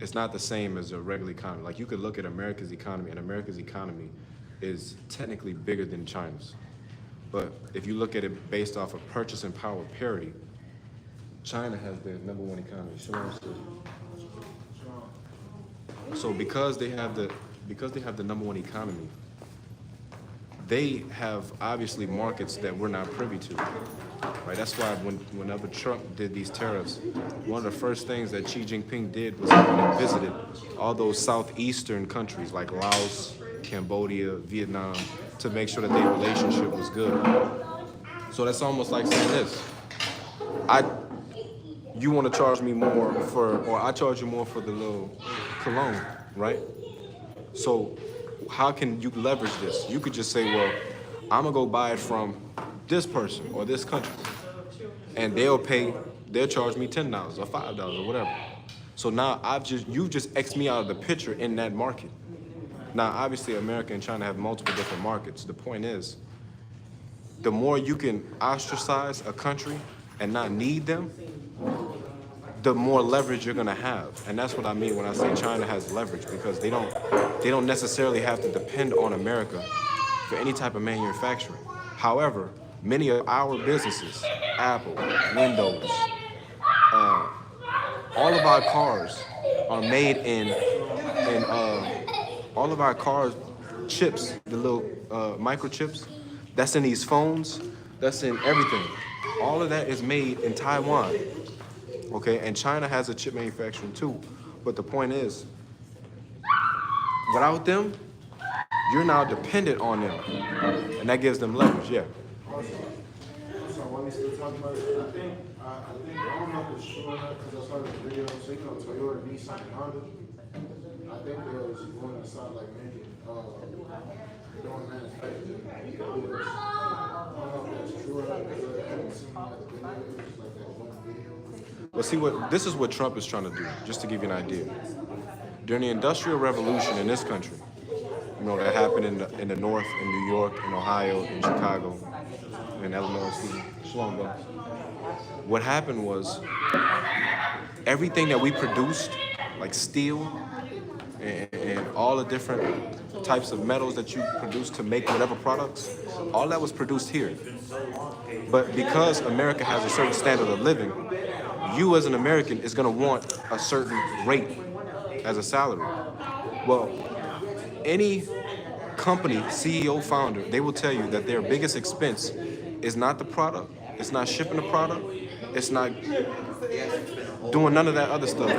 it's not the same as a regular economy. Like you could look at America's economy, and America's economy is technically bigger than China's. But if you look at it based off of purchasing power parity, China has the #1 economy. So because they have the #1 economy, they have obviously markets that we're not privy to, right? That's why whenever Trump did these tariffs, one of the first things that Xi Jinping did was he visited all those southeastern countries like Laos, Cambodia, Vietnam, to make sure that their relationship was good. So that's almost like saying this: you want to charge me more or I charge you more for the little cologne, right? So how can you leverage this? You could just say, well, I'm gonna go buy it from this person or this country, and they'll charge me $10 or $5 or whatever. So now you've just X'd me out of the picture in that market. Now, obviously, America and China have multiple different markets. The point is, the more you can ostracize a country and not need them, the more leverage you're gonna have. And that's what I mean when I say China has leverage, because they don't necessarily have to depend on America for any type of manufacturing. However, many of our businesses, Apple, Windows, all of our cars are made in all of our cars, chips, the little microchips, that's in these phones, that's in everything. All of that is made in Taiwan, okay? And China has a chip manufacturing too. But the point is, without them, you're now dependent on them. And that gives them leverage, yeah. So when we still talking about it, I don't know for sure because I saw this video. So Toyota, Nissan, and Honda. I think they was going inside like making doing manufacturing. I don't know if that's true or not because I haven't seen like the video. It was like that one video. Well, see, this is what Trump is trying to do, just to give you an idea. During the Industrial Revolution in this country, that happened in the North, in New York, in Ohio, in Chicago, in Illinois, what happened was everything that we produced, like steel and all the different types of metals that you produce to make whatever products, all that was produced here. But because America has a certain standard of living, you as an American is going to want a certain rate as a salary. Well, any company, CEO, founder, they will tell you that their biggest expense is not the product, it's not shipping the product, it's not doing none of that other stuff.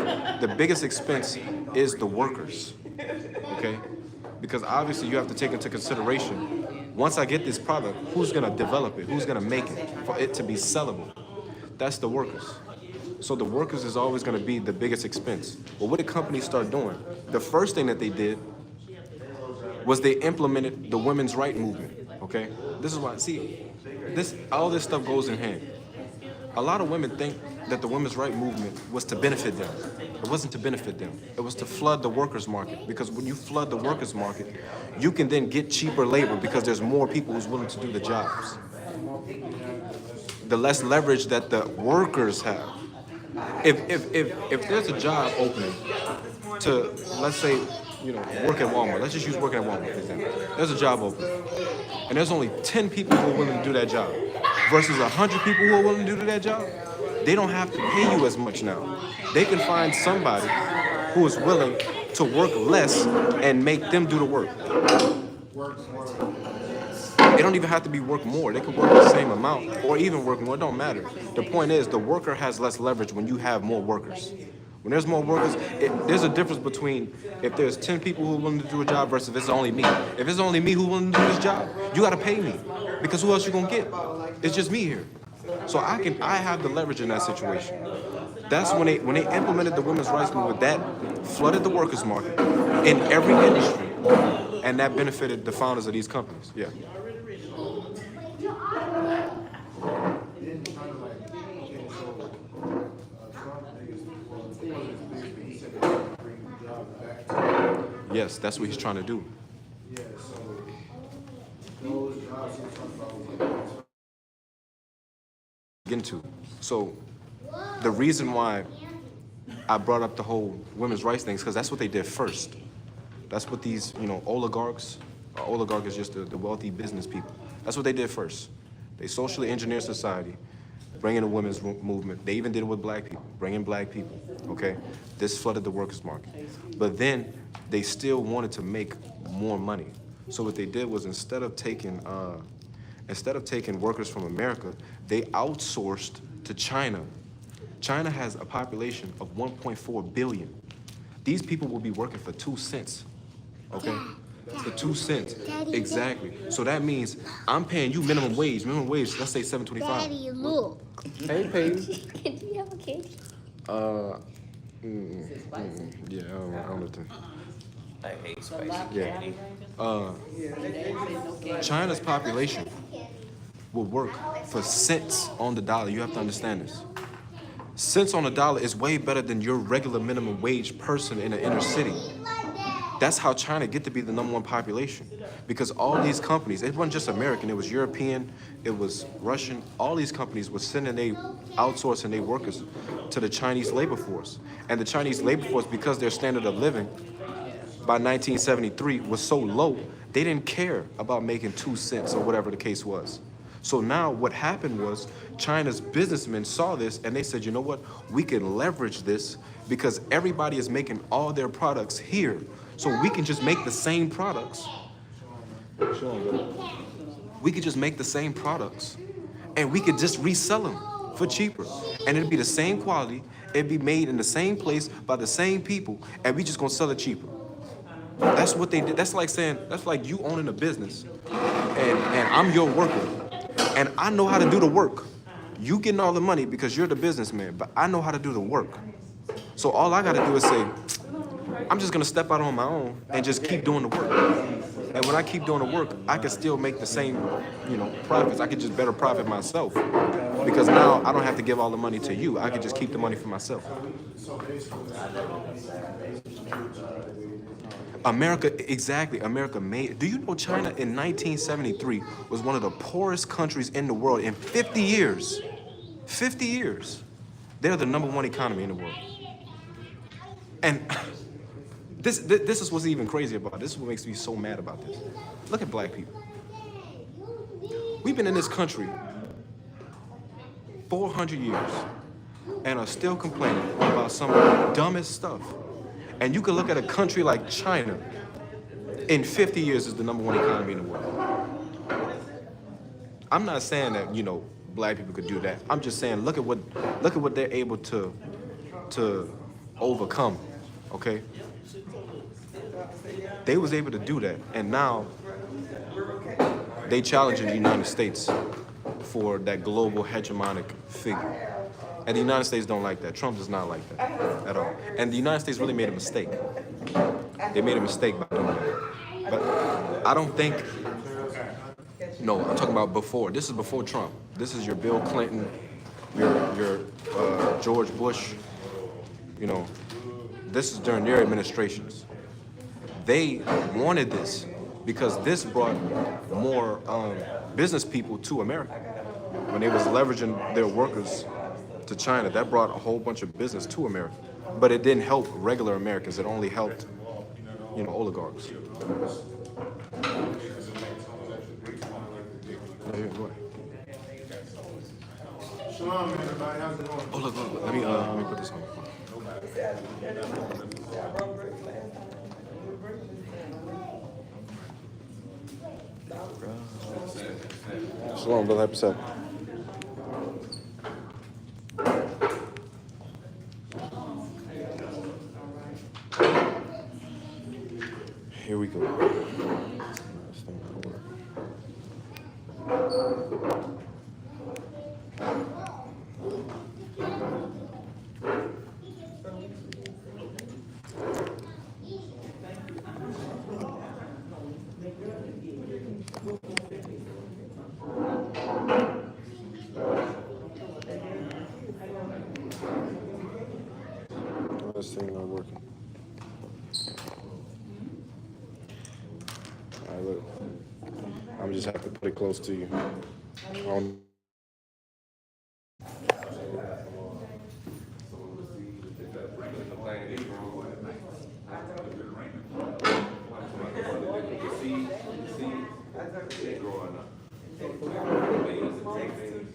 The biggest expense is the workers, okay? Because obviously you have to take into consideration, once I get this product, who's gonna develop it? Who's gonna make it for it to be sellable? That's the workers. So the workers is always gonna be the biggest expense. Well, what did companies start doing? The first thing that they did was they implemented the women's right movement, okay? This is why, see, all this stuff goes in hand. A lot of women think that the women's right movement was to benefit them. It wasn't to benefit them. It was to flood the workers' market, because when you flood the workers' market, you can then get cheaper labor because there's more people who's willing to do the jobs. The less leverage that the workers have. If there's a job opening to, let's say, work at Walmart. Let's just use working at Walmart, for example. There's a job opening, and there's only 10 people who are willing to do that job versus 100 people who are willing to do that job. They don't have to pay you as much now. They can find somebody who is willing to work less and make them do the work. They don't even have to be work more. They could work the same amount or even work more. It don't matter. The point is, the worker has less leverage when you have more workers. When there's more workers, there's a difference between if there's 10 people who are willing to do a job versus if it's only me. If it's only me who's willing to do this job, you gotta pay me, because who else you gonna get? It's just me here. So I have the leverage in that situation. That's when they implemented the women's rights movement. That flooded the workers' market in every industry, and that benefited the founders of these companies. Yeah. Yes, that's what he's trying to do. Yeah, so those jobs he's talking about Into. So the reason why I brought up the whole women's rights things because that's what they did first. That's what these, oligarchs, oligarch is just the wealthy business people. That's what they did first. They socially engineered society, bring in a women's movement. They even did it with black people, bring in black people, okay? This flooded the workers' market. But then they still wanted to make more money. So what they did was instead of taking workers from America, they outsourced to China. China has a population of 1.4 billion. These people will be working for 2 cents, okay? For 2 cents, exactly. So that means I'm paying you minimum wage, let's say $7.25. Daddy, look. I ain't paying you. Do you have a cake? Yeah, I don't know. I hate spicy Yeah. candy. China's population will work for cents on the dollar. You have to understand this. Cents on the dollar is way better than your regular minimum wage person in the inner city. That's how China get to be the #1 population. Because all these companies, it wasn't just American, it was European, it was Russian. All these companies were sending outsourcing their workers to the Chinese labor force. And the Chinese labor force, because their standard of living by 1973 was so low, they didn't care about making 2 cents or whatever the case was. So now what happened was China's businessmen saw this and they said, you know what, we can leverage this because everybody is making all their products here. So we can just make the same products. We could just make the same products and we could just resell them for cheaper. And it'd be the same quality, it'd be made in the same place by the same people, and we just gonna sell it cheaper. That's what they did. That's like you owning a business and I'm your worker and I know how to do the work. You getting all the money because you're the businessman, but I know how to do the work. So all I gotta do is say, I'm just gonna step out on my own and just keep doing the work. And when I keep doing the work, I can still make the same, profits. I can just better profit myself. Because now I don't have to give all the money to you. I can just keep the money for myself. America made, do you know China in 1973 was one of the poorest countries in the world in 50 years? 50 years. They're the #1 economy in the world. And this is what's even crazy about it. This is what makes me so mad about this. Look at black people. We've been in this country 400 years and are still complaining about some of the dumbest stuff. And you can look at a country like China, in 50 years is the #1 economy in the world. I'm not saying that, black people could do that. I'm just saying look at what they're able to overcome, okay? They was able to do that, and now they challenging the United States for that global hegemonic figure. And the United States don't like that. Trump does not like that at all. And the United States really made a mistake. They made a mistake by doing that. But I don't think, no, I'm talking about before. This is before Trump. This is your Bill Clinton, your George Bush, this is during their administrations. They wanted this because this brought more business people to America. When they was leveraging their workers to China, that brought a whole bunch of business to America. But it didn't help regular Americans. It only helped, oligarchs. Yeah, go ahead. Shalom, everybody. How's it going? Oh, look. Let me put this on. Shalom, brother. Happy Sabbath. Here we go. This thing not working. All right, look. I'm just have to put it close to you. thing they grow at night. The seed, they growing up. Beans and things.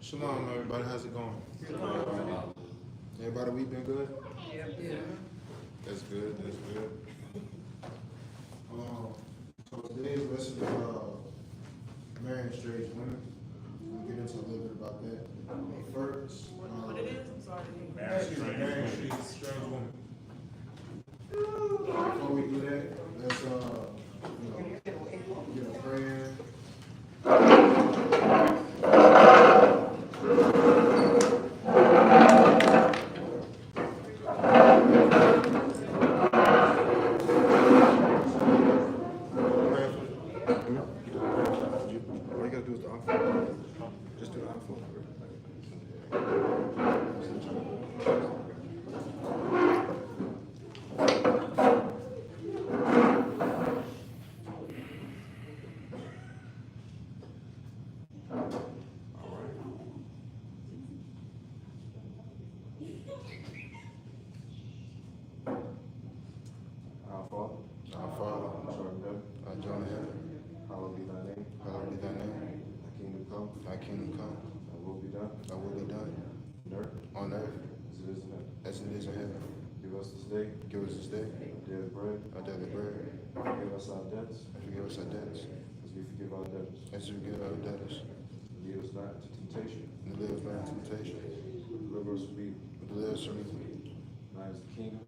Shalom, everybody. How's it going? Everybody, we been good? Yeah. That's good. That's good. So today's lesson is marrying strange women. We'll get into a little bit about that. But first, What it is? I'm sorry. marrying strange women. Before we do that, let's get a prayer. All you gotta do is the envelope. Just do the envelope. Our Father, which art in heaven, hallowed be thy name. Thy kingdom come. Thy will be done. On earth. As it is in heaven. Give us this day. Our daily bread. Forgive us our debts. As we forgive our debtors. Lead us not into temptation. Deliver us from evil. Thine is the kingdom.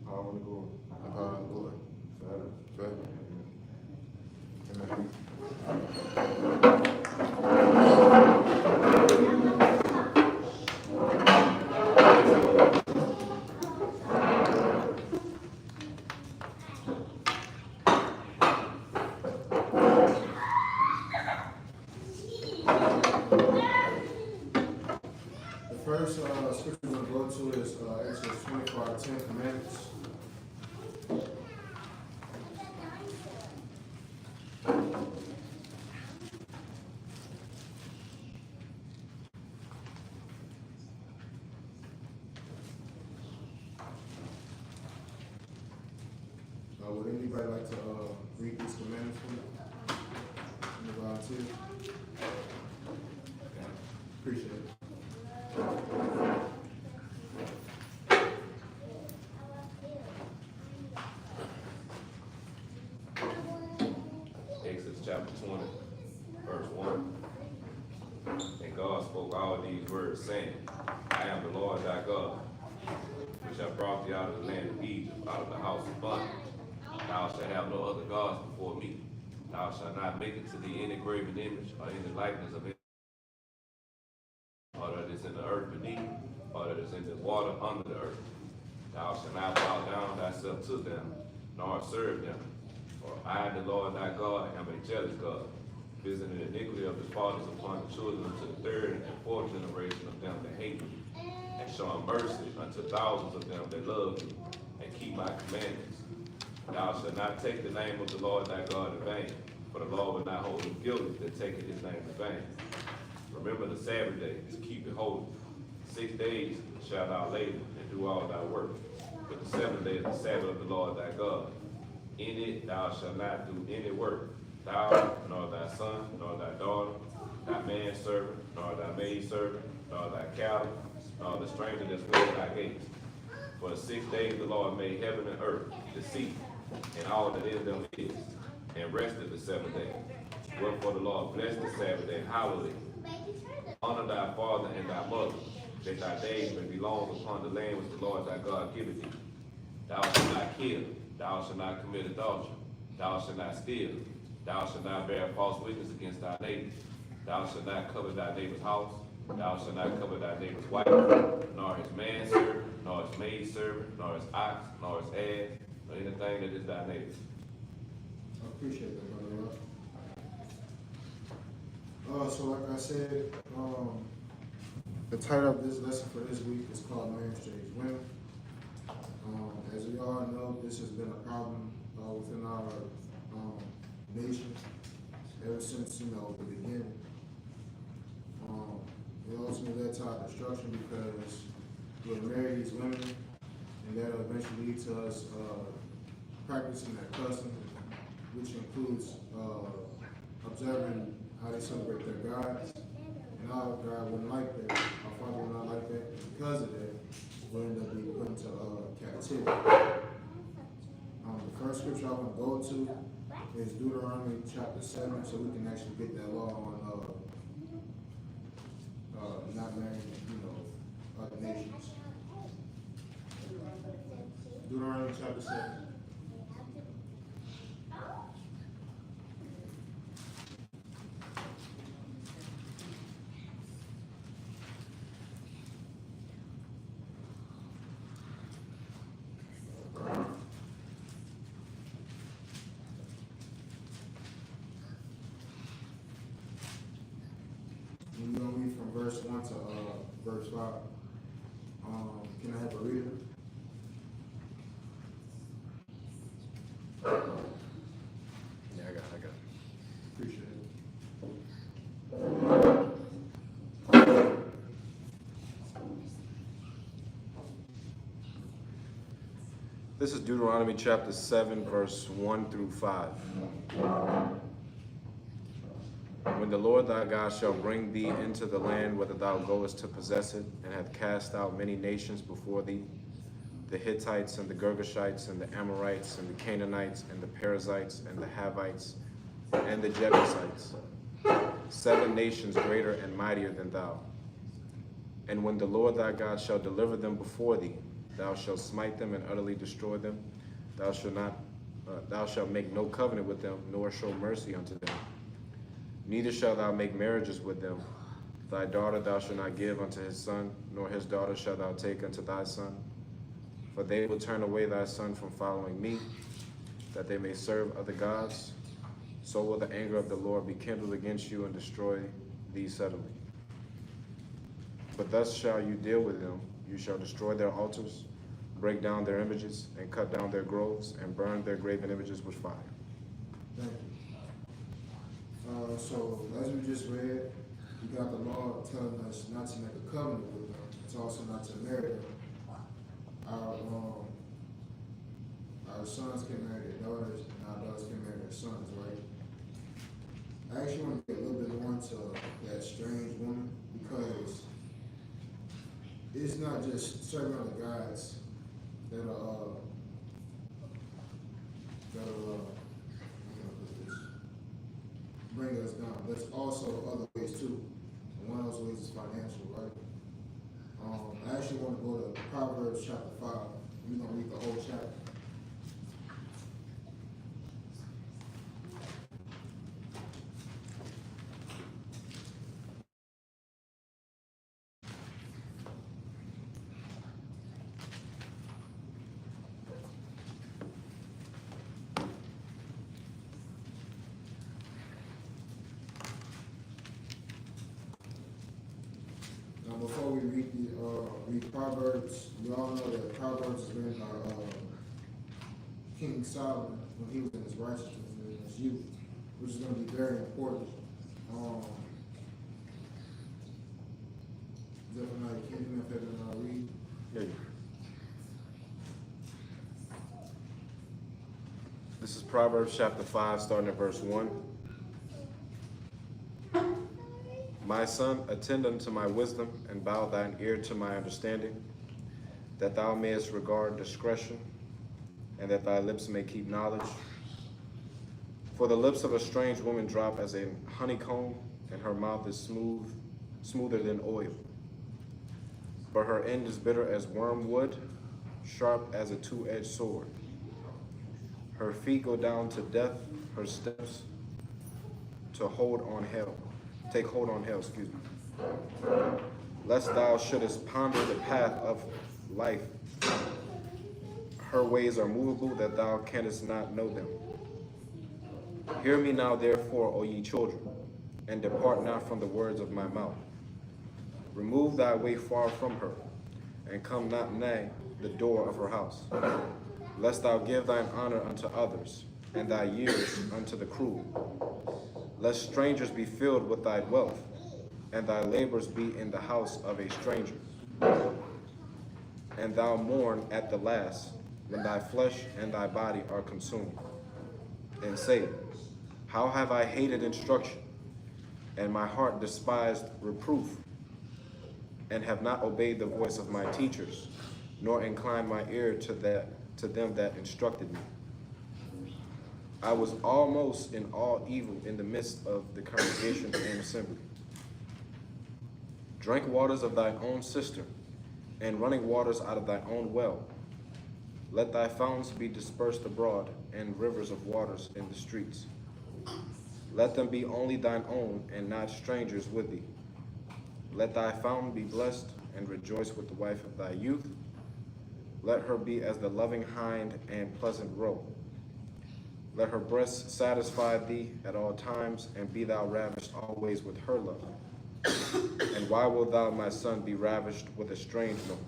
Power and the glory. Forever. Amen. The first scripture we're going to go to is Exodus 24, 10 commandments. Would anybody like to read these commandments for me? Any volunteer? Appreciate it. Exodus chapter 20, verse 1. And God spoke all these words, saying, I am the Lord thy God, which have brought thee out of the land of Egypt, out of the house of bondage. Thou shalt have no other gods before me. Thou shalt not make unto thee any graven image or any likeness of it, or that is in the earth beneath, or that is in the water under the earth. Thou shalt not bow down thyself to them, nor serve them. For I, the Lord thy God, am a jealous God, visiting the iniquity of the fathers upon the children to the third and fourth generation of them that hate me, and showing mercy unto thousands of them that love me, and keep my commandments. Thou shalt not take the name of the Lord thy God in vain, for the Lord will not hold him guilty that taketh his name in vain. Remember the Sabbath day to keep it holy. 6 days shalt thou labor and do all thy work, but the seventh day is the Sabbath of the Lord thy God. In it thou shalt not do any work, thou, nor thy son, nor thy daughter, thy manservant, nor thy maidservant, nor thy cattle, nor the stranger that's within thy gates. For 6 days the Lord made heaven and earth, the sea, and all that in them is, and rested the seventh day. Wherefore the Lord blessed the Sabbath day and hallowed it. Honor thy father and thy mother, that thy days may be long upon the land which the Lord thy God giveth thee. Thou shalt not kill, thou shalt not commit adultery, thou shalt not steal, thou shalt not bear false witness against thy neighbor, thou shalt not covet thy neighbor's house, thou shalt not covet thy neighbor's wife, nor his manservant, nor his maidservant, nor his ox, nor his ass, nor anything that is thy neighbor's. I appreciate that, brother. So like I said, the title of this lesson for this week is called Man Strange Women. As we all know, this has been a problem within our nation ever since, the beginning. It ultimately led to our destruction because we marry these women, and that'll eventually lead to us practicing that custom, which includes observing how they celebrate their gods. And our God wouldn't like that. Our Father would not like that. And because of that, we'll end up being put into captivity. The first scripture I want to go to is Deuteronomy chapter 7, so we can actually get that law on not marrying, other nations. Deuteronomy chapter 7. We're going to read from verse 1 to verse 5. Can I have a reader? Yeah, I got it. Appreciate it. This is Deuteronomy chapter 7, verse 1 through 5. When the Lord thy God shall bring thee into the land whither thou goest to possess it, and hath cast out many nations before thee, the Hittites and the Girgashites and the Amorites and the Canaanites and the Perizzites and the Havites and the Jebusites, 7 nations greater and mightier than thou. And when the Lord thy God shall deliver them before thee, thou shalt smite them and utterly destroy them. Thou shalt make no covenant with them, nor show mercy unto them. Neither shalt thou make marriages with them. Thy daughter thou shalt not give unto his son, nor his daughter shalt thou take unto thy son. For they will turn away thy son from following me, that they may serve other gods. So will the anger of the Lord be kindled against you and destroy thee suddenly. But thus shall you deal with them. You shall destroy their altars, break down their images, and cut down their groves, and burn their graven images with fire. Thank you. So, as we just read, we got the law telling us not to make a covenant with them. It's also not to marry them. Our sons can marry their daughters, and our daughters can marry their sons, right? I actually want to get a little bit more into that strange woman, because it's not just certain other guys that'll bring us down. There's also other ways too. And one of those ways is financial, right? I actually want to go to Proverbs chapter 5. We're going to read the whole chapter. read Proverbs. We all know that Proverbs is written by King Solomon when he was in his righteousness and in his youth, which is going to be very important. Zephaniah, can you do me a favor and I'll read? Yeah. This is Proverbs chapter 5, starting at verse 1. My son, attend unto my wisdom, and bow thine ear to my understanding, that thou mayest regard discretion, and that thy lips may keep knowledge. For the lips of a strange woman drop as a honeycomb, and her mouth is smoother than oil. But her end is bitter as wormwood, sharp as a two-edged sword. Her feet go down to death, her steps to take hold on hell, Lest thou shouldest ponder the path of life. Her ways are movable, that thou canst not know them. Hear me now, therefore, O ye children, and depart not from the words of my mouth. Remove thy way far from her, and come not nigh the door of her house. Lest thou give thine honor unto others, and thy years unto the cruel. Lest strangers be filled with thy wealth, and thy labors be in the house of a stranger. And thou mourn at the last, when thy flesh and thy body are consumed. And say, how have I hated instruction, and my heart despised reproof, and have not obeyed the voice of my teachers, nor inclined my ear to them that instructed me. I was almost in all evil in the midst of the congregation and assembly. Drink waters of thine own cistern, and running waters out of thy own well. Let thy fountains be dispersed abroad, and rivers of waters in the streets. Let them be only thine own, and not strangers with thee. Let thy fountain be blessed, and rejoice with the wife of thy youth. Let her be as the loving hind and pleasant roe. Let her breasts satisfy thee at all times, and be thou ravished always with her love. And why wilt thou, my son, be ravished with a strange woman,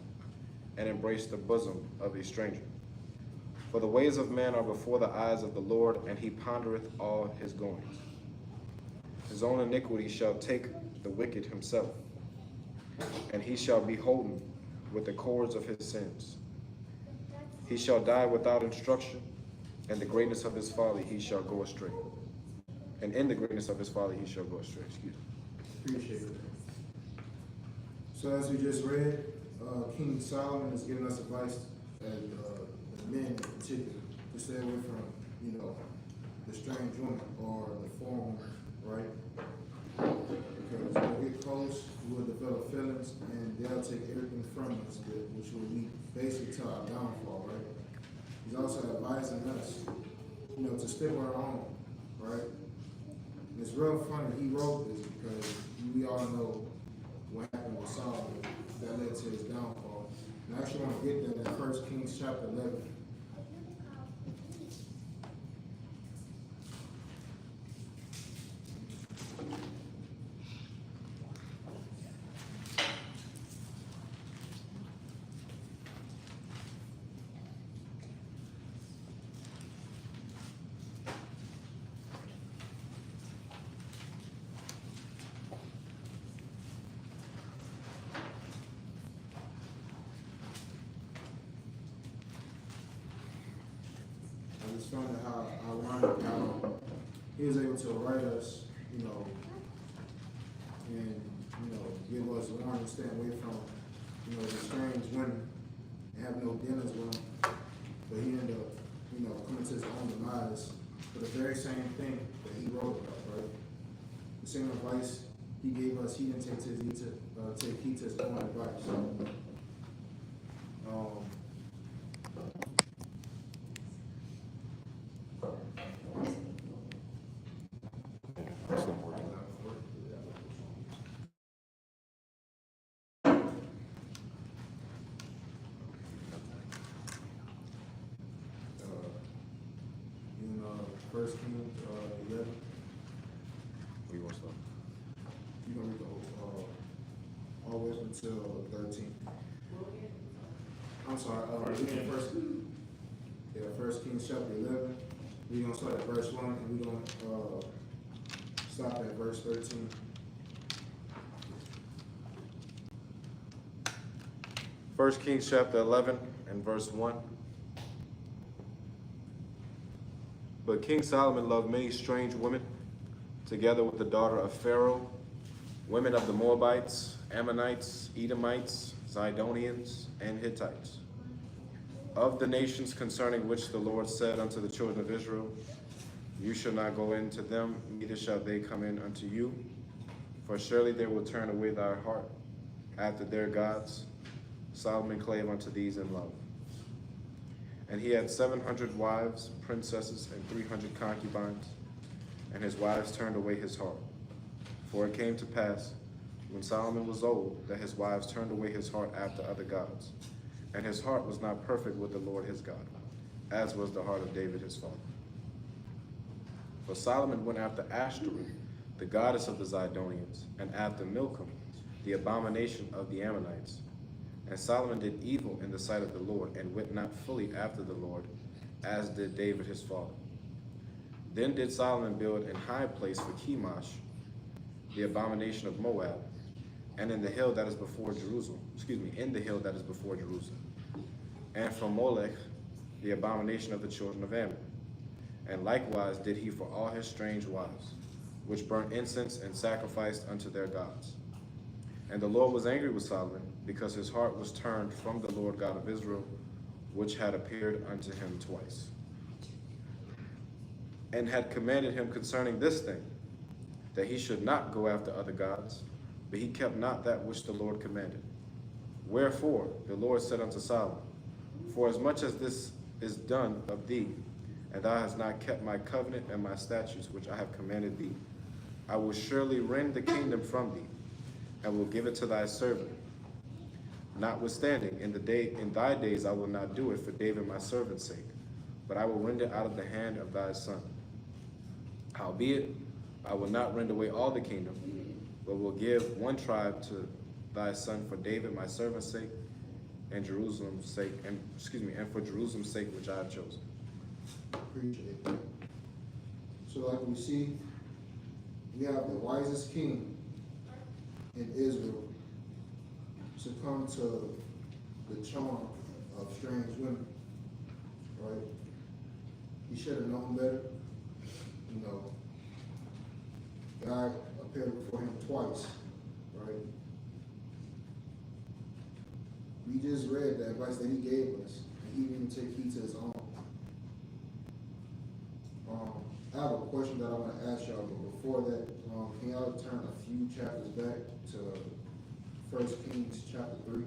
and embrace the bosom of a stranger? For the ways of man are before the eyes of the Lord, and he pondereth all his goings. His own iniquity shall take the wicked himself, and he shall be holden with the cords of his sins. He shall die without instruction, and the greatness of his folly he shall go astray. And in the greatness of his folly he shall go astray. Excuse me. Appreciate it. So as we just read, King Solomon is giving us advice, and men in particular, to stay away from, the strange woman or the foreign woman, right? Because when we get close, we'll develop feelings, and they'll take everything from us, which will lead basically to our downfall, right? He's also advising us, to stick with our own, right? And it's real funny, he wrote this because we all know what happened with Solomon that led to his downfall. And I actually want to get that in 1 Kings chapter 11. It's funny how ironic how he was able to write us, and give us warning, stay away from, the strange women, and have no dinners with them. But he ended up, coming to his own demise for the very same thing that he wrote about, right? The same advice he gave us, he didn't take heed to his own advice. First Kings 11. We want to start. You're going to read the whole, all the way up until 13. I'm sorry, First Kings chapter 11. We're gonna start at verse 1 and we're gonna stop at verse 13. First Kings chapter 11 and verse 1. But King Solomon loved many strange women, together with the daughter of Pharaoh, women of the Moabites, Ammonites, Edomites, Zidonians, and Hittites, of the nations concerning which the Lord said unto the children of Israel, you shall not go into them, neither shall they come in unto you, for surely they will turn away thy heart after their gods. Solomon clave unto these in love. And he had 700 wives, princesses, and 300 concubines, and his wives turned away his heart. For it came to pass, when Solomon was old, that his wives turned away his heart after other gods, and his heart was not perfect with the Lord his God, as was the heart of David his father. For Solomon went after Ashtoreth, the goddess of the Zidonians, and after Milcom, the abomination of the Ammonites. And Solomon did evil in the sight of the Lord, and went not fully after the Lord, as did David his father. Then did Solomon build an high place for Chemosh, the abomination of Moab, and in the hill that is before Jerusalem, in the hill that is before Jerusalem. And for Molech, the abomination of the children of Ammon. And likewise did he for all his strange wives, which burnt incense and sacrificed unto their gods. And the Lord was angry with Solomon, because his heart was turned from the Lord God of Israel, which had appeared unto him twice, and had commanded him concerning this thing, that he should not go after other gods, but he kept not that which the Lord commanded. Wherefore the Lord said unto Solomon, for as much as this is done of thee, and thou hast not kept my covenant and my statutes which I have commanded thee, I will surely rend the kingdom from thee, and will give it to thy servant. Notwithstanding, in thy days I will not do it for David my servant's sake, but I will rend it out of the hand of thy son. Howbeit, I will not rend away all the kingdom, but will give one tribe to thy son for David my servant's sake, and Jerusalem's sake, and for Jerusalem's sake which I have chosen. Appreciate that. So like we see, we have the wisest king in Israel succumb to the charm of strange women, right? He should have known better. You know, God appeared before him twice, right? We just read the advice that he gave us, and he didn't take heed to his own. I have a question that I want to ask y'all, but before that, can y'all turn a few chapters back to 1 Kings chapter 3?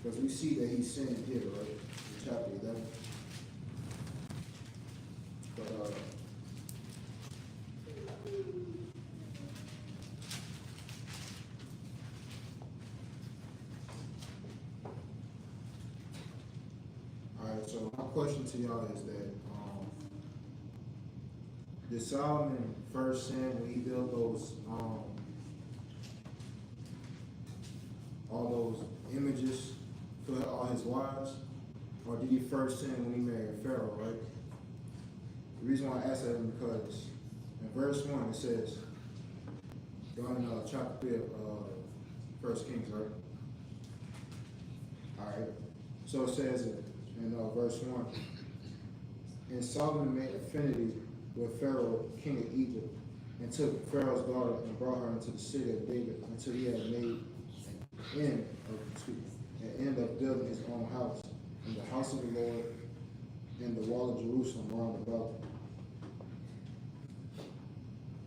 Because we see that he sinned here, right? In chapter 11. But, alright, so my question to y'all is that, did Solomon first sin when he built those, all those images for all his wives? Or did he first sin when he married Pharaoh, right? The reason why I ask that is because in verse 1 it says, going in chapter 3 of 1 Kings, right? Alright, so it says in verse 1, and Solomon made affinity with Pharaoh, king of Egypt, and took Pharaoh's daughter and brought her into the city of David until he had made an end of building his own house, and the house of the Lord, and the wall of Jerusalem round about.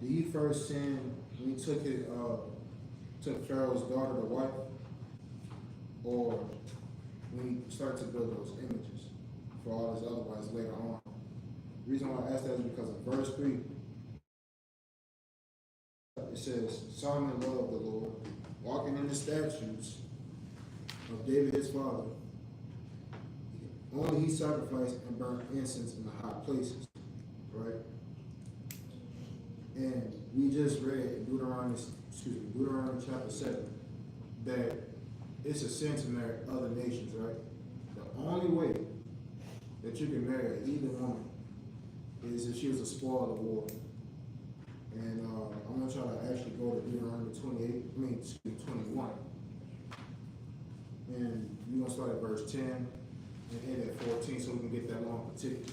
Did he first sin when he took Pharaoh's daughter to wife, or when he started to build those images for all his other wives later on? The reason why I ask that is because in verse 3, it says, Solomon loved the Lord, walking in the statutes of David his father. Only he sacrificed and burnt incense in the high places, right? And we just read in Deuteronomy chapter 7, that it's a sin to marry other nations, right? The only way that you can marry either woman is if she was a spoil of war. And I'm gonna try to actually go to Deuteronomy 21. And we're gonna start at verse 10 and end at 14 so we can get that long particular.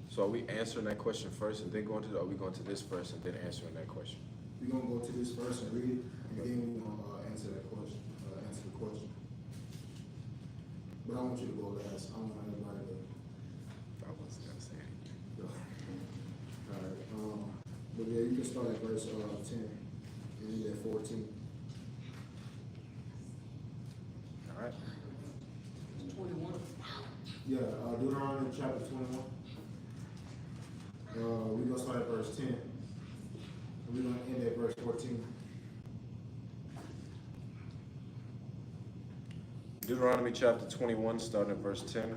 So are we answering that question first and then going to, or are we going to this verse and then answering that question? We're gonna go to this verse and read it, and then we're gonna answer that question, answer the question. But I want you to go last. I want everybody to. I wasn't gonna say anything. All right. But yeah, you can start at verse 10 and end at 14. All right. 21. Yeah, Deuteronomy chapter 21. We're gonna start at verse 10. And we're gonna end at verse 14. Deuteronomy chapter 21, starting at verse 10.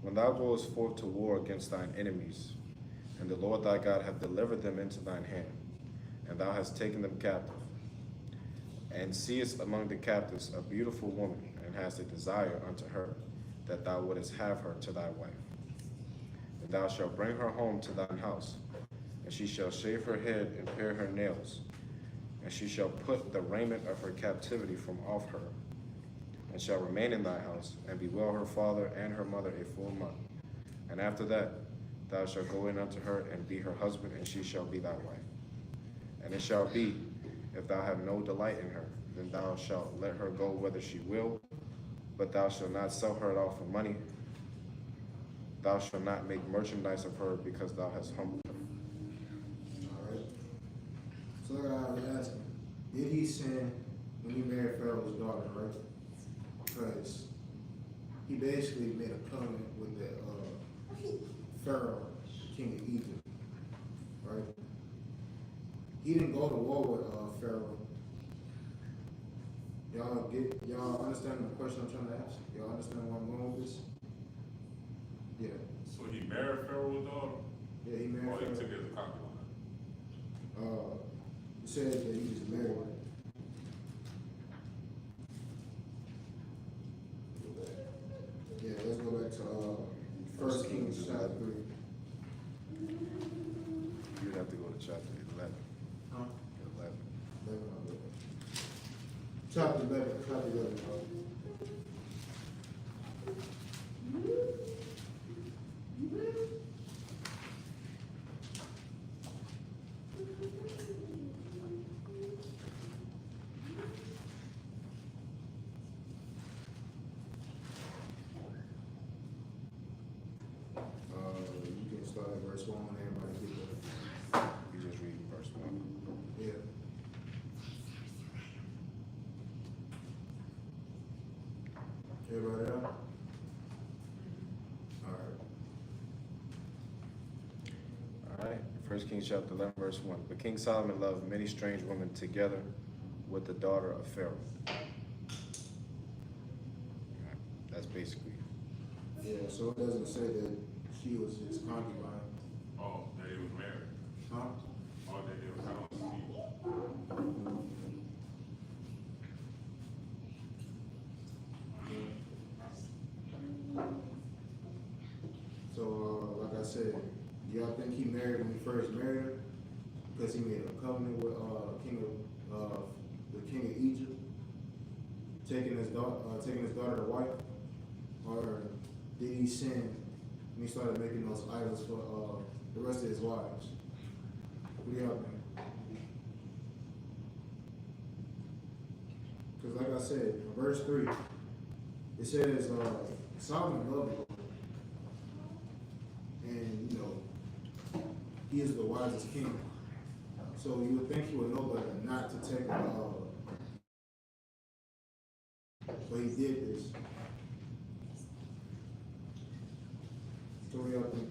When thou goest forth to war against thine enemies, and the Lord thy God hath delivered them into thine hand, and thou hast taken them captive, and seest among the captives a beautiful woman, and hast a desire unto her, that thou wouldest have her to thy wife. And thou shalt bring her home to thine house, and she shall shave her head and pare her nails, and she shall put the raiment of her captivity from off her, and shall remain in thy house, and bewail her father and her mother a full month. And after that thou shalt go in unto her, and be her husband, and she shall be thy wife. And it shall be, if thou have no delight in her, then thou shalt let her go whither she will, but thou shalt not sell her at all for money. Thou shalt not make merchandise of her, because thou hast humbled her. All right. So like I was asking, did he sin when he married Pharaoh's daughter, right? Because he basically made a covenant with the Pharaoh, king of Egypt, right? He didn't go to war with Pharaoh. Y'all understand the question I'm trying to ask? Y'all understand where I'm going with this? Yeah. So he married Pharaoh's daughter? Yeah, he married Or he Pharaoh. took it as a concubine? It says that he was married. Yeah, let's go back to First Kings chapter 3. You'd have to go to chapter 11. Huh? 11. 11. Chapter 11. Chapter 11. You can start at verse 1 when everybody get there. You just read verse 1. Yeah. Everybody out? All right. 1 Kings chapter 11, verse 1. But King Solomon loved many strange women together with the daughter of Pharaoh. That's basically. Yeah, so it doesn't say that she was his concubine. Oh, that he was married? Huh? Or that they was on speed? So, like I said, y'all think he married when he first married her? Because he made a covenant with the king of Egypt, taking his daughter to wife? Or did he sin when he started making those idols for the rest of his wives? What do y'all think? Because like I said, in verse 3, it says Solomon loved her. And, you know, he is the wisest king. So you would think he would know better not to take her. But he did this. So what do y'all think?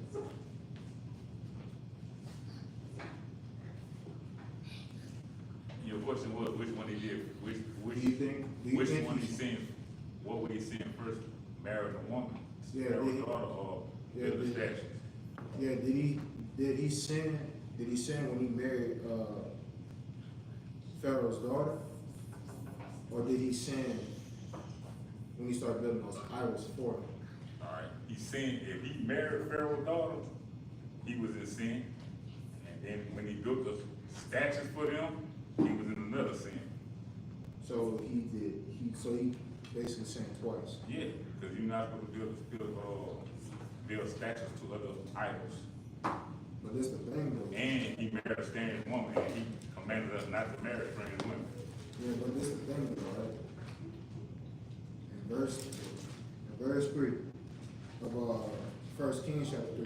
Your question was which one he did, Do you think which he- one he seen, what would he seen first, married a woman? Yeah, Pharaoh's did he- daughter or yeah, build the did- statues? Yeah, did he sin? Did he sin when he married Pharaoh's daughter, or did he sin when he started building those idols for him? Alright, he sinned, if he married Pharaoh's daughter, he was in sin. And then when he built the statues for them, he was in another sin. So he basically sinned twice. Yeah, because you're not supposed to build statues to other idols. But this the thing though. And he married a strange woman, and he commanded us not to marry strange women. Yeah, but this the thing though, right? In verse 3 of 1 Kings chapter 3,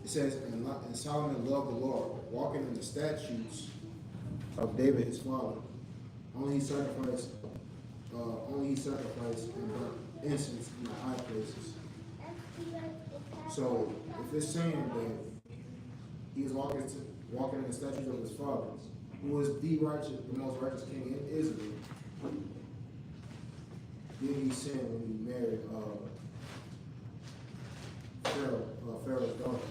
it says, and Solomon loved the Lord, walking in the statutes of David his father. Only he sacrificed and burnt incense in the high places. So if it's saying that he was walking in the statutes of his father, who was the most righteous king in Israel, did he sin when he married Pharaoh's daughter?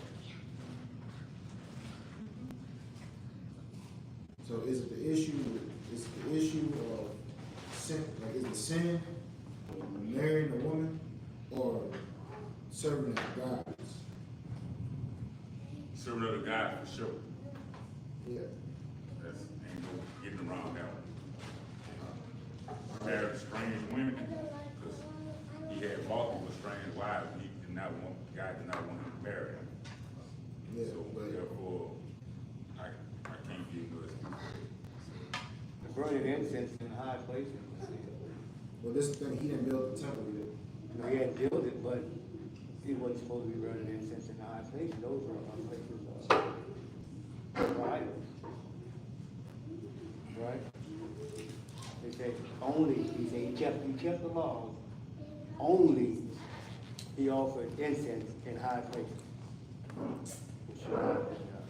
So is it the issue? Is it the issue of sin? Like, is it sin marrying a woman or serving the gods? Serving other God for sure. Yeah. That's ain't no getting around that one. Married strange women, because he had multiple strange wives, God did not want him to marry them. Yeah, So but therefore, I can't give no excuse. The burning incense in high places. well, this is the thing. He didn't build the temple either. You know, he had built it, but he wasn't supposed to be burning incense in high places. Those were places for idols. Right? They said he kept the laws. Only he offered incense in high places. It should not be done.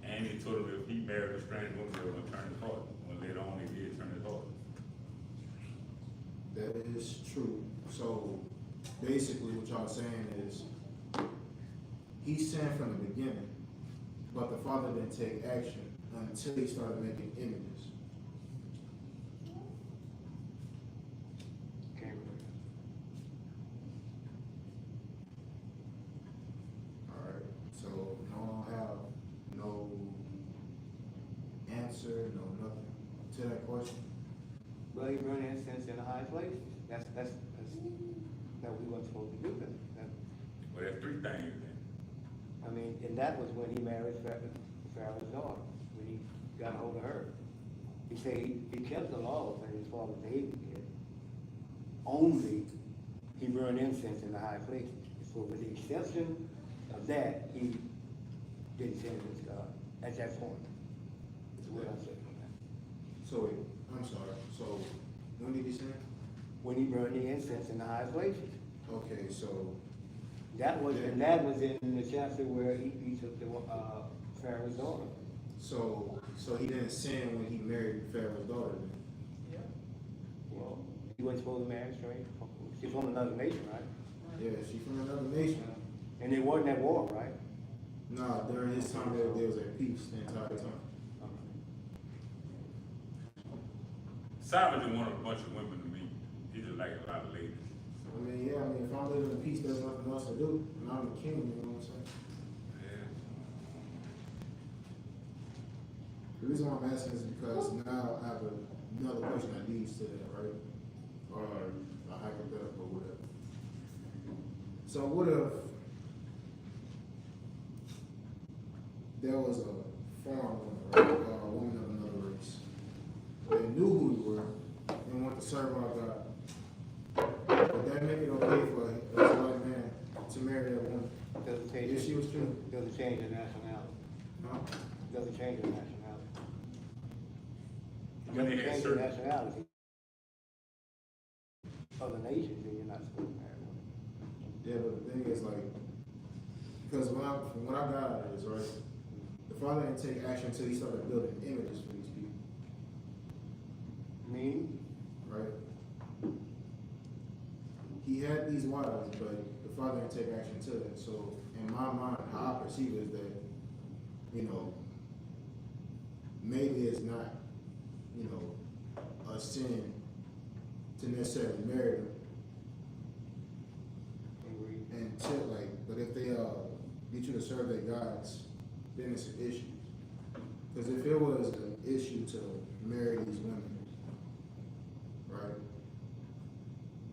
And he told him if he married a strange woman, they were gonna turn his heart. When later on he did turn his heart. That is true. So basically, what y'all saying is he sinned from the beginning, but the father didn't take action until he started making images. Okay. All right. So no have no answer, no nothing to that question. Well, he burned incense in the high places. That's that we weren't supposed to do that. Well, there's three things then. I mean, and that was when he married Pharaoh's daughter, when he got a hold of her. He said he kept the laws that his father David did. Only he burned incense in the high places. So with the exception of that, he didn't sin against God at that point. That's what I said on that. So wait, I'm sorry. So when did he sin? When he burned the incense in the high places. Okay, so That was in the chapter where he took the Pharaoh's daughter. so he didn't sin when he married Pharaoh's daughter. Then. Well, he wasn't supposed to marry straight. She's from another nation, right? Yeah, she's from another nation. And they wasn't at war, right? Nah, during his time there was at peace the entire time. Solomon just wanted a bunch of women to meet. He just liked a lot of ladies. I mean, yeah, if I'm living in peace, there's nothing else to do. And I'm the king, you know what I'm saying? Yeah. The reason why I'm asking is because now I have another question that leads to that, right? Or a hypothetical, whatever. So what if there was a foreign woman, right? Or a woman of another race. They knew who we were and wanted to serve our God. Would that make it okay for a white man to marry that woman? Doesn't change. If she was true? Doesn't change the nationality. Huh? Doesn't change the nationality. When they Doesn't had change the certain, nationality. Other nations, then you're not supposed to marry one. Yeah, but the thing is like, because from what I got is right, the father didn't take action until he started building images for these people, Meaning? right? He had these wives, but the father didn't take action to that. So in my mind, how I perceive it is that, you know, maybe it's not, you know, a sin to necessarily marry them. And shit, like, but if they get you to serve their gods, then it's an issue. Because if it was an issue to marry these women, right?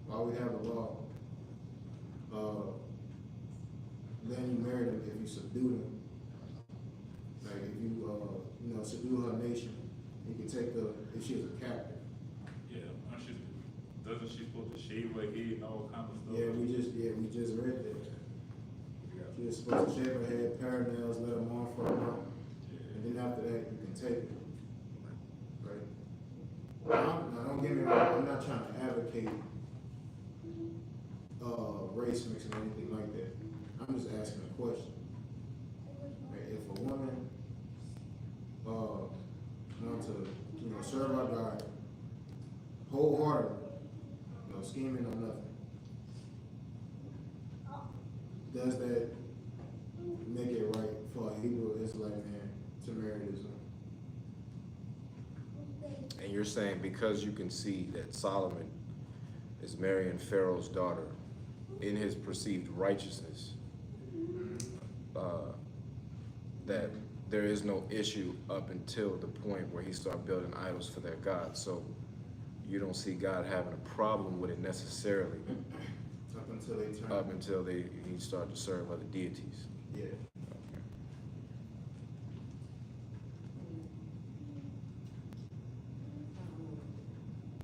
Why we have a law? Then you marry them if you subdue them. Like if you you know, subdue her nation, you can take her if she is a captive. Yeah, doesn't she supposed to shave her head and all kind of stuff? Yeah, we just read that. She was supposed to shave her head, pair nails, let them on for a month, and then after that you can take it. Right? Now don't get me wrong, I'm not trying to advocate race mixing or anything like that. I'm just asking a question. Right? If a woman wants to, you know, serve our God wholeheartedly, no scheming or nothing, does that make it right for a Hebrew Israelite man to marry this woman? And you're saying because you can see that Solomon is marrying Pharaoh's daughter in his perceived righteousness, that there is no issue up until the point where he started building idols for their gods. So you don't see God having a problem with it necessarily Up until they turn. he started to serve other deities. Yeah.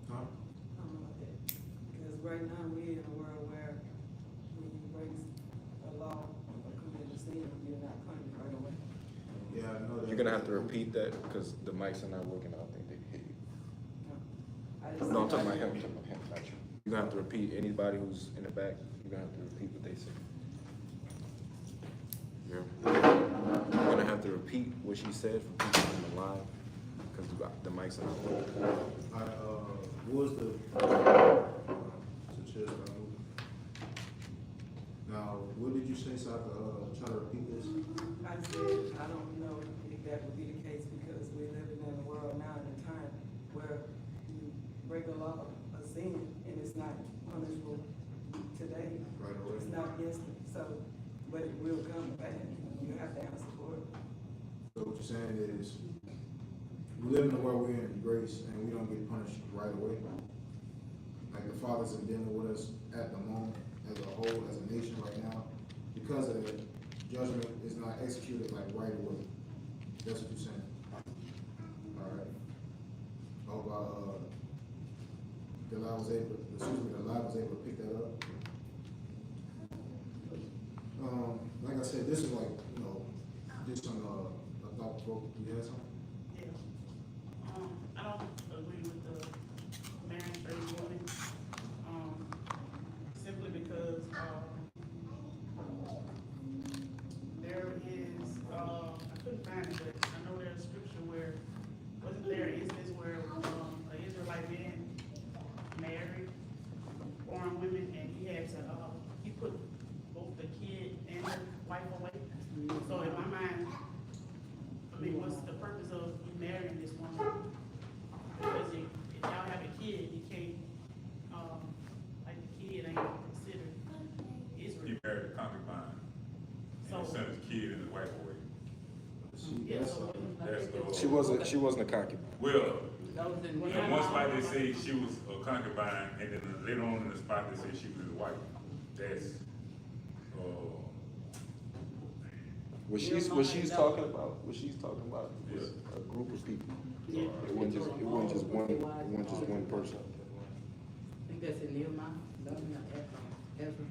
Huh? Because right now we're in a world where when you break a law or commit a sin, you're not punished right away. Yeah, I know that. You're gonna have to repeat that because the mics are not working. I don't think they hit you. No, I'm talking about him. Not you. You're gonna have to repeat. Anybody who's in the back, you're gonna have to repeat what they say. Yeah. You're gonna have to repeat what she said for people on the live because the mics are not working. What was the now, what did you say so I could try to repeat this? I said, I don't know if that would be the case because we're living in a world now in a time where you break a law, a sin, and it's not punishable today. Right away. It's not yesterday, so, but it will come back. You have to answer for it. So what you're saying is, we live in a world we're in grace and we don't get punished right away. Like the fathers are dealing with us at the moment, as a whole, as a nation right now. Because of that, judgment is not executed like right away. That's what you're saying. Alright. I hope Delilah was able to pick that up. Like I said, this is like, you know, just some a thought provoking. You had something? Yeah. I don't agree with the marriage for these women, simply because, there is, I couldn't find it, but I know there's scripture where, wasn't there an instance where, an Israelite man married foreign women and he had to, he put both the kid and the wife away? So in my mind, I mean, what's the purpose of you marrying this woman? Because if y'all have a kid, you can't, like the kid ain't considered Israel. He married a concubine, and he sent his kid and his wife away. Yeah, so She wasn't a concubine. Well, That was in in one spot they say she was a concubine, and then later on in the spot they say she was his wife. That's, What she's talking about was a group of people. It wasn't just one person. I think that's in Nehemiah, Ezra.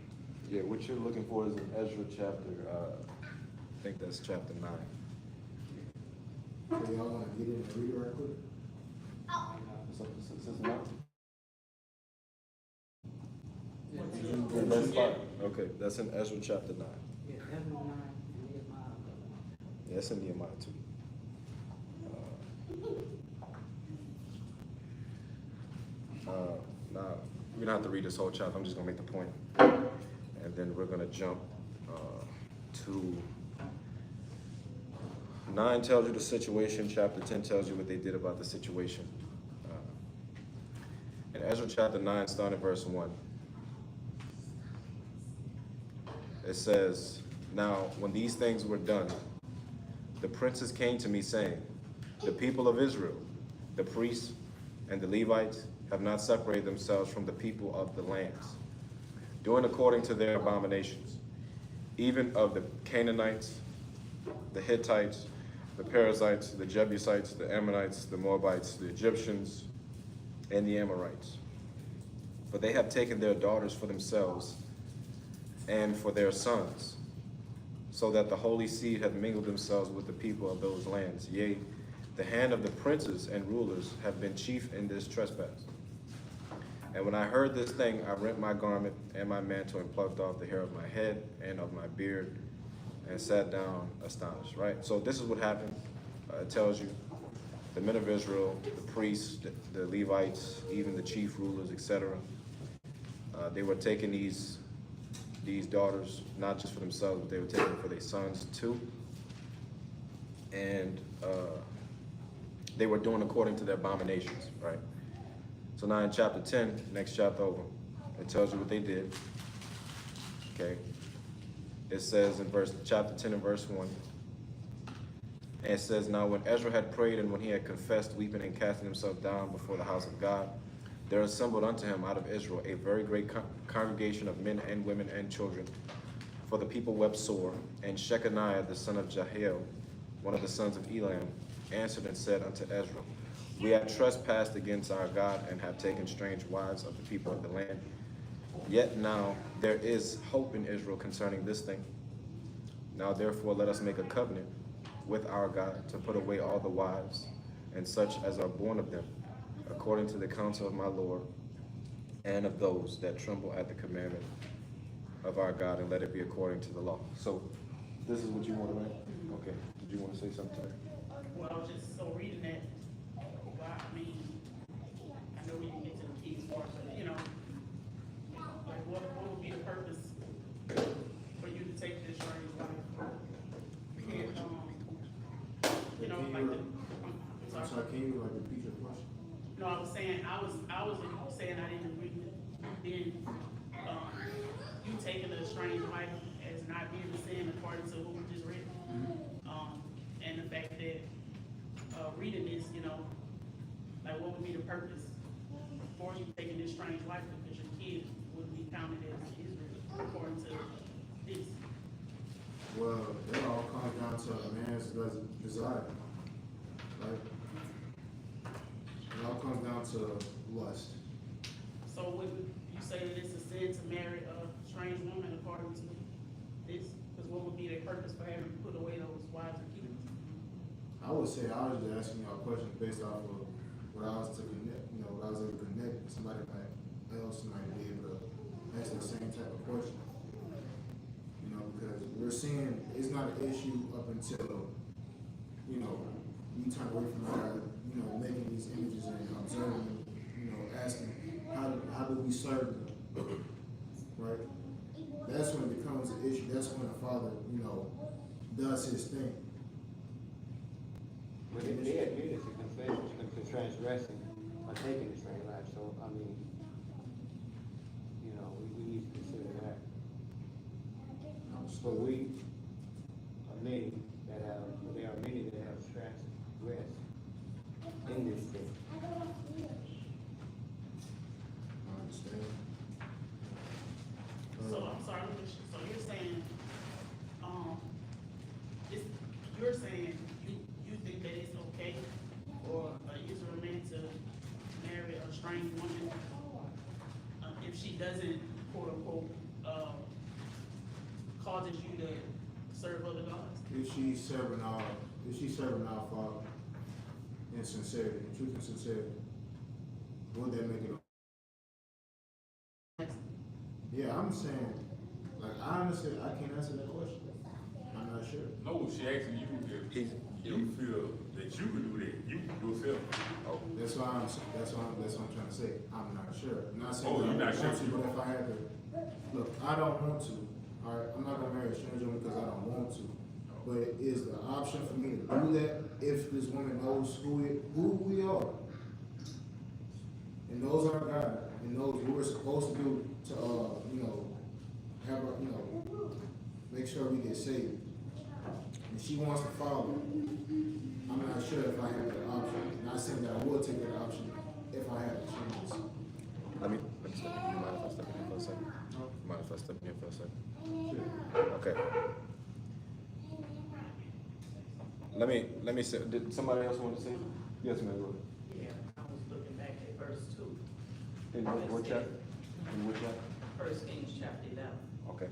Yeah, what you're looking for is in Ezra chapter, I think that's chapter 9. So y'all want to get in and read it right quick? Okay, that's in Ezra chapter 9. Yeah, Ezra 9, Nehemiah. Yeah, that's in Nehemiah too. Now, we're gonna have to read this whole chapter. I'm just gonna make the point. and then we're gonna jump to 9 tells you the situation, chapter 10 tells you what they did about the situation. In Ezra chapter 9, starting at verse 1, it says, "Now, when these things were done, the princes came to me, saying, the people of Israel, the priests and the Levites, have not separated themselves from the people of the lands, doing according to their abominations, even of the Canaanites, the Hittites, the Perizzites, the Jebusites, the Ammonites, the Moabites, the Egyptians, and the Amorites. For they have taken their daughters for themselves and for their sons, so that the holy seed hath mingled themselves with the people of those lands. Yea, the hand of the princes and rulers have been chief in this trespass. And when I heard this thing, I rent my garment and my mantle and plucked off the hair of my head and of my beard and sat down astonished." Right? So this is what happened. It tells you the men of Israel, the priests, the Levites, even the chief rulers, etc. They were taking these daughters, not just for themselves, but they were taking them for their sons too. And they were doing according to their abominations, right? So now in chapter 10, next chapter over, it tells you what they did. Okay. It says in chapter 10 and verse 1, and it says, "Now when Ezra had prayed and when he had confessed, weeping and casting himself down before the house of God, there assembled unto him out of Israel a very great congregation of men and women and children. For the people wept sore. And Shechaniah the son of Jahiel, one of the sons of Elam, answered and said unto Ezra, We have trespassed against our God and have taken strange wives of the people of the land. Yet now there is hope in Israel concerning this thing. Now therefore let us make a covenant with our God to put away all the wives and such as are born of them, according to the counsel of my Lord and of those that tremble at the commandment of our God, and let it be according to the law." So this is what you want to write? Okay. Did you want to say something? Well, I was just so reading that, well, I mean, I know we can get to the kids part, but, you know, like, what would be the purpose for you to take this strange life? And, you know, like, I'm sorry. Can you like repeat your question? No, I was saying, I was saying I didn't agree with, then, you taking a strange wife as not being a sin according to what we just read. And the fact that, reading this, you know, like, what would be the purpose for you taking this strange wife, because your kid would be counted as Israel according to this? Well, it all comes down to a man's desire, right? It all comes down to lust. So would you say that it's a sin to marry a strange woman according to this? Because what would be their purpose for having to put away those wives and kids? I would say I was just asking y'all questions based off of what I was to connect, what I was able to connect with somebody else might be able to ask the same type of question. Because we're seeing it's not an issue up until, we turn away from God, making these images and observing, asking, how do we serve them? Right? That's when it becomes an issue. That's when the father, does his thing. But they admitted to confession, to transgressing, by taking the straight life. So, I mean, we need to consider that. But there are many that have transgressed in this thing. I understand. So I'm sorry, so you're saying, you're saying you think that it's okay for an Israel man to marry a strange woman if she doesn't, quote unquote, causes you to serve other gods? If she's serving our Father in sincerity, in truth and sincerity, would that make it? Yeah, I'm saying, honestly, I can't answer that question. I'm not sure. No, she asking you if you feel that you can do that. You yourself. That's what I'm trying to say. I'm not sure. I'm not saying Oh, you're not sure. but if I had to Look, I don't want to. All right, I'm not gonna marry a stranger woman because I don't want to. But it is the option for me to do that if this woman knows who we are, and knows our God, and knows what we're supposed to do to, have our, make sure we get saved. And she wants to follow. I'm not sure if I have that option. Not saying that I will take that option if I have the chance. Let me step in. You mind if I step in for a second? You mind if I step in for a second? Okay. Let me say, did somebody else want to say? Yes, ma'am. Go ahead. Yeah, I was looking back at verse 2. In what chapter? In what chapter? 1 Kings chapter 11. Okay.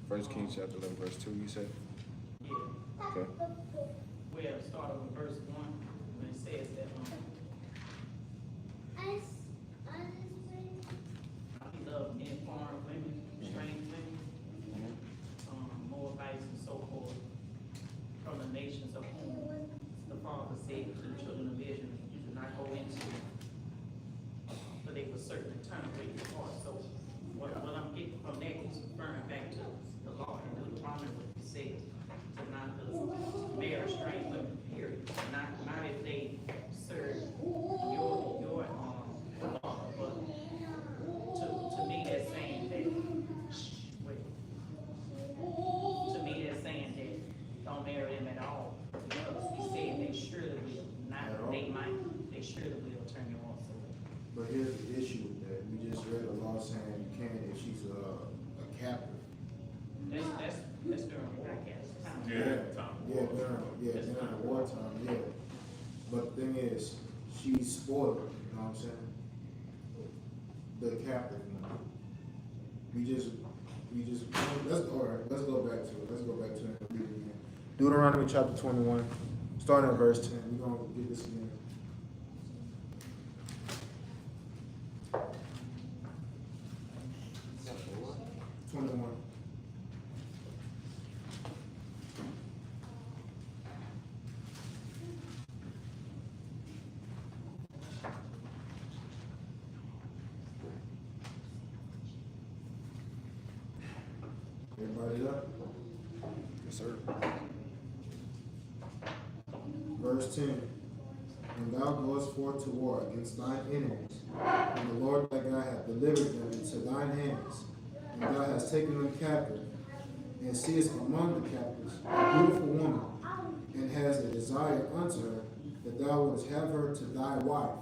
1 Kings chapter 11, verse 2, you said? Yeah. Okay. Well, starting with verse 1, when it says that he loved men, foreign women, strange women, Moabites and so forth, from the nations of whom the father said to the children of Israel, you do not go into, for they were certain to turn away your heart. So what I'm getting from that is referring back to the law in Deuteronomy, what he said, to not marry strange women, period. Not if they serve your law, but to me that's saying that, wait, to me that's saying that don't marry them at all, because he said they surely will, not they might, they surely will turn your hearts away. But here's the issue with that. We just read a law saying you can't if she's a captive. That's during war cast time. Yeah, Tom. During wartime, yeah. But the thing is, she's spoiled, you know what I'm saying? The captive one. Let's go back to it. Let's go back to it and read it again. Deuteronomy chapter 21, starting at verse 10. We're gonna get this again. Chapter what? 21. Everybody up? Yes, sir. Verse 10. And thou goest forth to war against thine enemies, and the Lord thy God hath delivered them into thine hands, and thou hast taken them captive, and seest among the captives a beautiful woman, and hast a desire unto her, that thou wouldest have her to thy wife,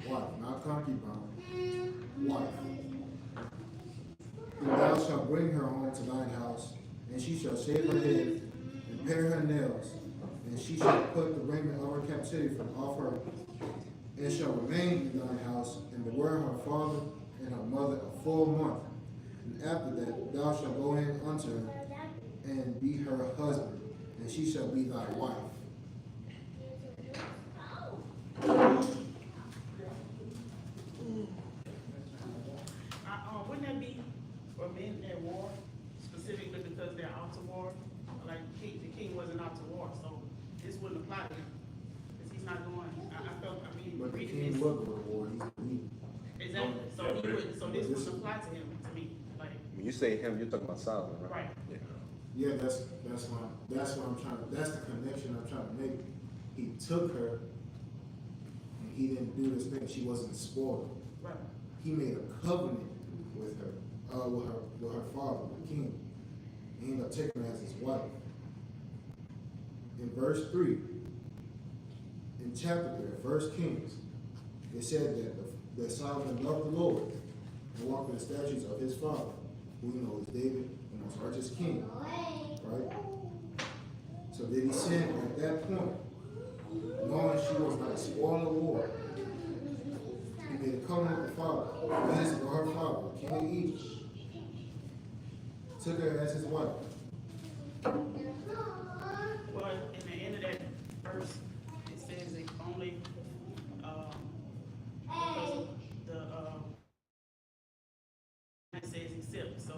not concubine, wife. And thou shalt bring her home to thine house, and she shall shave her head, and pare her nails, and she shall put the raiment of her captivity from off her, and shall remain in thine house, and beware her father and her mother a full month. And after that thou shalt go in unto her, and be her husband, and she shall be thy wife. Wouldn't that be for men at war, specifically because they're out to war? Like the king wasn't out to war, so this wouldn't apply to him, because he's not going, But the reading king this. will go to war, he's the leader. Exactly, so this wouldn't apply to him, to me, like, When you say him, you're talking about Solomon, right? right. Yeah. Yeah, that's the connection I'm trying to make. He took her, and he didn't do this thing. She wasn't spoiled. Right. He made a covenant with her, with her father, the king. He ended up taking her as his wife. In verse 3, in chapter 3, 1 Kings, it said that Solomon loved the Lord and walked in the statutes of his father, who we know is David, the most righteous king. Right? So did he sin at that point, knowing she was not spoiled of war? He made a covenant with the father, with her father, King of Egypt. Took her as his wife. Well, in the end of that verse, it says it only, because it says except, so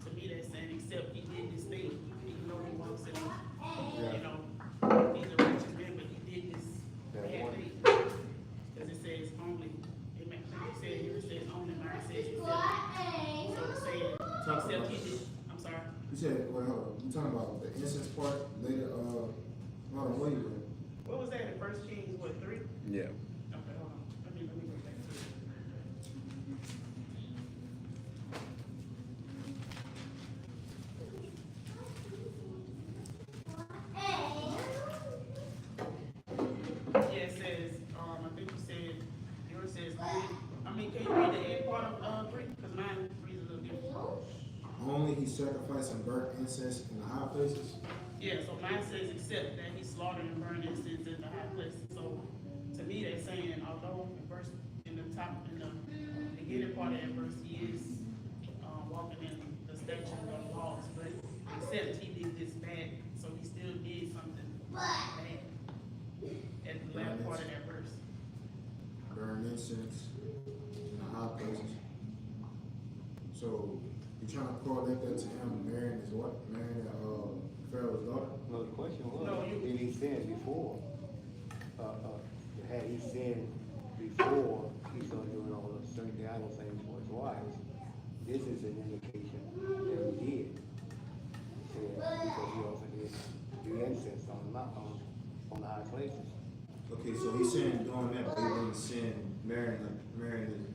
to me that's saying except he did this thing, even though he wants to, he's a righteous man, but he did this bad thing. Because it says only, it says only, mine says except. So it's saying You said, well, hold on, you talking about the incense part later, hold on, where you at? What was that in First Kings, what, 3? Yeah. Okay, hold on, let me go back to it. Yeah, it says, I think you said, yours says, can you read the end part of, 3? Cause mine reads a little different. Only he sacrificed and burnt incense in the high places? Yeah, so mine says except that he slaughtered and burned incense in the high places. So to me, they're saying, although in the top, in the beginning part of that verse, he is walking in the statutes of the laws, but except he did this bad, so he still did something bad at the latter part of that verse. Burn incense in the high places. So you trying to correlate that to him marrying his what? Marrying Pharaoh's daughter? No, the question was, No, you- did he sin before? Had he sinned before he started doing all the certain idol things for his wives? This is an indication that he did. Sin, because he also did the incense on the high places. Okay, so he's saying doing that, but he didn't sin marrying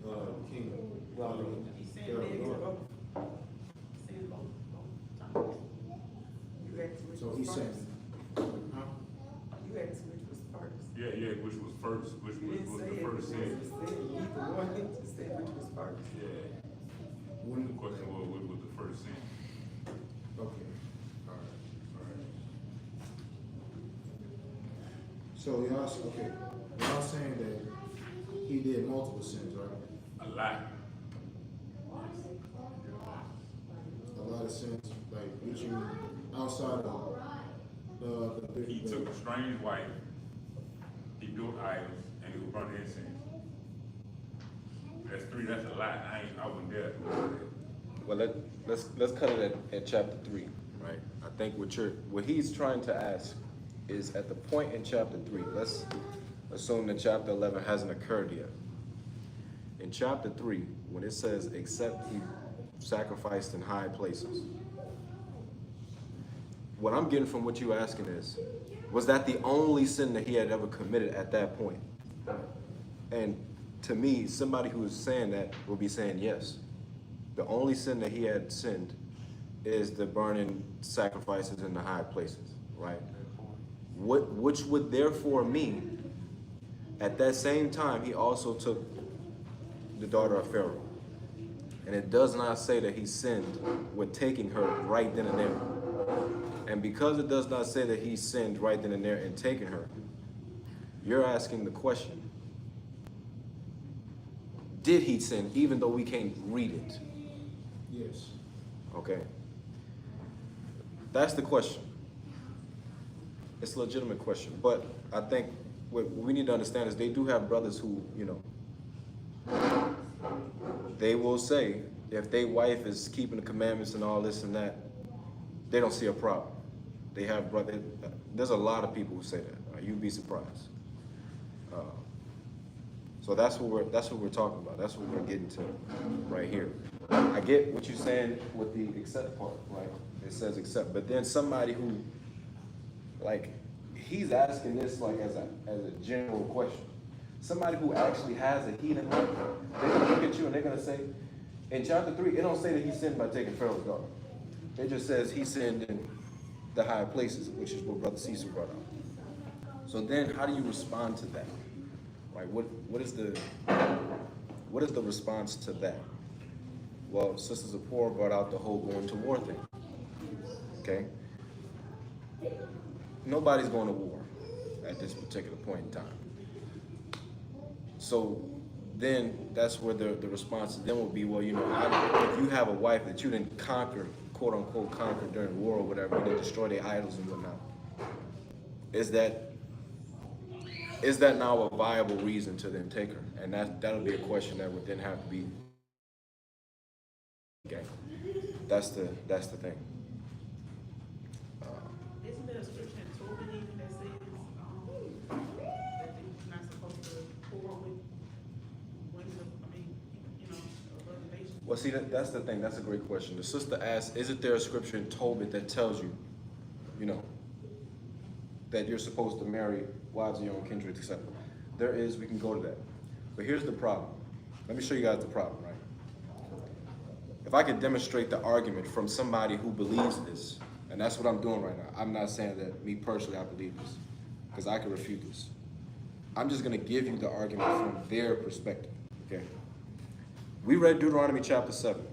the king. Well, He said Pharaoh's that daughter. he said both times. You asked which So was he's first. saying, huh? You asked which was first. Yeah, which was first, which You didn't was say the it first was sin. either one, you just said which was first. Yeah, When, the question was, which was the first sin? okay, alright. So y'all saying that he did multiple sins, right? A lot. A lot of sins, like, which you, outside of the He took a strange wife, he built idols, and he was burning incense. That's 3, that's a lot. I wouldn't dare do that. Well, let's cut it at chapter 3, right? I think what he's trying to ask is at the point in chapter 3. Let's assume that chapter 11 hasn't occurred yet. In chapter 3, when it says, except he sacrificed in high places, what I'm getting from what you're asking is, was that the only sin that he had ever committed at that point? And to me, somebody who is saying that will be saying yes. The only sin that he had sinned is the burning sacrifices in the high places, right? Which would therefore mean, at that same time, he also took the daughter of Pharaoh. And it does not say that he sinned with taking her right then and there. And because it does not say that he sinned right then and there in taking her, you're asking the question, did he sin even though we can't read it? Yes. Okay. That's the question. It's a legitimate question. But I think what we need to understand is they do have brothers who, they will say if their wife is keeping the commandments and all this and that, they don't see a problem. They have there's a lot of people who say that. Right? You'd be surprised. So that's what we're talking about. That's what we're getting to right here. I get what you're saying with the accept part, right? It says accept, but then somebody who, like, he's asking this like as a general question. Somebody who actually has a heathen heart, they're gonna look at you and they're gonna say, in chapter 3, it don't say that he sinned by taking Pharaoh's daughter. It just says he sinned in the high places, which is what Brother Cecil brought out. So then, how do you respond to that? Right? What is the response to that? Well, Sister Zipporah brought out the whole going to war thing. Okay? Nobody's going to war at this particular point in time. So then that's where the response then will be, well, if you have a wife that you didn't conquer, quote unquote conquer during war or whatever, you didn't destroy their idols and whatnot, is that now a viable reason to then take her? And that'll be a question that would then have to be, okay, that's the thing. Isn't there a scripture in Tobit even that says, that you're not supposed to pour with women of, other nations? Well, see, that's the thing. That's a great question. The sister asked, isn't there a scripture in Tobit that tells you, you know, that you're supposed to marry wives of your own kindred, etc.? There is. We can go to that. But here's the problem. Let me show you guys the problem, right? If I could demonstrate the argument from somebody who believes this, and that's what I'm doing right now. I'm not saying that me personally I believe this, because I can refute this. I'm just going to give you the argument from their perspective, okay? We read Deuteronomy chapter 7.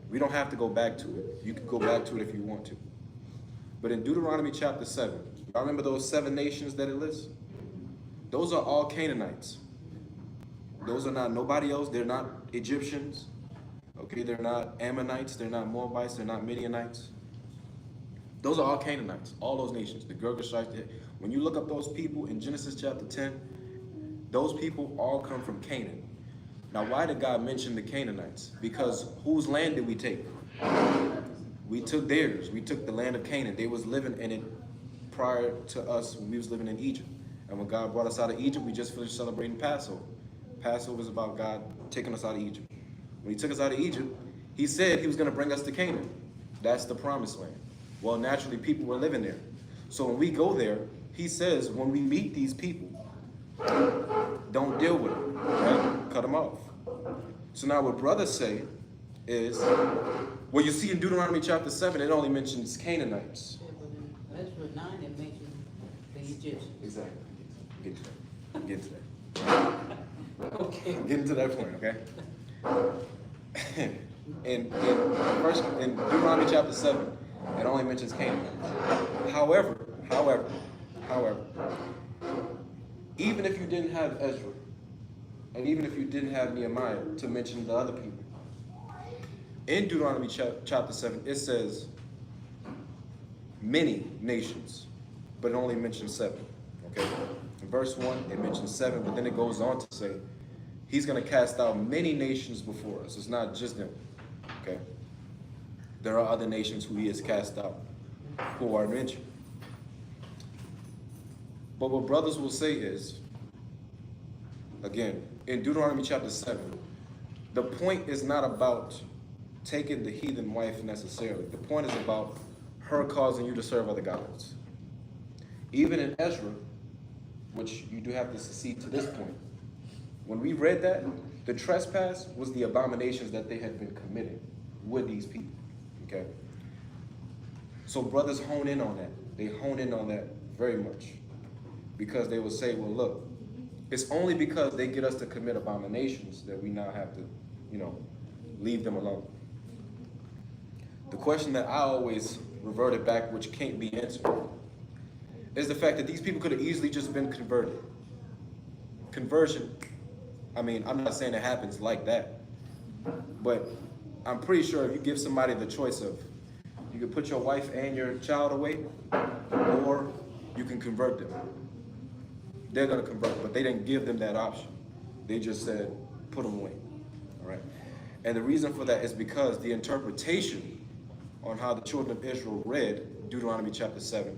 We don't have to go back to it. You can go back to it if you want to. But in Deuteronomy chapter 7, y'all remember those 7 nations that it lists? Those are all Canaanites. Those are not nobody else. They're not Egyptians. Okay, they're not Ammonites. They're not Moabites. They're not Midianites. Those are all Canaanites, all those nations, the Girgashites. When you look up those people in Genesis chapter 10, those people all come from Canaan. Now, why did God mention the Canaanites? Because whose land did we take? We took theirs. We took the land of Canaan. They was living in it prior to us when we was living in Egypt. And when God brought us out of Egypt, we just finished celebrating Passover. Passover is about God taking us out of Egypt. When he took us out of Egypt, he said he was going to bring us to Canaan. That's the promised land. Well, naturally, people were living there. So when we go there, he says, when we meet these people, don't deal with them, right? Cut them off. So now what brothers say is, well, you see in Deuteronomy chapter 7, it only mentions Canaanites. That's what 9 it mentions the Egyptians. Exactly. Get to that. Okay. Getting to that point, okay? in Deuteronomy chapter 7, it only mentions Canaan. However, even if you didn't have Ezra, and even if you didn't have Nehemiah to mention the other people, in Deuteronomy chapter 7, it says many nations, but it only mentions 7, okay? In verse 1, it mentions 7, but then it goes on to say, he's going to cast out many nations before us. It's not just them, okay? There are other nations who he has cast out, who are mentioned. But what brothers will say is, again, in Deuteronomy chapter 7, the point is not about taking the heathen wife necessarily. The point is about her causing you to serve other gods. Even in Ezra, which you do have to secede to this point, when we read that, the trespass was the abominations that they had been committing with these people, okay? So brothers hone in on that. They hone in on that very much, because they will say, well, look, it's only because they get us to commit abominations that we now have to, you know, leave them alone. The question that I always reverted back, which can't be answered, is the fact that these people could have easily just been converted. Conversion, I mean, I'm not saying it happens like that, but I'm pretty sure if you give somebody the choice of, you can put your wife and your child away, or you can convert them. They're going to convert, but they didn't give them that option. They just said, put them away, all right? And the reason for that is because the interpretation on how the children of Israel read Deuteronomy chapter 7,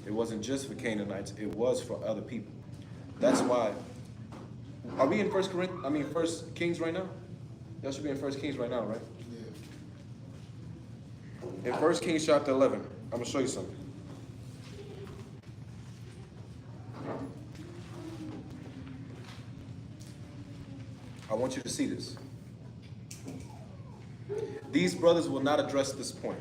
it wasn't just for Canaanites, it was for other people. That's why, are we in 1 Kings right now? Y'all should be in 1 Kings right now, right? Yeah. In 1 Kings chapter 11, I'm going to show you something. I want you to see this. These brothers will not address this point.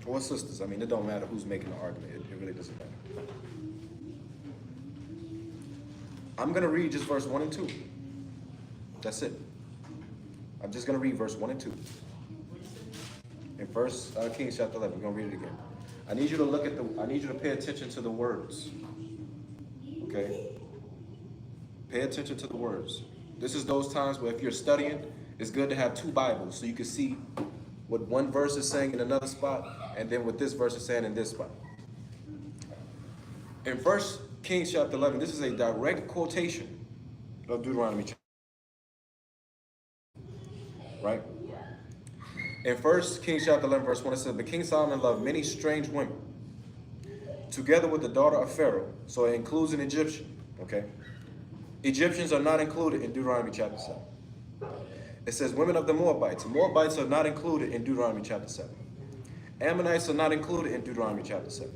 Or sisters. I mean, it don't matter who's making the argument. It really doesn't matter. I'm going to read just verse 1 and 2. That's it. I'm just going to read verse 1 and 2. In 1 Kings chapter 11, we're going to read it again. I need you to look at I need you to pay attention to the words. Okay? Pay attention to the words. This is those times where if you're studying, it's good to have 2 Bibles so you can see what one verse is saying in another spot and then what this verse is saying in this spot. In 1 Kings chapter 11, this is a direct quotation of Deuteronomy. Right? In 1 Kings chapter 11, verse 1, it says, but King Solomon loved many strange women, together with the daughter of Pharaoh. So it includes an Egyptian, okay? Egyptians are not included in Deuteronomy chapter 7. It says women of the Moabites. The Moabites are not included in Deuteronomy chapter 7. Ammonites are not included in Deuteronomy chapter 7.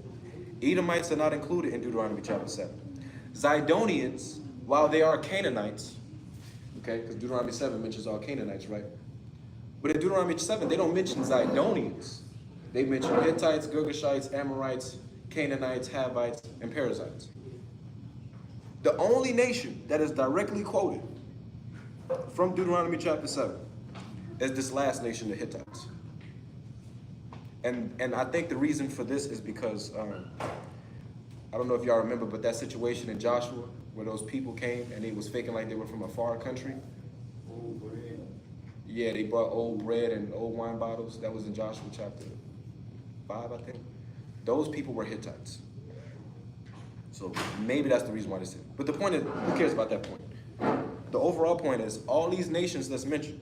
Edomites are not included in Deuteronomy chapter 7. Zidonians, while they are Canaanites, okay, because Deuteronomy 7 mentions all Canaanites, right? But in Deuteronomy 7, they don't mention Zidonians. They mention Hittites, Girgashites, Amorites, Canaanites, Havites, and Perizzites. The only nation that is directly quoted from Deuteronomy chapter 7 is this last nation, the Hittites. And I think the reason for this is because, I don't know if y'all remember, but that situation in Joshua where those people came and they was faking like they were from a far country. Old bread. Yeah, they brought old bread and old wine bottles. That was in Joshua chapter 5, I think. Those people were Hittites. So maybe that's the reason why they said it. But the point is, who cares about that point? The overall point is all these nations that's mentioned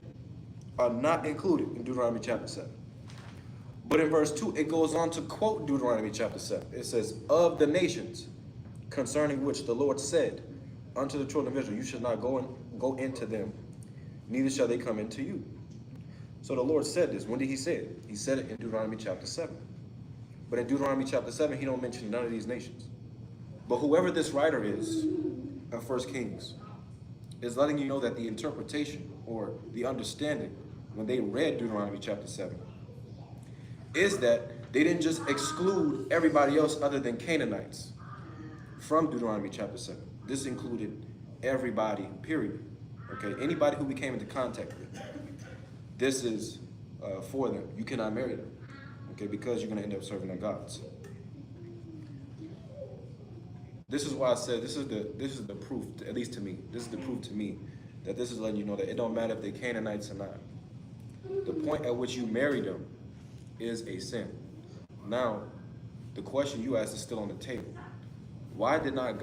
are not included in Deuteronomy chapter 7. But in verse 2, it goes on to quote Deuteronomy chapter 7. It says, of the nations concerning which the Lord said unto the children of Israel, you shall not go into them, neither shall they come into you. So the Lord said this. When did he say it? He said it in Deuteronomy chapter 7. But in Deuteronomy chapter 7, he don't mention none of these nations. But whoever this writer is of 1 Kings is letting you know that the interpretation or the understanding when they read Deuteronomy chapter 7 is that they didn't just exclude everybody else other than Canaanites from Deuteronomy chapter 7. This included everybody, period. Okay, anybody who we came into contact with. This is for them. You cannot marry them, okay, because you're going to end up serving their gods. This is why I said this is the proof, at least to me. This is the proof to me that this is letting you know that it don't matter if they're Canaanites or not. The point at which you marry them is a sin. Now, the question you asked is still on the table. Why didn't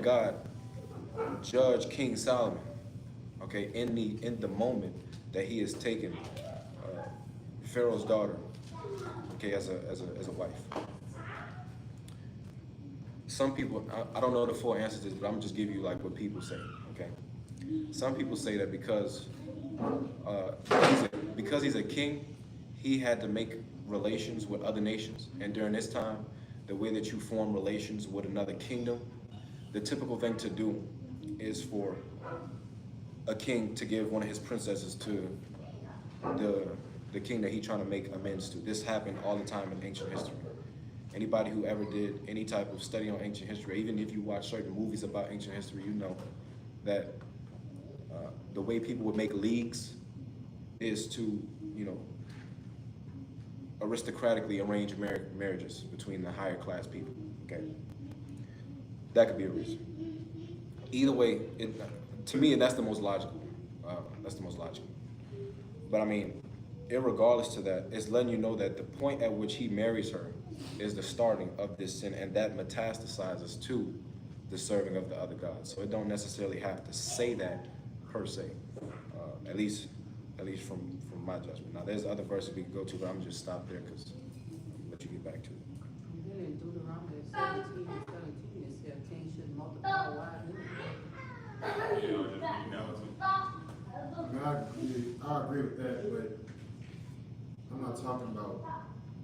God judge King Solomon, okay, in the moment that he is taking Pharaoh's daughter, okay, as a wife? Some people, I don't know the full answer to this, but I'm just giving you like what people say, okay? Some people say that because he's a king, he had to make relations with other nations. And during this time, the way that you form relations with another kingdom, the typical thing to do is for a king to give one of his princesses to the king that he's trying to make amends to. This happened all the time in ancient history. Anybody who ever did any type of study on ancient history, even if you watch certain movies about ancient history, you know that the way people would make leagues is to, aristocratically arrange marriages between the higher class people, okay? That could be a reason. Either way, to me, that's the most logical. But I mean, irregardless to that, it's letting you know that the point at which he marries her is the starting of this sin, and that metastasizes to the serving of the other gods. So it don't necessarily have to say that per se, at least from my judgment. Now there's other verses we can go to, but I'm just stop there because I'll let you get back to it. Then in Deuteronomy 17 and 17, it said king should multiply wives. I agree with that, but I'm not talking about.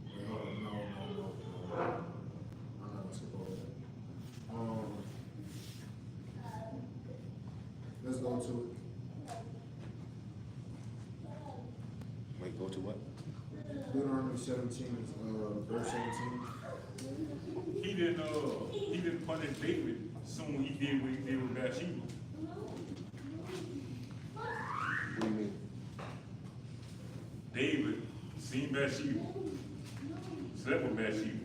Wait, hold on, no. I'm not gonna skip over that. Let's go to it. Wait, go to what? Deuteronomy 17, verse 17. He didn't punish David soon. He did what he did with Bathsheba. What do you mean? David seen Bathsheba, slept with Bathsheba.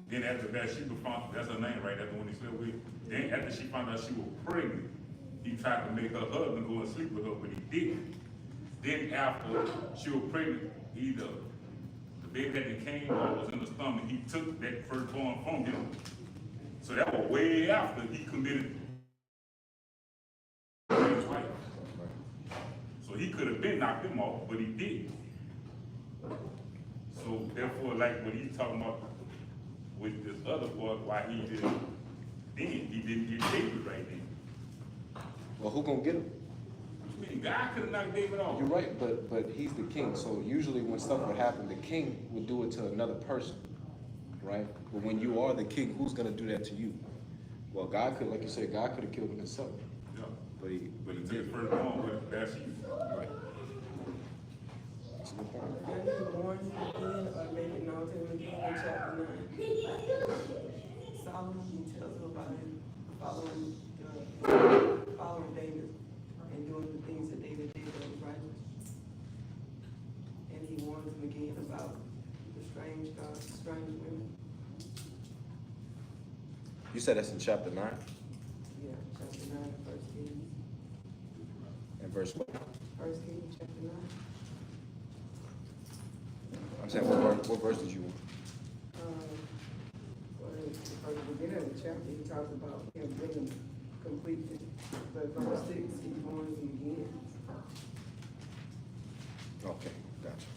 Then after Bathsheba found, that's her name, right? That's the one he slept with. Then after she found out she was pregnant, he tried to make her husband go and sleep with her, but he didn't. Then after she was pregnant, either the baby that came or was in the stomach, he took that firstborn from him. So that was way after he committed his wife. So he could have been knocked him off, but he didn't. So therefore, like when he's talking about with this other part, why he didn't get David right then. Well, who gonna get him? What you mean? God could have knocked David off. You're right, but he's the king. So usually when stuff would happen, the king would do it to another person, right? But when you are the king, who's gonna do that to you? Well, God could, like you said, God could have killed him himself, Yeah. but he But he took didn't. first born with Bathsheba. Right. That's a good point. And he warned him again, or make it known to him again in chapter 9. Solomon, he tells him about him following David and doing the things that David did that was righteous. And he warns him again about the strange gods, strange women. You said that's in chapter 9 Yeah, chapter 9, First Kings. and verse what? First Kings, chapter 9. I'm saying what verse did you want? Well, at the beginning of the chapter, he talks about him bringing completeness. But verse 6, he warns him again. Okay, gotcha.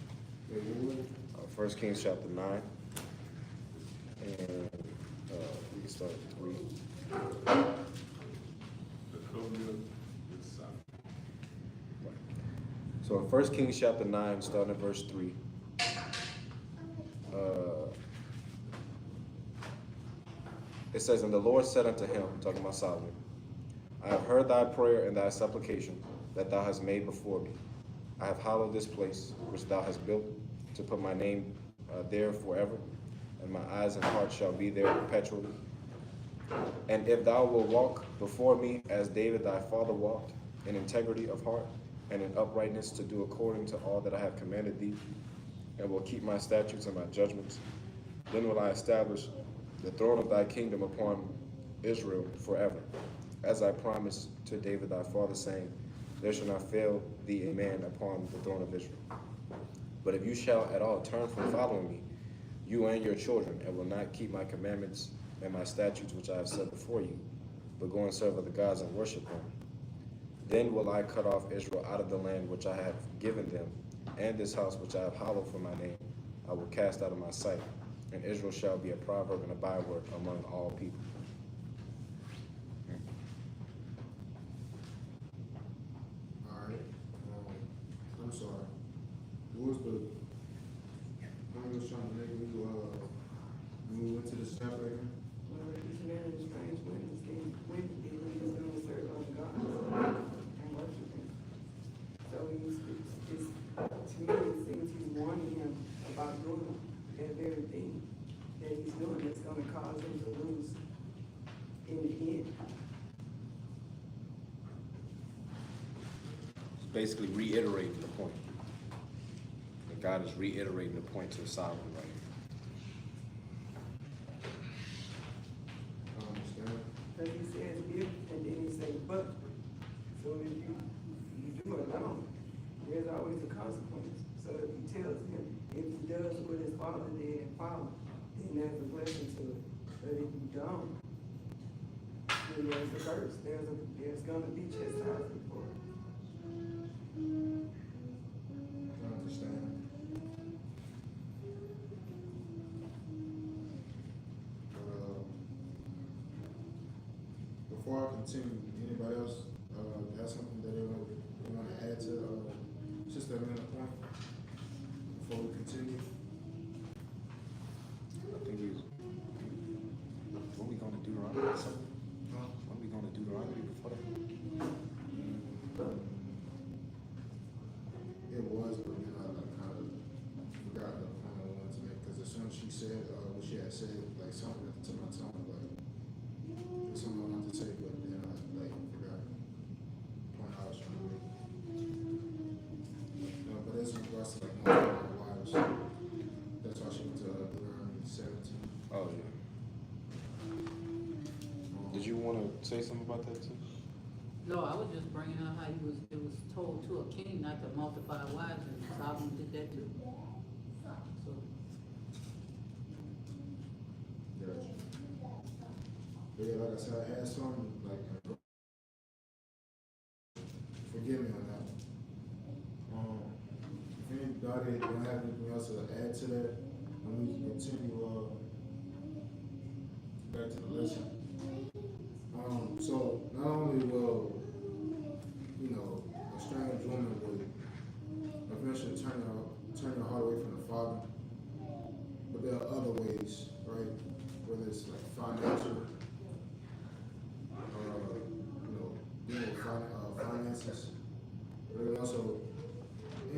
Wait, what? 1 Kings chapter 9, and we can start at 3. The covenant with Solomon. So in 1 Kings chapter 9, starting at verse 3, it says, And the Lord said unto him, talking about Solomon, I have heard thy prayer and thy supplication that thou hast made before me. I have hallowed this place which thou hast built to put my name there forever, and my eyes and heart shall be there perpetually. And if thou wilt walk before me as David thy father walked, in integrity of heart and in uprightness, to do according to all that I have commanded thee, and will keep my statutes and my judgments, then will I establish the throne of thy kingdom upon Israel forever, as I promised to David thy father, saying, There shall not fail thee a man upon the throne of Israel. But if you shall at all turn from following me, you and your children, and will not keep my commandments and my statutes which I have set before you, but go and serve other gods and worship them, then will I cut off Israel out of the land which I have given them, and this house which I have hallowed for my name, I will cast out of my sight, and Israel shall be a proverb and a byword among all people. Alright, I'm sorry. What was the, I was trying to make me, move into this chapter again? Well, each man is strange women, women believe is going to serve other gods and worship him. So it's, to me, it seems he's warning him about doing that very thing that he's doing that's going to cause him to lose in the end. It's basically reiterating the point. And God is reiterating the point to Solomon right here. I understand. Because he says if, and then he says but. So if you do it alone, there's always a consequence. So if he tells him, if he does what his father did and follow, then there's a blessing to it. But if you don't, then there's a curse. There's gonna be chastisement for it. I understand. Before I continue, anybody else have something that they want to add to Sister Amanda's point before we continue? I think he's, what we going to Deuteronomy or something? What we going to Deuteronomy before that? It was, but then I kind of forgot the point I wanted to make because as soon as she said what she had said, like something at the tip of my tongue, like something I wanted to say, but then I forgot the point I was trying to make. But as in regards to multiple wives, that's why she went to Deuteronomy 17. Oh, yeah. Did you want to say something about that too? No, I was just bringing up how it was told to a king not to multiply wives, and Solomon did that too. So, Gotcha. But yeah, like I said, I had some, forgive me on that. If anybody don't have anything else to add to that, then we can continue, back to the lesson. So not only will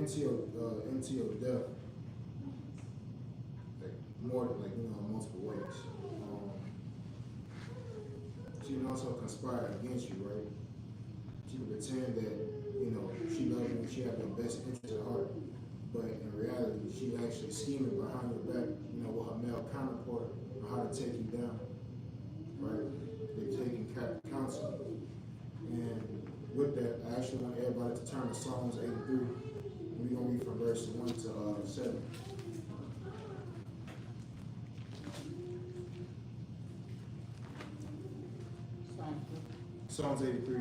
into your death, like more like in multiple ways. She can also conspire against you, right? She can pretend that she loves you and she has your best interest at heart, but in reality, she's actually scheming behind your back, with her male counterpart on how to take you down, right? They're taking counsel. And with that, I actually want everybody to turn to Psalms 83. We're going to read from verse 1 to 7. Psalms 83.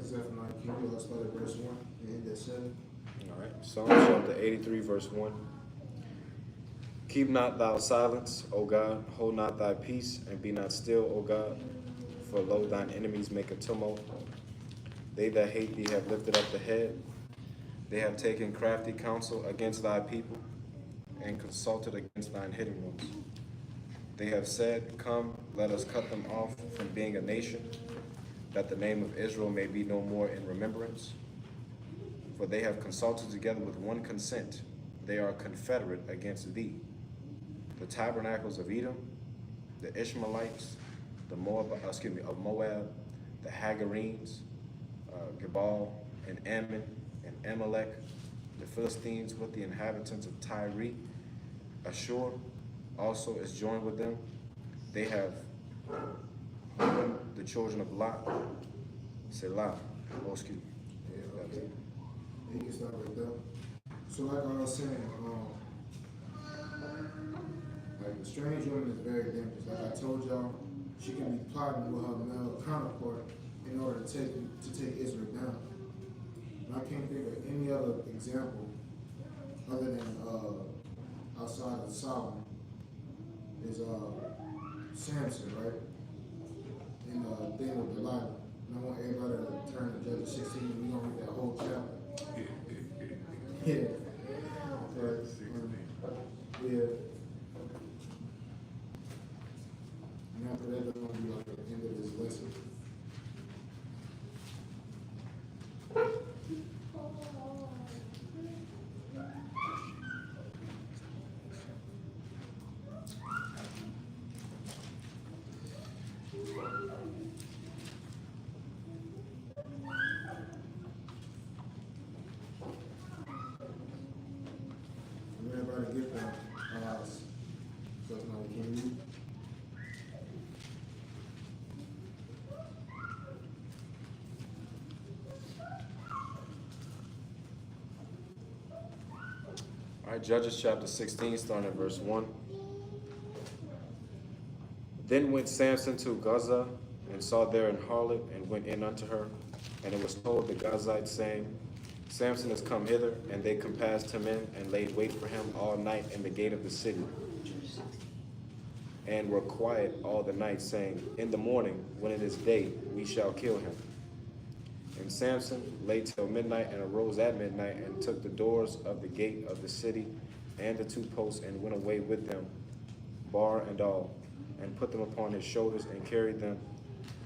Zephaniah, can you start at verse 1 and end at 7? All right. Psalms chapter 83, verse 1. Keep not thou silence, O God, hold not thy peace, and be not still, O God. For lo, thine enemies make a tumult. They that hate thee have lifted up the head. They have taken crafty counsel against thy people, and consulted against thine hidden ones. They have said, Come, let us cut them off from being a nation, that the name of Israel may be no more in remembrance. For they have consulted together with one consent. They are confederate against thee. The tabernacles of Edom, the Ishmaelites, of Moab, the Hagarenes, Gebal, and Ammon, and Amalek, the Philistines with the inhabitants of Tyre. Ashur also is joined with them. They have the children of Lot, Selah. Oh, excuse me. Yeah, okay. You can start right there. So like I was saying, like the strange woman is very dangerous. Like I told y'all, she can be plotting with her male counterpart in order to take Israel down. And I can't think of any other example other than outside of Solomon is Samson, right? And thing with Delilah. And I want everybody to turn to Judges 16. We're gonna read that whole chapter. Yeah. Right. Yeah. And after that, that's gonna be like the end of this lesson. Everybody get that. So now we can read. All right, Judges chapter 16, starting at verse 1. Then went Samson to Gaza, and saw there an harlot, and went in unto her. And it was told the Gazites, saying, Samson is come hither, and they compassed him in, and laid wait for him all night in the gate of the city, and were quiet all the night, saying, In the morning, when it is day, we shall kill him. And Samson lay till midnight, and arose at midnight, and took the doors of the gate of the city, and the two posts, and went away with them, bar and all, and put them upon his shoulders, and carried them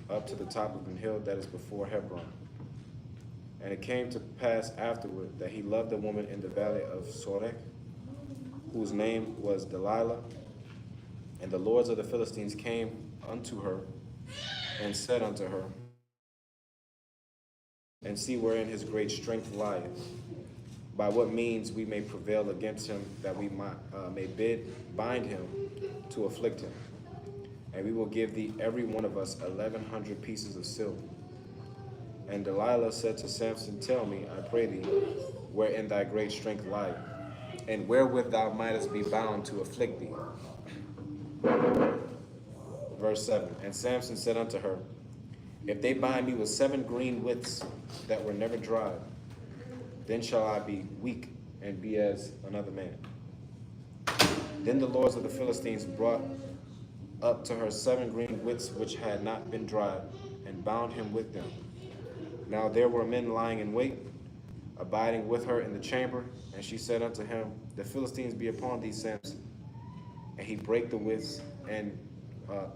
up to the top of an hill that is before Hebron. And it came to pass afterward that he loved a woman in the valley of Sorek, whose name was Delilah. And the lords of the Philistines came unto her, and said unto her, And see wherein his great strength lieth, by what means we may prevail against him, that we may bind him to afflict him. And we will give thee every one of us 1,100 pieces of silver. And Delilah said to Samson, Tell me, I pray thee, wherein thy great strength lieth, and wherewith thou mightest be bound to afflict thee. Verse 7, And Samson said unto her, If they bind me with 7 green withs that were never dried, then shall I be weak and be as another man. Then the lords of the Philistines brought up to her 7 green withs which had not been dried, and bound him with them. Now there were men lying in wait, abiding with her in the chamber, and she said unto him, The Philistines be upon thee, Samson. And he brake the withs, and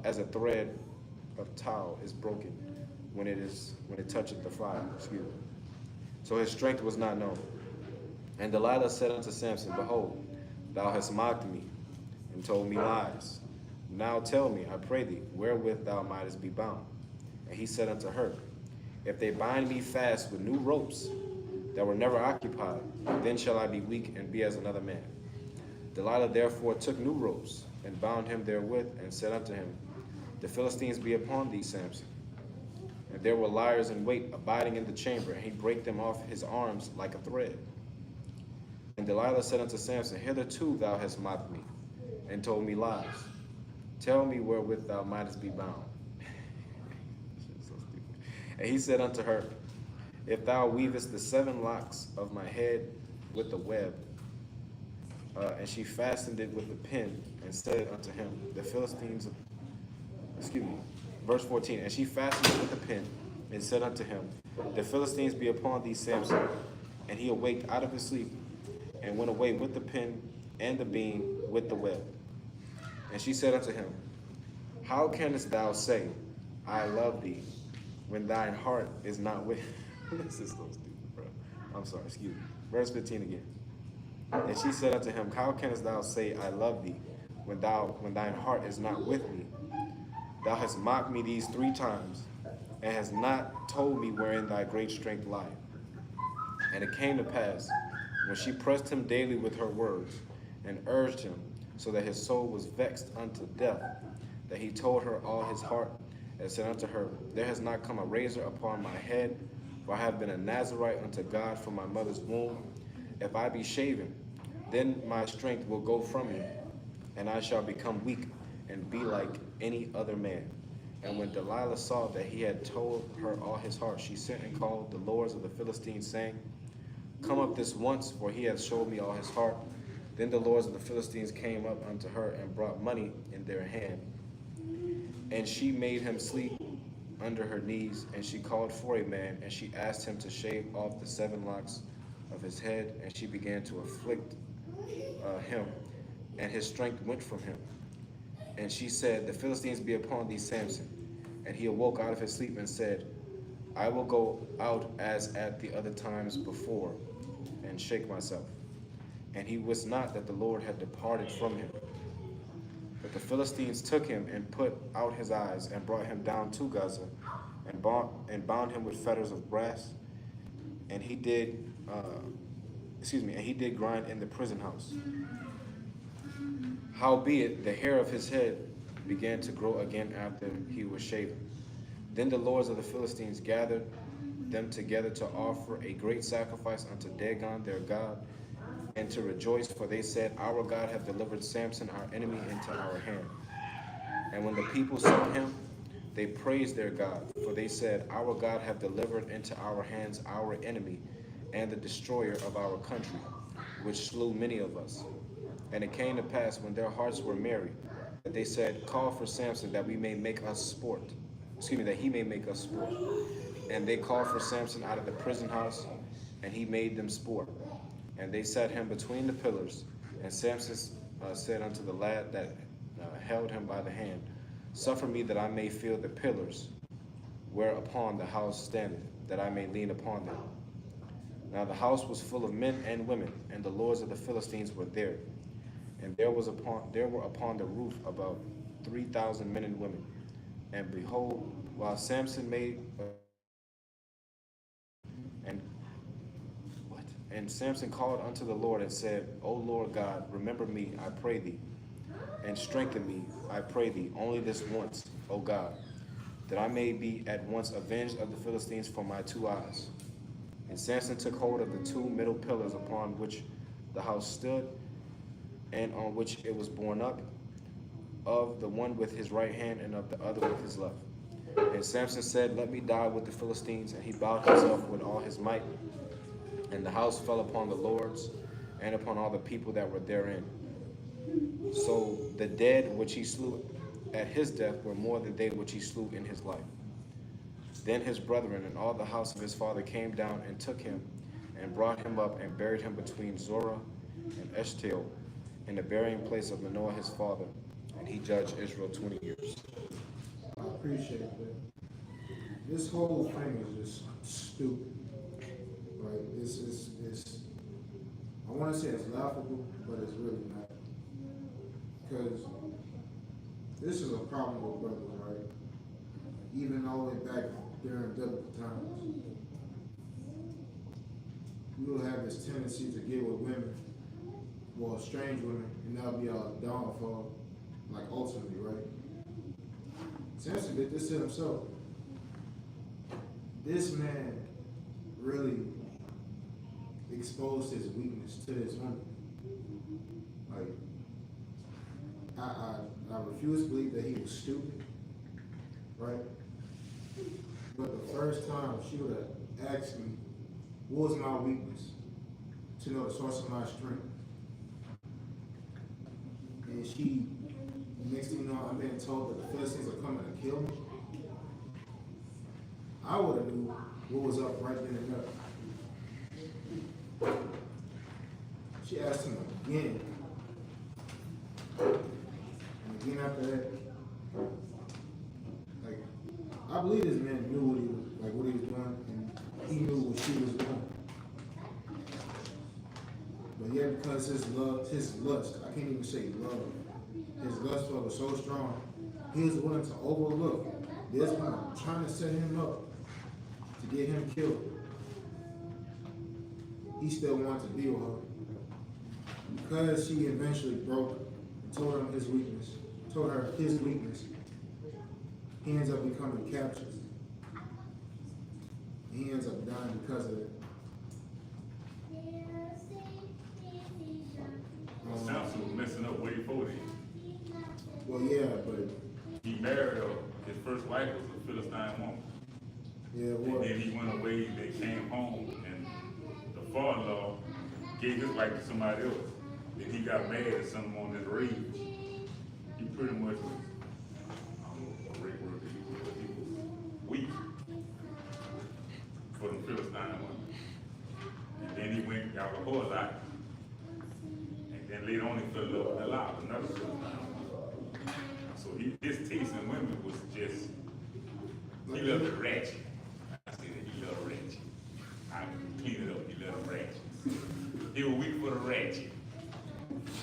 as a thread of towel is broken when it toucheth the fire. Excuse me. So his strength was not known. And Delilah said unto Samson, Behold, thou hast mocked me, and told me lies. Now tell me, I pray thee, wherewith thou mightest be bound. And he said unto her, If they bind me fast with new ropes that were never occupied, then shall I be weak and be as another man. Delilah therefore took new ropes, and bound him therewith, and said unto him, The Philistines be upon thee, Samson. And there were liars in wait, abiding in the chamber, and he brake them off his arms like a thread. And Delilah said unto Samson, Hitherto thou hast mocked me, and told me lies. Tell me wherewith thou mightest be bound. So stupid. And he said unto her, If thou weavest the 7 locks of my head with the web. And she fastened it with a pin, and said unto him, The Philistines, verse 14, and she fastened it with a pin, and said unto him, The Philistines be upon thee, Samson. And he awaked out of his sleep, and went away with the pin and the beam with the web. And she said unto him, How canst thou say, I love thee, when thine heart is not with This is so stupid, bro. I'm sorry, excuse me. Verse 15 again. And she said unto him, How canst thou say, I love thee, when thine heart is not with me? Thou hast mocked me these 3 times, and hast not told me wherein thy great strength lieth. And it came to pass, when she pressed him daily with her words, and urged him, so that his soul was vexed unto death, that he told her all his heart, and said unto her, There has not come a razor upon my head, for I have been a Nazarite unto God from my mother's womb. If I be shaven, then my strength will go from me, and I shall become weak, and be like any other man. And when Delilah saw that he had told her all his heart, she sent and called the lords of the Philistines, saying, Come up this once, for he hath showed me all his heart. Then the lords of the Philistines came up unto her, and brought money in their hand. And she made him sleep under her knees, and she called for a man, and she asked him to shave off the 7 locks of his head, and she began to afflict him, and his strength went from him. And she said, The Philistines be upon thee, Samson. And he awoke out of his sleep and said, I will go out as at the other times before, and shake myself. And he wist not that the Lord had departed from him. But the Philistines took him, and put out his eyes, and brought him down to Gaza, and bound him with fetters of brass. And he did, and he did grind in the prison house. Howbeit, the hair of his head began to grow again after he was shaven. Then the lords of the Philistines gathered them together to offer a great sacrifice unto Dagon their god, and to rejoice, for they said, Our God hath delivered Samson our enemy into our hand. And when the people saw him, they praised their God, for they said, Our God hath delivered into our hands our enemy, and the destroyer of our country, which slew many of us. And it came to pass, when their hearts were merry, that they said, Call for Samson, that he may make us sport. And they called for Samson out of the prison house, and he made them sport. And they set him between the pillars. And Samson said unto the lad that held him by the hand, Suffer me that I may feel the pillars whereupon the house standeth, that I may lean upon them. Now the house was full of men and women, and the lords of the Philistines were there. And there were upon the roof about 3,000 men and women. And behold, while Samson made And Samson called unto the Lord and said, O Lord God, remember me, I pray thee, and strengthen me, I pray thee, only this once, O God, that I may be at once avenged of the Philistines for my 2 eyes. And Samson took hold of the 2 middle pillars upon which the house stood, and on which it was borne up, of the one with his right hand, and of the other with his left. And Samson said, Let me die with the Philistines. And he bowed himself with all his might, And the house fell upon the lords and upon all the people that were therein. So the dead which he slew at his death were more than they which he slew in his life. Then his brethren and all the house of his father came down and took him and brought him up and buried him between Zorah and Eshtaol in the burying place of Manoah his father. And he judged Israel 20 years. I appreciate that. This whole thing is just stupid. Like, it's I want to say it's laughable, but it's really not. Because this is a problem with brothers, right? Even all the way back during biblical times. We will have this tendency to get with women, well, strange women, and that'll be our downfall, like ultimately, right? Samson did this to himself. This man really exposed his weakness to this woman. Like, I refuse to believe that he was stupid, right? But the first time she would have asked me, what was my weakness? To know the source of my strength. And she, next thing you know, I'm being told that the Philistines are coming to kill me. I would have knew what was up right then and there. She asked him again. And again after that. Like, I believe this man knew what he was doing, and he knew what she was doing. But yet, because his lust, I can't even say love, his lust for it was so strong, he was willing to overlook this woman trying to set him up to get him killed. He still wanted to be with her. Because she eventually broke and told her his weakness, he ends up becoming captured. He ends up dying because of it. Samson was messing up way before then. Well, yeah, but He married her. His first wife was a Philistine woman. yeah, And well, then he went away, they came home, and the father-in-law gave his wife to somebody else. Then he got mad at someone on his rage. He pretty much was, I don't know, a rape worker, but he was weak for the Philistine woman. And then he went and got a whole lot. And then later on he fell in love with another Philistine woman. So his taste in women was just, he loved it ratchet. I said that he loved ratchet. I clean it up, he loved ratchet. He was weak for the ratchet.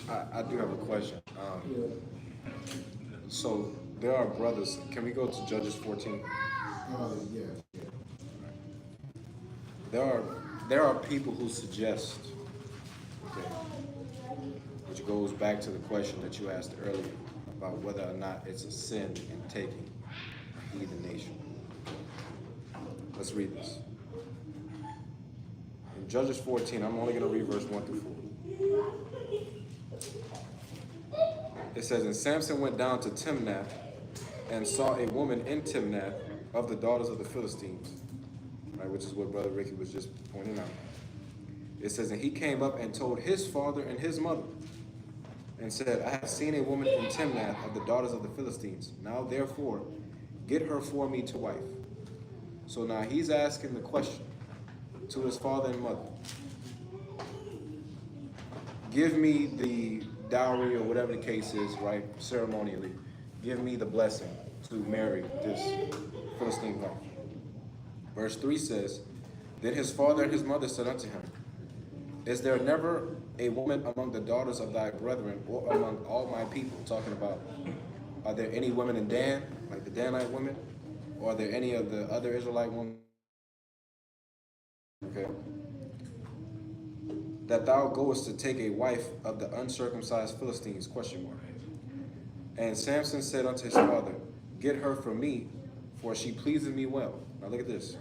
I do have a question. So there are brothers. Can we go to Judges 14? yeah. There are people who suggest, okay, which goes back to the question that you asked earlier about whether or not it's a sin in taking a heathen nation. Let's read this. In Judges 14, I'm only going to read verse 1 through 4. It says, and Samson went down to Timnath and saw a woman in Timnath of the daughters of the Philistines, right, which is what Brother Ricky was just pointing out. It says, and he came up and told his father and his mother and said, I have seen a woman in Timnath of the daughters of the Philistines. Now therefore, get her for me to wife. So now he's asking the question to his father and mother. Give me the dowry or whatever the case is, right, ceremonially. Give me the blessing to marry this Philistine wife. Verse 3 says, then his father and his mother said unto him, is there never a woman among the daughters of thy brethren or among all my people? Talking about, are there any women in Dan, like the Danite women? Or are there any of the other Israelite women? Okay. That thou goest to take a wife of the uncircumcised Philistines, question mark. And Samson said unto his father, get her for me, for she pleases me well. Now look at this.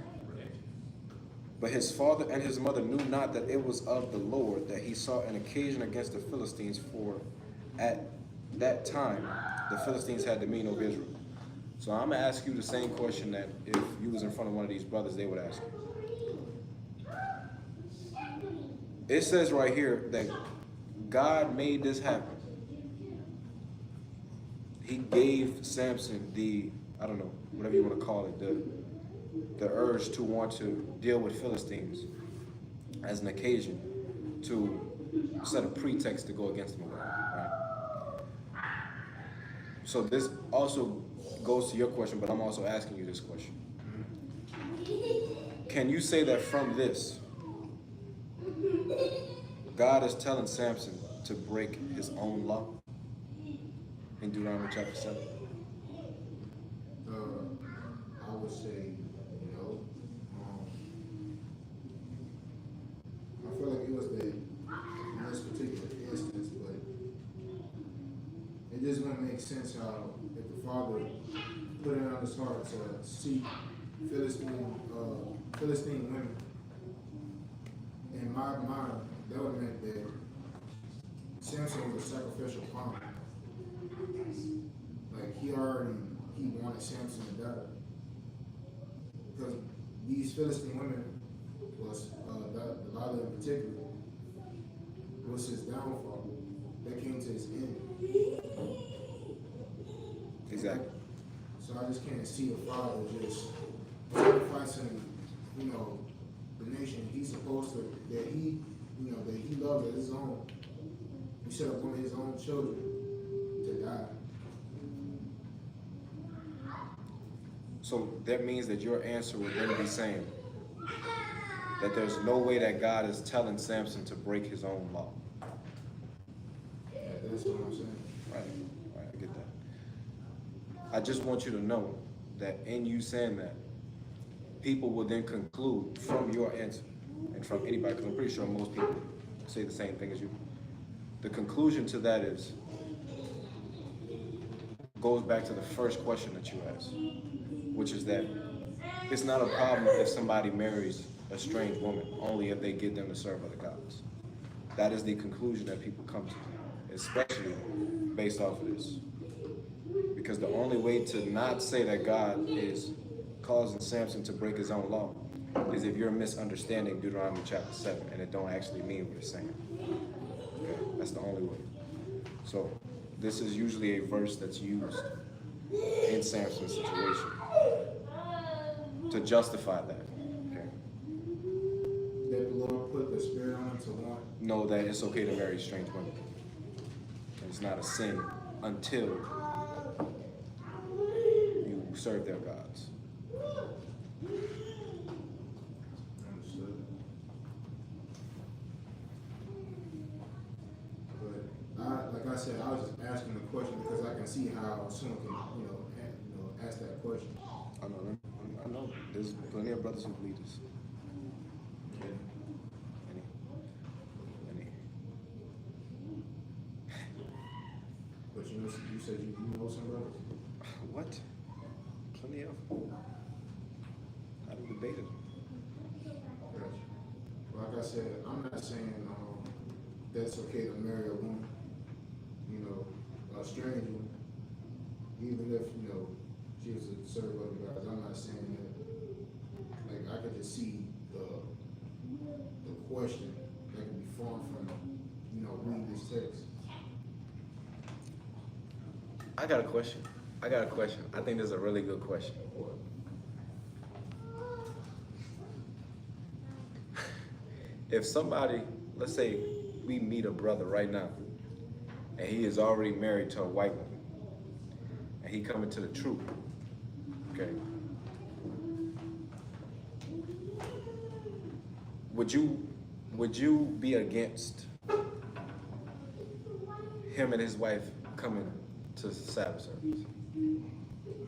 But his father and his mother knew not that it was of the Lord that he saw an occasion against the Philistines, for at that time the Philistines had dominion over Israel. So I'm going to ask you the same question that if you was in front of one of these brothers, they would ask you. It says right here that God made this happen. He gave Samson the, I don't know, whatever you want to call it, the urge to want to deal with Philistines as an occasion to set a pretext to go against them, right? So this also goes to your question, but I'm also asking you this question. Can you say that from this, God is telling Samson to break his own law in Deuteronomy chapter 7? I would say no. I feel like it was in this particular instance, but it just wouldn't make sense how if the father put it on his heart to seek Philistine women. In my mind, that would have meant that Samson was a sacrificial pawn. Like he wanted Samson to die. Because these Philistine women was, Delilah in particular, was his downfall. That came to his end. Exactly. So I just can't see a father just sacrificing, the nation he's supposed to, that he loves as his own. He set up one of his own children to die. So that means that your answer would then be saying that there's no way that God is telling Samson to break his own law. Yeah, that's what I'm saying. Right, I get that. I just want you to know that in you saying that, people will then conclude from your answer and from anybody, because I'm pretty sure most people say the same thing as you. The conclusion to that goes back to the first question that you asked, which is that it's not a problem if somebody marries a strange woman, only if they get them to serve other gods. That is the conclusion that people come to, especially based off of this. Because the only way to not say that God is causing Samson to break his own law is if you're misunderstanding Deuteronomy chapter 7 and it don't actually mean what it's saying. Okay? That's the only way. So this is usually a verse that's used in Samson's situation to justify that. Okay? That the Lord put the spirit on him to want. Know that it's okay to marry strange women. It's not a sin until you serve their gods. Understood. But like I said, I was just asking the question because I can see how someone can, ask that question. I know. There's plenty of brothers who believe this. Any. But you said you know some brothers. What? Plenty of. I don't debate it. Gotcha. Like I said, I'm not saying that's okay to marry a woman, a strange woman, even if she was a serve other guys. I'm not saying that. Like I could just see the question that could be formed from reading this text. I got a question. I think this is a really good question. If somebody, let's say we meet a brother right now, and he is already married to a white woman, and he coming to the truth, okay? Would you be against him and his wife coming to Sabbath service? I'm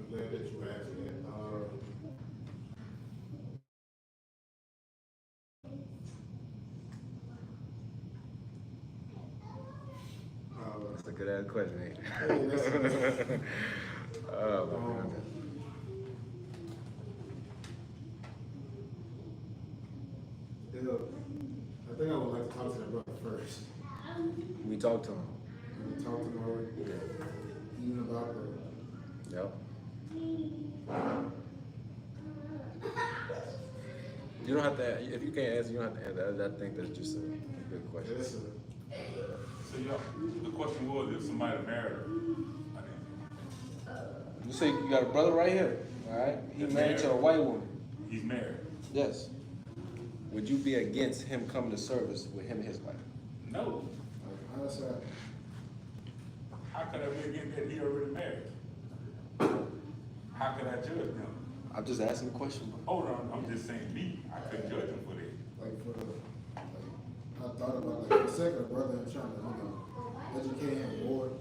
glad that you asked that. That's a good ass question, ain't it? Yeah, that's Oh, my goodness. I think I would like to talk to that brother first. We talked to him. We talked to him already, even about Yep. You don't have to. If you can't answer, you don't have to answer. I think that's just a good question. That's a, So y'all, the question was if somebody married her. I didn't- You say you got a brother right here. All right. He That's married to a white woman. He's married. Yes. Would you be against him coming to service with him and his wife? No. like, how's that? How could I be against that? He already married. How could I judge him? I'm just asking the question, bro. Hold on, I'm just saying me. I couldn't judge him for that. Like for the, like, I thought about like for the sake of the brother and trying to, educate him more.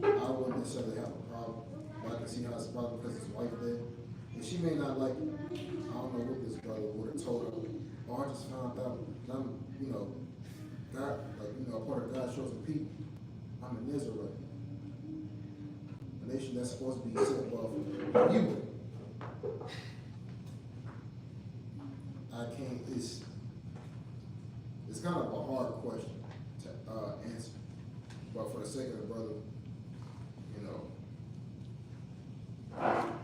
I wouldn't necessarily have a problem, but I can see how it's a problem because his wife there. And she may not like it. I don't know what this brother would have told her. Or I just found out that I'm, God, like, part of God's chosen people. I'm an Israelite. A nation that's supposed to be set above you. I can't, it's kind of a hard question to answer. But for the sake of the brother,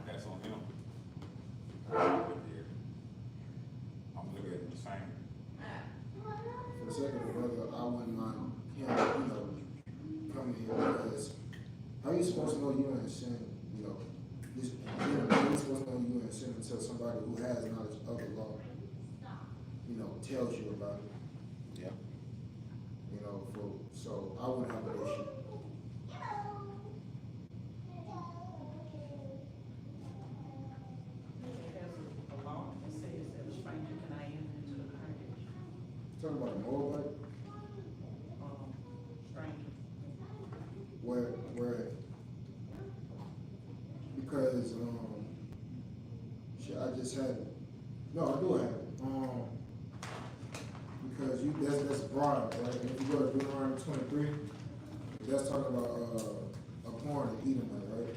That's on him. I'm looking at the same. for the sake of the brother, I wouldn't mind him, coming here because how you supposed to know you in sin, how you supposed to know you in sin until somebody who has knowledge of the law, tells you about it. Yeah. So I wouldn't have an issue. There's a law that says that a stranger cannot enter into the congregation. Talking about a Moabite, Stranger. where, because, shit, I just had, no, I do have it. Because that's broad, right? If you go to Deuteronomy 23, that's talking about, abhorring the Edomite, right?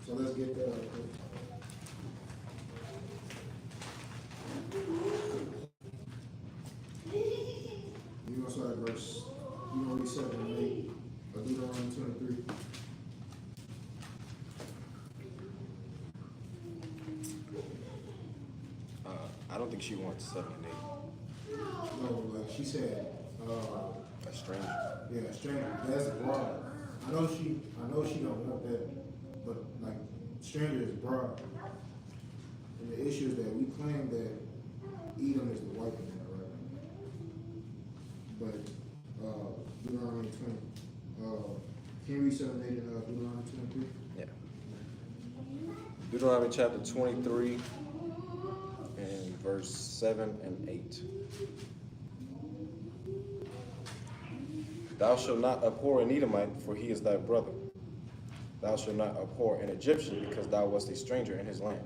So let's get that up quick. You're gonna start at verse, you're gonna read 7 and 8 of Deuteronomy 23. I don't think she wants 7 and 8. No, like she said, A stranger. yeah, stranger, that's broad. I know she don't want that, but like, stranger is broad. And the issue is that we claim that Edom is the white man, right? But, Deuteronomy 20, can you read 7 and 8 in Deuteronomy 23? Yeah. Deuteronomy chapter 23 and verse 7 and 8. Thou shalt not abhor an Edomite, for he is thy brother. Thou shalt not abhor an Egyptian, because thou wast a stranger in his land.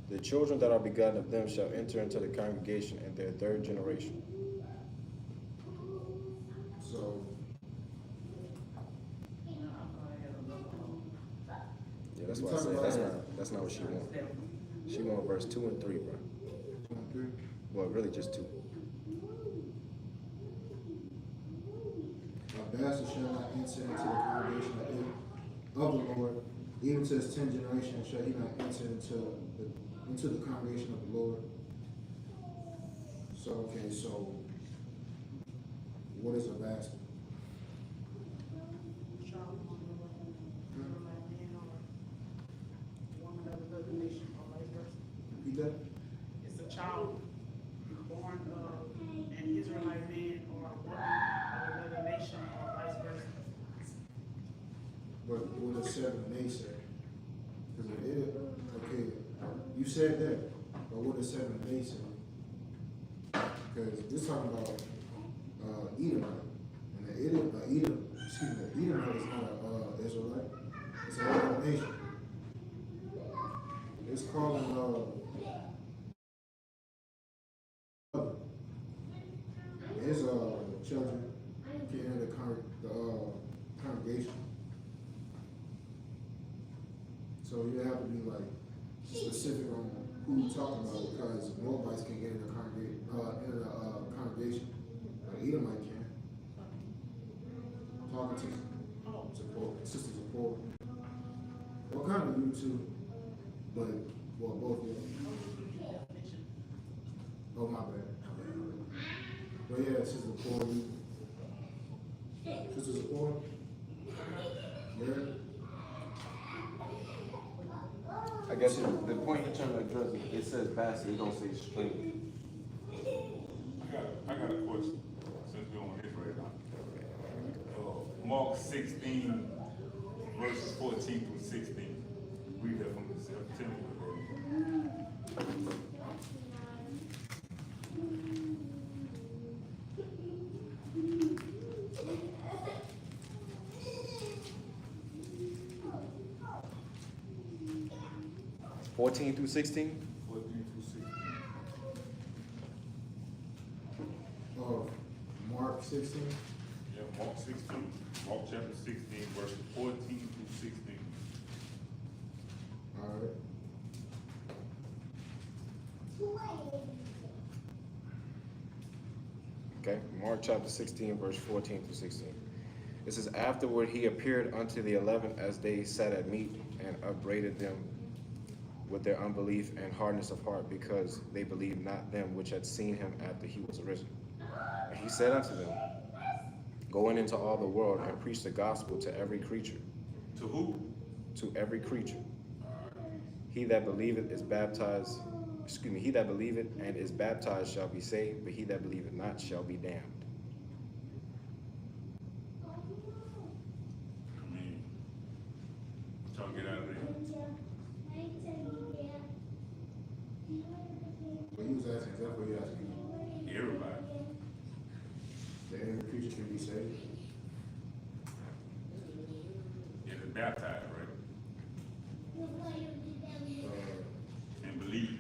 The children that are begotten of them shall enter into the congregation in their 3rd generation. So, Yeah, that's what I said. That's not what she wants. She wants verse 2 and 3, bro. 23. Well, really just 2. A bastard shall not enter into the congregation of the Lord, even to his 10th generation shall he not enter into the congregation of the Lord. So, okay, so what is a bastard? Child of another man or woman of another nation or vice versa. Repeat that? It's a child born of an Israelite man or a woman of another nation or vice versa. But what does 7 and 8 say? Because okay, you said that, but what does 7 and 8 say? Because this talking about Edomite, and the Edomite is not an Israelite; it's another nation. It's calling his children can enter the congregation. So you have to be like specific on who you're talking about, because Moabites can get in the congregation, but Edomite can. Talking to support, sister support. Well, kind of you too, but well, both of you. Just as a point. Yeah. I guess the point you're trying to address, it says bastard, it don't say string. I got a question, since we're on this right now. Mark 16, verses 14 through 16. Read that from the September. 14 through 16? 14 through 16. Mark 16. Yeah, Mark 16, Mark chapter 16, verses 14 through 16. All right. Okay, Mark chapter 16, verse 14 through 16. It says, afterward he appeared unto the 11 as they sat at meat, and upbraided them with their unbelief and hardness of heart, because they believed not them which had seen him after he was arisen. And he said unto them, go into all the world and preach the gospel to every creature. To who? To every creature. He that believeth is baptized, he that believeth and is baptized shall be saved, but he that believeth not shall be damned. I mean, trying to get out of there. What he was asking, is that what he asking? Everybody. That every creature can be saved. Yeah, they're baptized, right? And believe.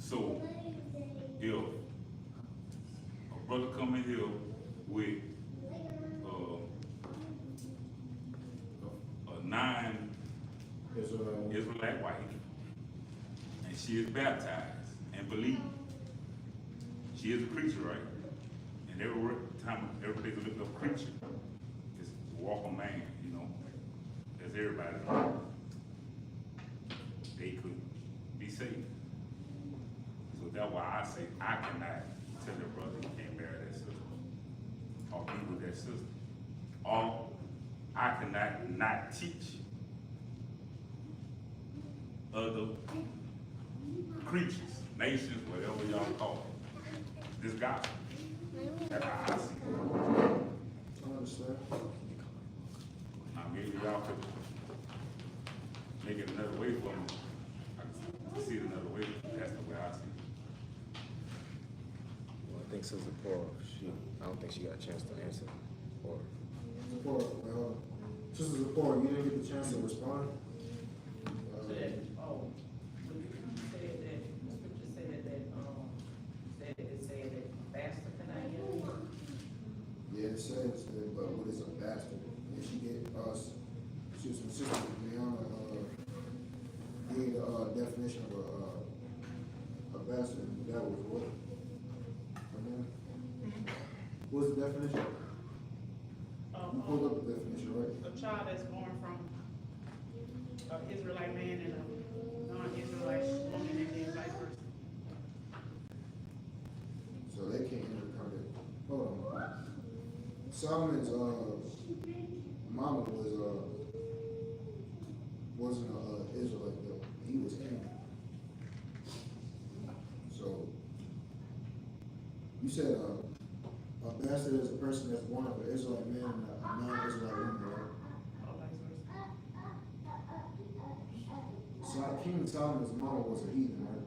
So, if a brother come in here with a non-Israelite wife, and she is baptized and believe, she is a creature, right? And every time, every place we look up creature, it's a walk of man, you know, as everybody knows. They could be saved. So that's why I say I cannot tell their brother you can't marry that sister or be with that sister. Or I cannot not teach other creatures, nations, whatever y'all call it, this gospel. That's how I see it. I understand. Now maybe y'all could make it another way for me. I can see it another way. That's the way I see it. Well, I think Sister Paul, I don't think she got a chance to answer. Or Support, Sister Support, you didn't get the chance to respond? Oh, you said that, the scripture said that, it said that pastor cannot get it. Yeah, it says that, but what is a bastard? And she gave us, she was consistent with Brianna, gave the definition of a bastard. That was what? What's the definition? You pulled up the definition, right? A child that's born from an Israelite man and a non-Israelite woman, and then vice versa. So they can't enter the covenant. Hold on. Solomon's mama wasn't an Israelite though. He was king. So you said a bastard is a person that's born of an Israelite man and a non-Israelite woman, right? Or vice versa. So King Solomon's mama was a heathen, right?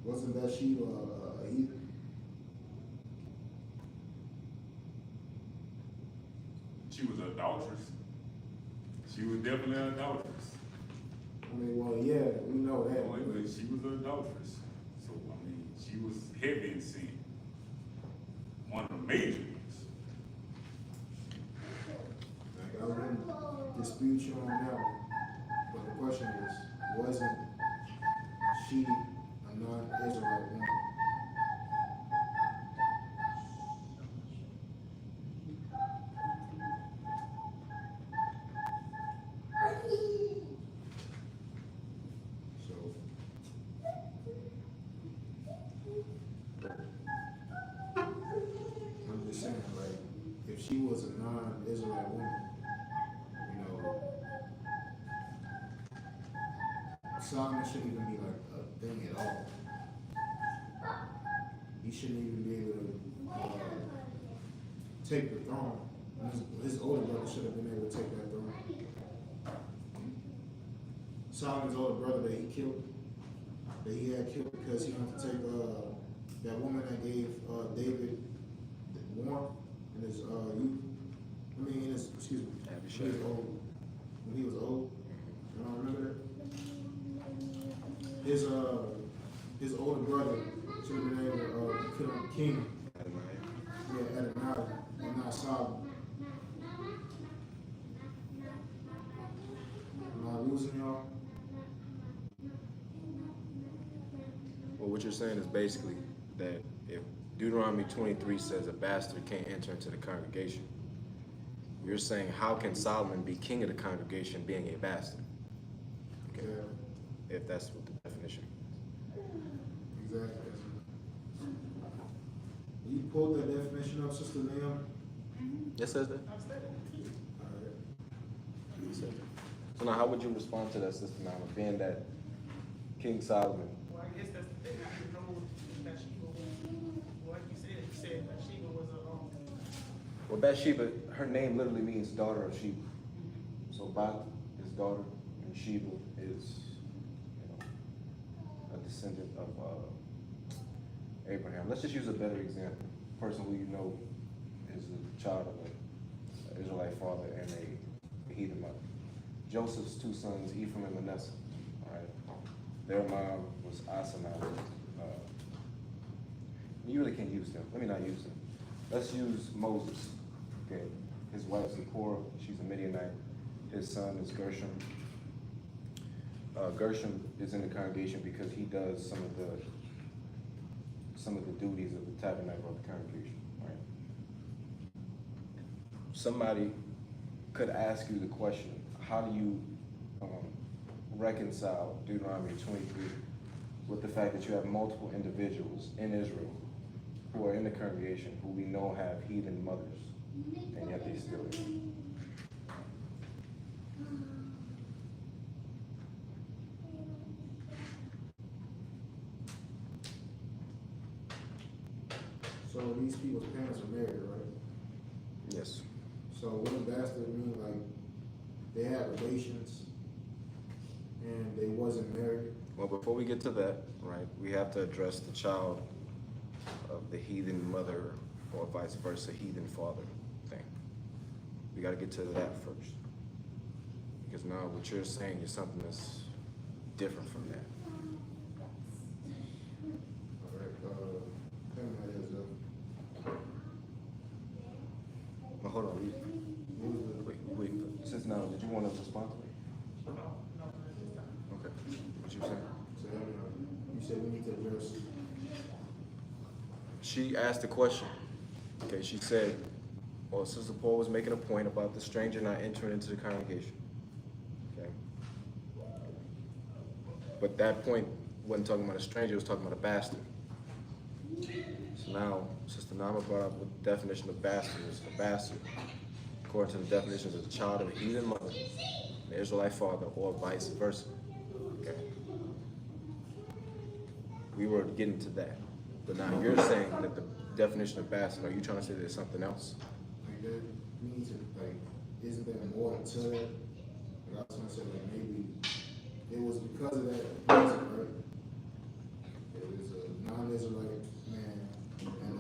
Wasn't Bathsheba a heathen? She was an adulteress. She was definitely an adulteress. I mean, well, yeah, we know that. But she was an adulteress. So, I mean, she was heavy in sin. One of the major ones. Like, I wouldn't dispute you on that one. But the question is, wasn't she a non-Israelite woman? So, was a non-Israelite woman, you know, Solomon shouldn't even be like a thing at all. He shouldn't even be able to take the throne. His older brother should have been able to take that throne. Solomon's older brother that he killed, that he had killed because he wanted to take that woman that gave David the warmth in his youth. I mean, in his, excuse me, when he was old. When he was old. You don't remember that? His older brother should have been able to kill the king. Yeah, Adonai, and not Solomon. Am I losing y'all? Well, what you're saying is basically that if Deuteronomy 23 says a bastard can't enter into the congregation, you're saying how can Solomon be king of the congregation being a bastard? Okay. Yeah. If that's what the definition is. Exactly. You pulled that definition up, Sister Naomi? It says that? I've said it. All right. It says that. So now how would you respond to that, Sister Nama, being that King Solomon? Well, I guess that's the thing. I didn't know Bathsheba was, like you said Bathsheba was a, Well, Bathsheba, her name literally means daughter of Sheba. So Bat is daughter, and Sheba is, a descendant of Abraham. Let's just use a better example. A person who you know is a child of an Israelite father and a heathen mother. Joseph's two sons, Ephraim and Manasseh. All right, their mom was Asenah. You really can't use them. Let me not use them. Let's use Moses. Okay, his wife Zipporah, she's a Midianite. His son is Gershom. Gershom is in the congregation because he does some of the duties of the tabernacle of the congregation. Right? Somebody could ask you the question: how do you reconcile Deuteronomy 23 with the fact that you have multiple individuals in Israel who are in the congregation who we know have heathen mothers, and yet they still live? So these people's parents are married, right? Yes. So wouldn't bastard mean like they had relations and they wasn't married? Well, before we get to that, right, we have to address the child of the heathen mother or vice versa, heathen father thing. We got to get to that first. Because now what you're saying is something that's different from that. All right, turn my heads up. Well, hold on. Wait. Since now, did you want to respond to me? no, at this time. Okay. What you saying? So, you said we need to address. She asked a question. Okay, she said, well, Sister Paul was making a point about the stranger not entering into the congregation. Okay. But that point wasn't talking about a stranger, it was talking about a bastard. So now, Sister Nama brought up what the definition of bastard is. A bastard, according to the definitions, is a child of a heathen mother, an Israelite father, or vice versa. Okay. We were getting to that. But now you're saying that the definition of bastard, are you trying to say there's something else? Like that, we need to, like, isn't there more to that? Like, I was gonna say, like, maybe it was because of that reason, right? It was a non-Israelite man and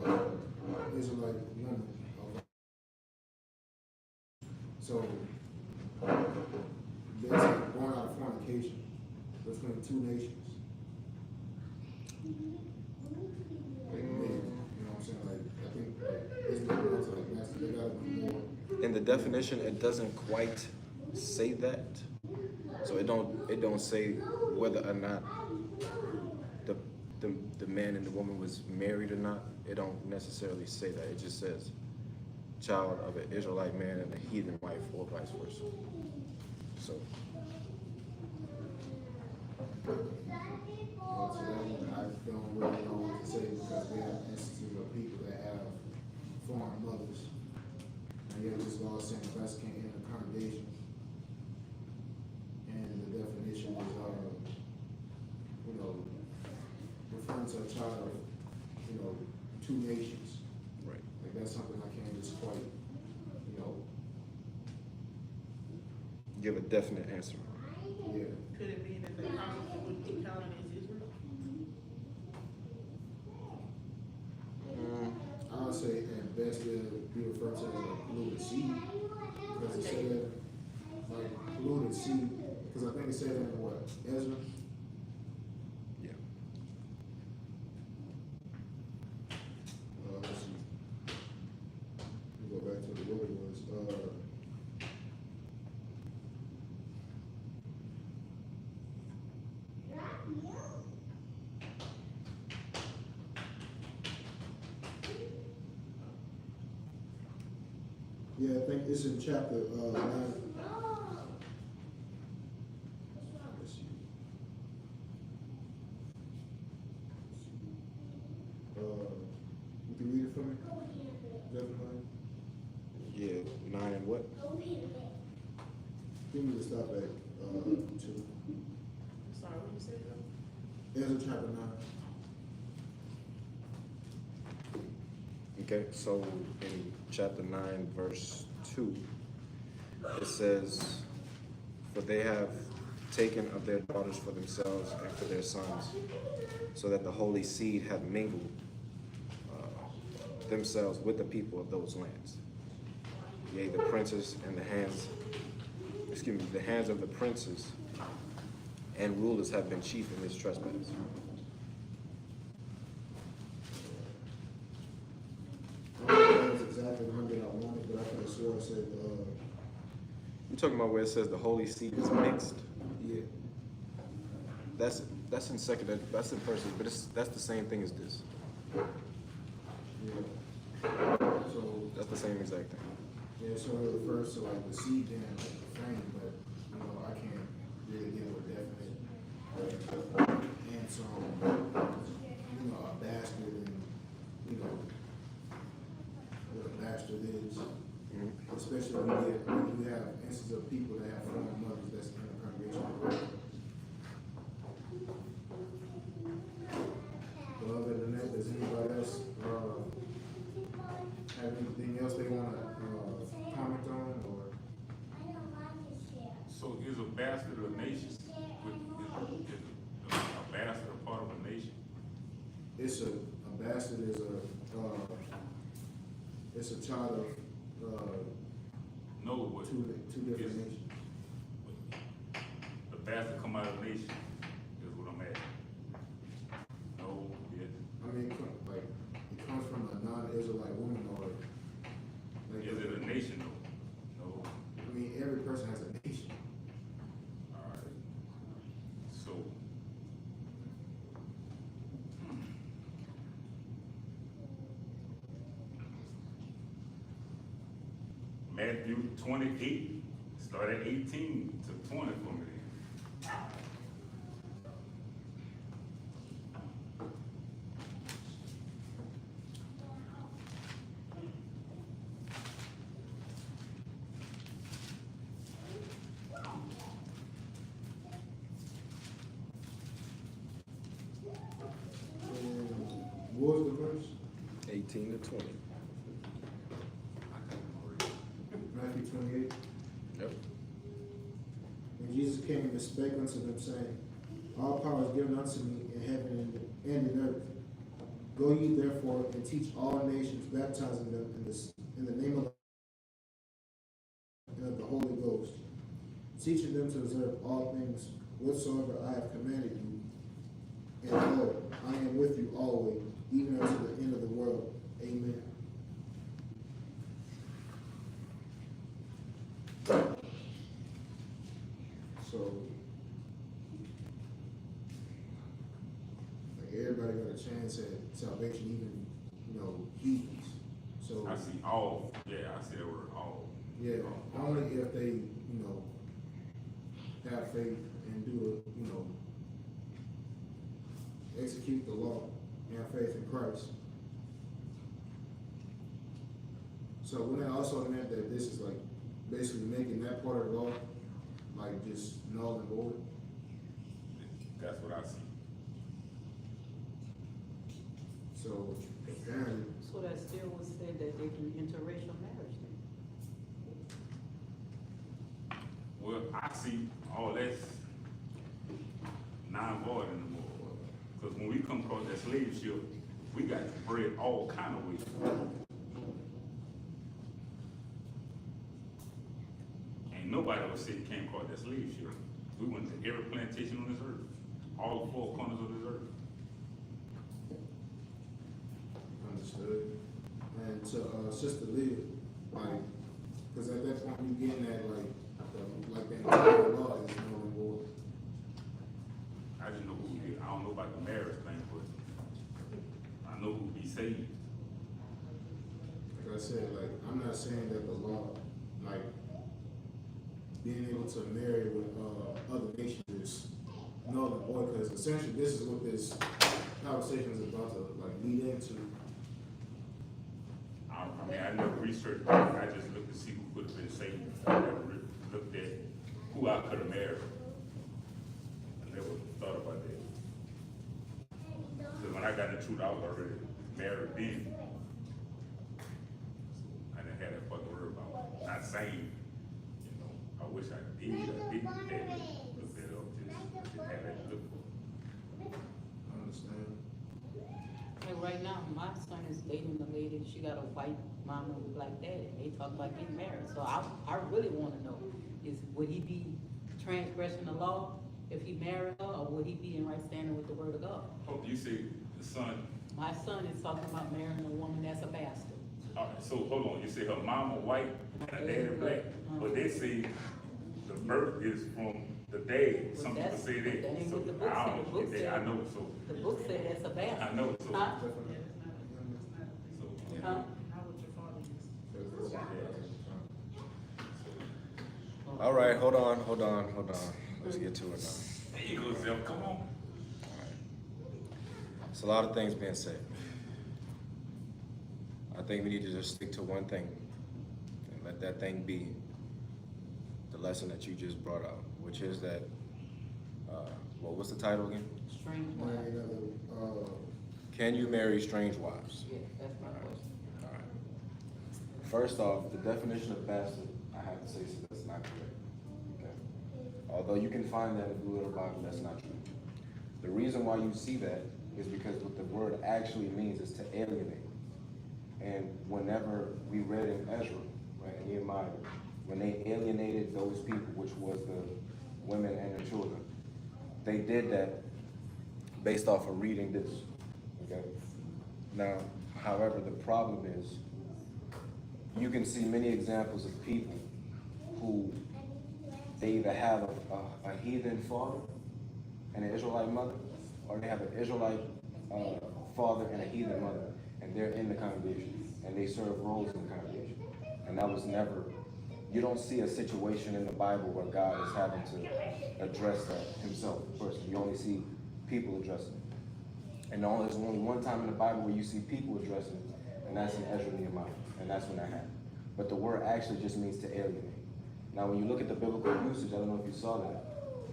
a Israelite woman. So, basically, born out of fornication between two nations. Like, you know what I'm saying? Like, I think, like, isn't that also like that's there gotta be more. In the definition, it doesn't quite say that. So it don't say whether or not the man and the woman was married or not. It don't necessarily say that. It just says child of an Israelite man and a heathen wife, or vice versa. So Well, to that one, I don't really know what to say because we have instances of people that have foreign mothers. And yet this law is saying the pastor can't enter the congregation. And the definition is, referring to a child of, two nations. Right. Like that's something I can't just quite, Give a definite answer. yeah. Could it be that the property would be counted as Israel? I would say at best it'll be referred to as a polluted seed. Because it said, like, polluted seed, because I think it said in what, Ezra? Yeah. Let's see. Let me go back to what it was. Yeah, I think it's in chapter 9. Let's see. You can read it for me? Definitely. Yeah, 9 and what? Give me to stop at 2. I'm sorry, what you said? Ezra chapter 9. Okay, so in chapter 9, verse 2, it says, "For they have taken of their daughters for themselves and for their sons, so that the holy seed have mingled themselves with the people of those lands. Yea, the princes and the hands of the princes and rulers have been chief in this trespass." I don't know if that's exactly the one that I wanted, but I could have swore it said, You're talking about where it says the holy seed is mixed. yeah. That's in second. That's in verses, but that's the same thing as this. Yeah. So, That's the same exact thing. yeah, so it refers to like the seed being like the frame, but, I can't really give a definite answer on, a bastard and, what a bastard is. Especially when you have instances of people that have foreign mothers that's in the congregation. But other than that, does anybody else have anything else they want to comment on, or? So is a bastard a nation? Is a bastard a part of a nation? It's a bastard is it's a child of No, what? two different is- nations. The bastard come out of a nation, is what I'm asking. No, yes. I mean, it comes from a non-Israelite woman, or like, Is it a nation though? No. I mean, every person has a nation. Alright. So. Matthew 28, start at 18 to 20 for me then. And what was the verse? 18 to 20. Matthew 28. Yep. And Jesus came and spake unto them, saying, All power is given unto me in heaven and in earth. Go ye therefore and teach all nations, baptizing them in the name of the Holy Ghost, teaching them to observe all things whatsoever I have commanded you. And lo, I am with you always, even unto the end of the world. Amen. So, like, everybody got a chance at salvation, even, heathens. So, I see all, yeah, I see that word all. yeah, only if they, have faith and do execute the law and have faith in Christ. So wouldn't that also meant that this is like basically making that part of the law like just null and void? That's what I see. So apparently, So that still would say that they can interracial marriage then? Well, I see all that's non-void anymore. Because when we come across that slave ship, we got bred all kind of ways. Ain't nobody ever said you came across that slave ship. We went to every plantation on this earth, all 4 corners of this earth. understood. And to Sister Leah, like, because at that point you getting at like the entire law is null and void. I just know who did. I don't know about the marriage thing, but I know who be saved. Like I said, like, I'm not saying that the law, like, being able to marry with other nations is null and void, because essentially this is what this conversation is about to like lead into. I mean, I never researched it. I just looked to see who could have been saved. I never looked at who I could have married. I never thought about that. Because when I got in the truth, I was already married then. I didn't have that fucking word about not saying, you know, I wish I did. I didn't have it. Look that up. Just didn't have that to look for. I understand. Like right now, my son is dating a lady, she got a white mama with a black daddy. They talk about getting married. So I really wanna know, would he be transgressing the law if he married her, or would he be in right standing with the word of God? Oh, you say the son. My son is talking about marrying a woman that's a bastard. So hold on, you say her mama white and her daddy black, but they say the birth is from the dad. Some people say That that. ain't So what the book I said. don't The book get that. I know, so, The book said that's a bastard. I know, so. Huh? So, Huh? Not what your father used. All right, hold on. Let's get to it now. there you go, Zell, come on. It's a lot of things being said. I think we need to just stick to one thing and let that thing be the lesson that you just brought out, which is that, what's the title again? Strange Marry wife. another, Can you marry strange wives? Yeah, that's my question. All right. First off, the definition of bastard, I have to say that's not correct. Okay. Although you can find that in the Blue Letter Bible, that's not true. The reason why you see that is because what the word actually means is to alienate. And whenever we read in Ezra, right, in Nehemiah, when they alienated those people, which was the women and the children, they did that based off of reading this. Okay. Now, however, the problem is you can see many examples of people who they either have a heathen father and an Israelite mother, or they have an Israelite father and a heathen mother, and they're in the congregation, and they serve roles in the congregation. And that was never, you don't see a situation in the Bible where God is having to address that himself personally. You only see people addressing it. And there's only one time in the Bible where you see people addressing it, and that's in Ezra and Nehemiah, and that's when that happened. But the word actually just means to alienate. Now, when you look at the biblical usage, I don't know if you saw that,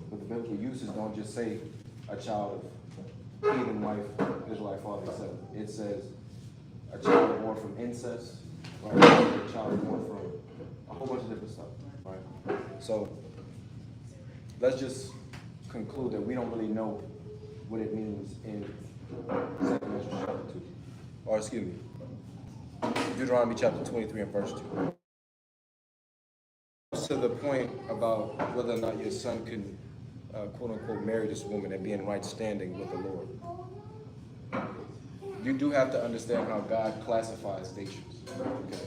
but the biblical usage don't just say a child of heathen wife, Israelite father, etc. It says a child born from incest, right? A child born from a whole bunch of different stuff, right? So let's just conclude that we don't really know what it means in 2 Ezra chapter 2, or excuse me, Deuteronomy chapter 23 and verse 2. To the point about whether or not your son can, quote unquote, marry this woman and be in right standing with the Lord. You do have to understand how God classifies nations. Okay?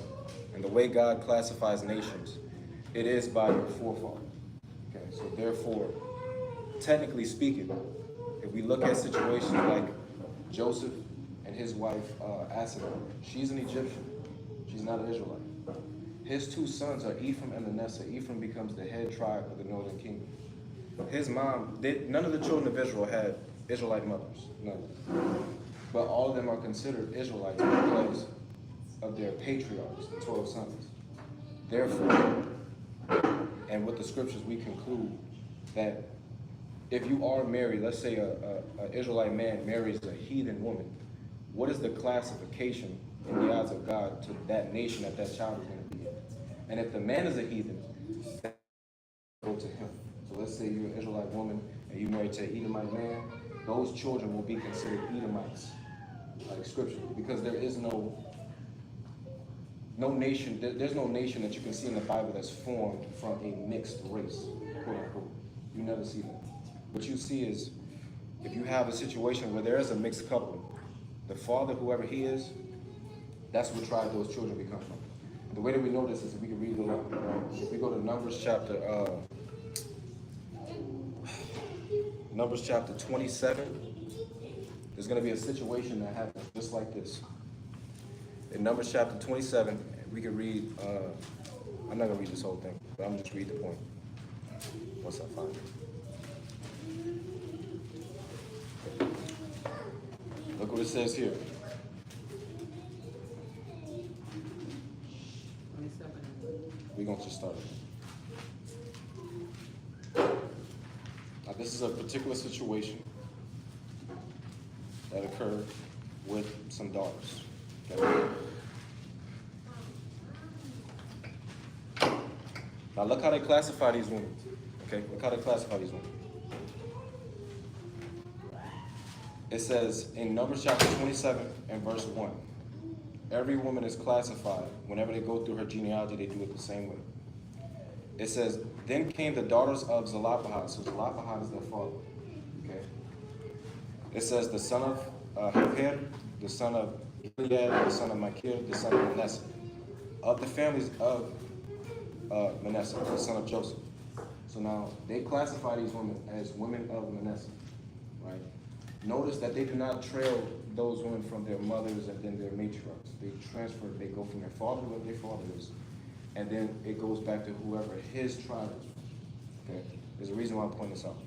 And the way God classifies nations, it is by your forefather. Okay, so therefore, technically speaking, if we look at situations like Joseph and his wife Asenath, she's an Egyptian. She's not an Israelite. His two sons are Ephraim and Manasseh. Ephraim becomes the head tribe of the northern kingdom. His mom, none of the children of Israel had Israelite mothers, none. But all of them are considered Israelites because of their patriarchs, the 12 sons. Therefore, and with the scriptures, we conclude that if you are married, let's say an Israelite man marries a heathen woman, what is the classification in the eyes of God to that nation that that child is going to be in? And if the man is a heathen, that will go to him. So let's say you're an Israelite woman and you married to an Edomite man, those children will be considered Edomites, like scripture, because there is no nation, there's no nation that you can see in the Bible that's formed from a mixed race, quote unquote. You never see that. What you see is, if you have a situation where there is a mixed couple, the father, whoever he is, that's what tribe those children become from. The way that we know this is if we can read the law. Right? If we go to Numbers chapter 27, there's going to be a situation that happens just like this. In Numbers chapter 27, we can read, I'm not going to read this whole thing, but I'm just read the point once I find it. Look what it says here. 27. We're going to just start it. Now, this is a particular situation that occurred with some daughters. Okay? Now, look how they classify these women. Okay? Look how they classify these women. It says in Numbers chapter 27 and verse 1, every woman is classified. Whenever they go through her genealogy, they do it the same way. It says, then came the daughters of Zelophehad. So Zelophehad is their father. Okay. It says the son of Hefer, the son of Gilead, the son of Machir, the son of Manasseh. Of the families of Manasseh, the son of Joseph. So now they classify these women as women of Manasseh. Right? Notice that they do not trail those women from their mothers and then their matriarchs. They transfer, they go from their father, whoever their father is, and then it goes back to whoever his tribe is. Okay? There's a reason why I'm pointing this out.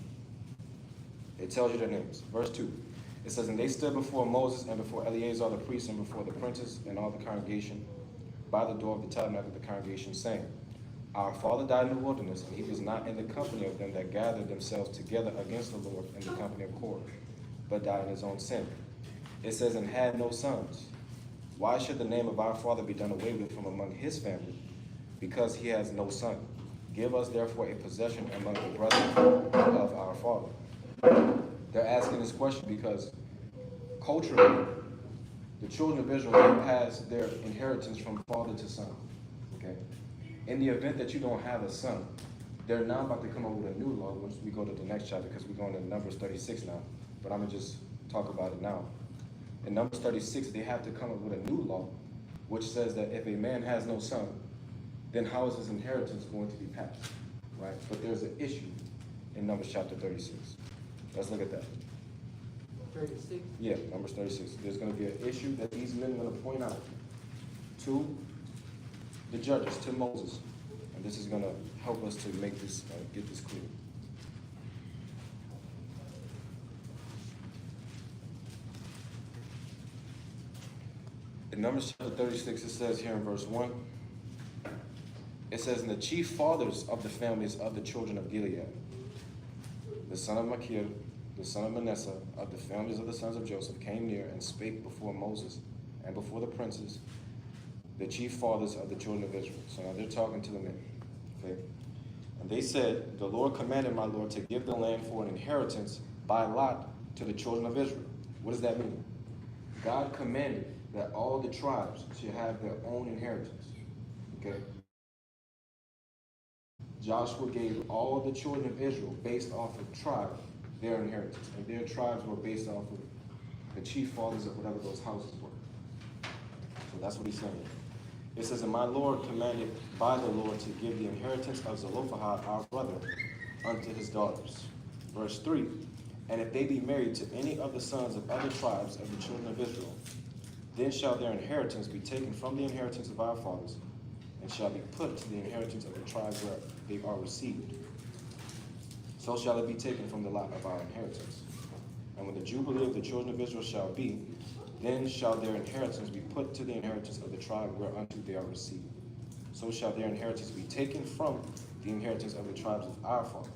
It tells you their names. Verse 2. It says, and they stood before Moses and before Eleazar the priest and before the princes and all the congregation by the door of the tabernacle of the congregation, saying, our father died in the wilderness, and he was not in the company of them that gathered themselves together against the Lord in the company of Korah, but died in his own sin. It says, and had no sons. Why should the name of our father be done away with from among his family? Because he has no son. Give us therefore a possession among the brethren of our father. They're asking this question because culturally, the children of Israel, they pass their inheritance from father to son. Okay? In the event that you don't have a son, they're now about to come up with a new law once we go to the next chapter, because we're going to Numbers 36 now. But I'm going to just talk about it now. In Numbers 36, they have to come up with a new law, which says that if a man has no son, then how is his inheritance going to be passed? Right? But there's an issue in Numbers chapter 36. Let's look at that. 36. Yeah, Numbers 36. There's going to be an issue that these men are going to point out to the judges, to Moses. And this is going to help us to make this, get this clear. In Numbers chapter 36, it says here in verse 1, it says, and the chief fathers of the families of the children of Gilead, the son of Machir, the son of Manasseh, of the families of the sons of Joseph, came near and spake before Moses and before the princes, the chief fathers of the children of Israel. So now they're talking to the men. Okay? And they said, the Lord commanded my Lord to give the land for an inheritance by lot to the children of Israel. What does that mean? God commanded that all the tribes should have their own inheritance. Okay? Joshua gave all the children of Israel, based off of tribe, their inheritance. And their tribes were based off of the chief fathers of whatever those houses were. So that's what he's saying. It says, and my Lord commanded by the Lord to give the inheritance of Zelophehad our brother unto his daughters. Verse 3, and if they be married to any of the sons of other tribes of the children of Israel, then shall their inheritance be taken from the inheritance of our fathers, and shall be put to the inheritance of the tribes where they are received. So shall it be taken from the lot of our inheritance. And when the jubilee of the children of Israel shall be, Then shall their inheritance be put to the inheritance of the tribe whereunto they are received. So shall their inheritance be taken from the inheritance of the tribes of our father.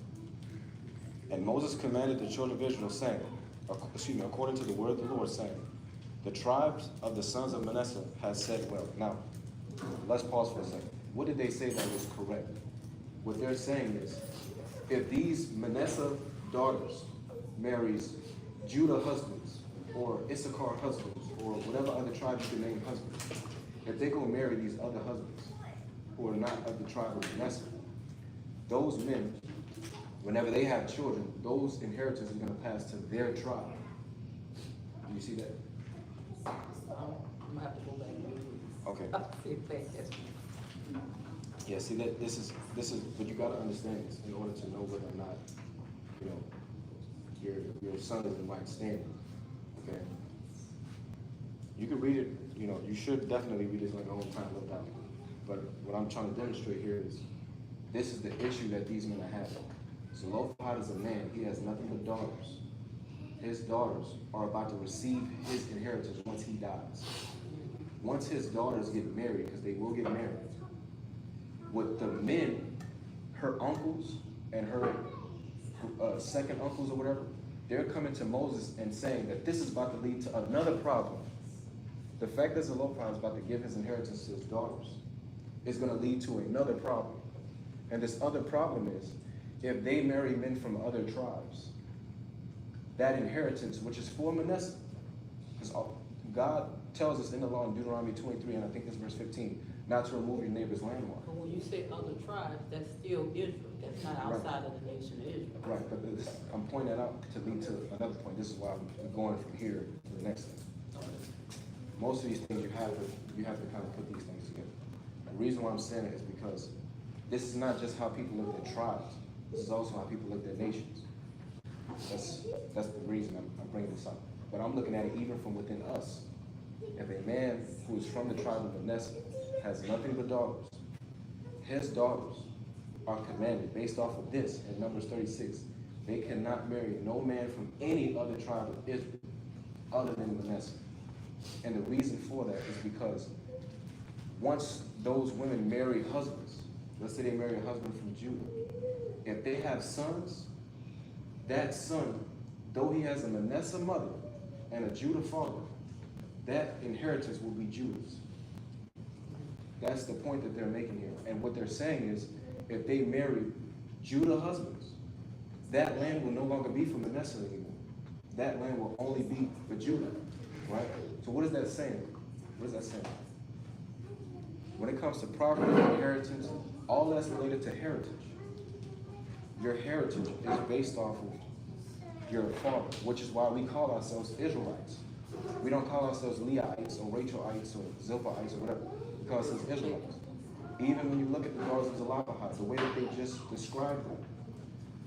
And Moses commanded the children of Israel, saying, according to the word of the Lord, saying, the tribes of the sons of Manasseh has said well. Now, let's pause for a second. What did they say that was correct? What they're saying is, if these Manasseh daughters marries Judah husbands, or Issachar husbands, or whatever other tribe you can name husbands, if they go marry these other husbands who are not of the tribe of Manasseh, those men, whenever they have children, those inheritance is going to pass to their tribe. Do you see that? I'm gonna have to go back and read it. Okay. See if that's- Yeah, see that this is but you gotta understand this in order to know whether or not, you know, your son is in right standing. Okay. You can read it, you know, you should definitely read it like your own time, no doubt. But what I'm trying to demonstrate here is this is the issue that these men are having. Zelophehad is a man, he has nothing but daughters. His daughters are about to receive his inheritance once he dies. Once his daughters get married, because they will get married, with the men, her uncles and her second uncles or whatever, they're coming to Moses and saying that this is about to lead to another problem. The fact that Zelophehad is about to give his inheritance to his daughters is going to lead to another problem. And this other problem is, if they marry men from other tribes, that inheritance, which is for Manasseh, because God tells us in the law in Deuteronomy 23, and I think it's verse 15, not to remove your neighbor's landmark. But when you say other tribes, that's still Israel. That's not outside of the nation of Israel. Right, but I'm pointing that out to lead to another point. This is why I'm going from here to the next thing. Most of these things you have to kind of put these things together. The reason why I'm saying it is because this is not just how people look at tribes. This is also how people look at nations. That's the reason I'm bringing this up. But I'm looking at it even from within us. If a man who is from the tribe of Manasseh has nothing but daughters, his daughters are commanded based off of this in Numbers 36. They cannot marry no man from any other tribe of Israel other than Manasseh. And the reason for that is because once those women marry husbands, let's say they marry a husband from Judah, if they have sons, that son, though he has a Manasseh mother and a Judah father, that inheritance will be Judah's. That's the point that they're making here. And what they're saying is, if they marry Judah husbands, that land will no longer be for Manasseh anymore. That land will only be for Judah, right? So what is that saying? What is that saying? When it comes to property, inheritance, all that's related to heritage. Your heritage is based off of your father, which is why we call ourselves Israelites. We don't call ourselves Leahites or Rachelites or Zilphites or whatever. We call ourselves Israelites. Even when you look at the daughters of Zelophehad, the way that they just described them,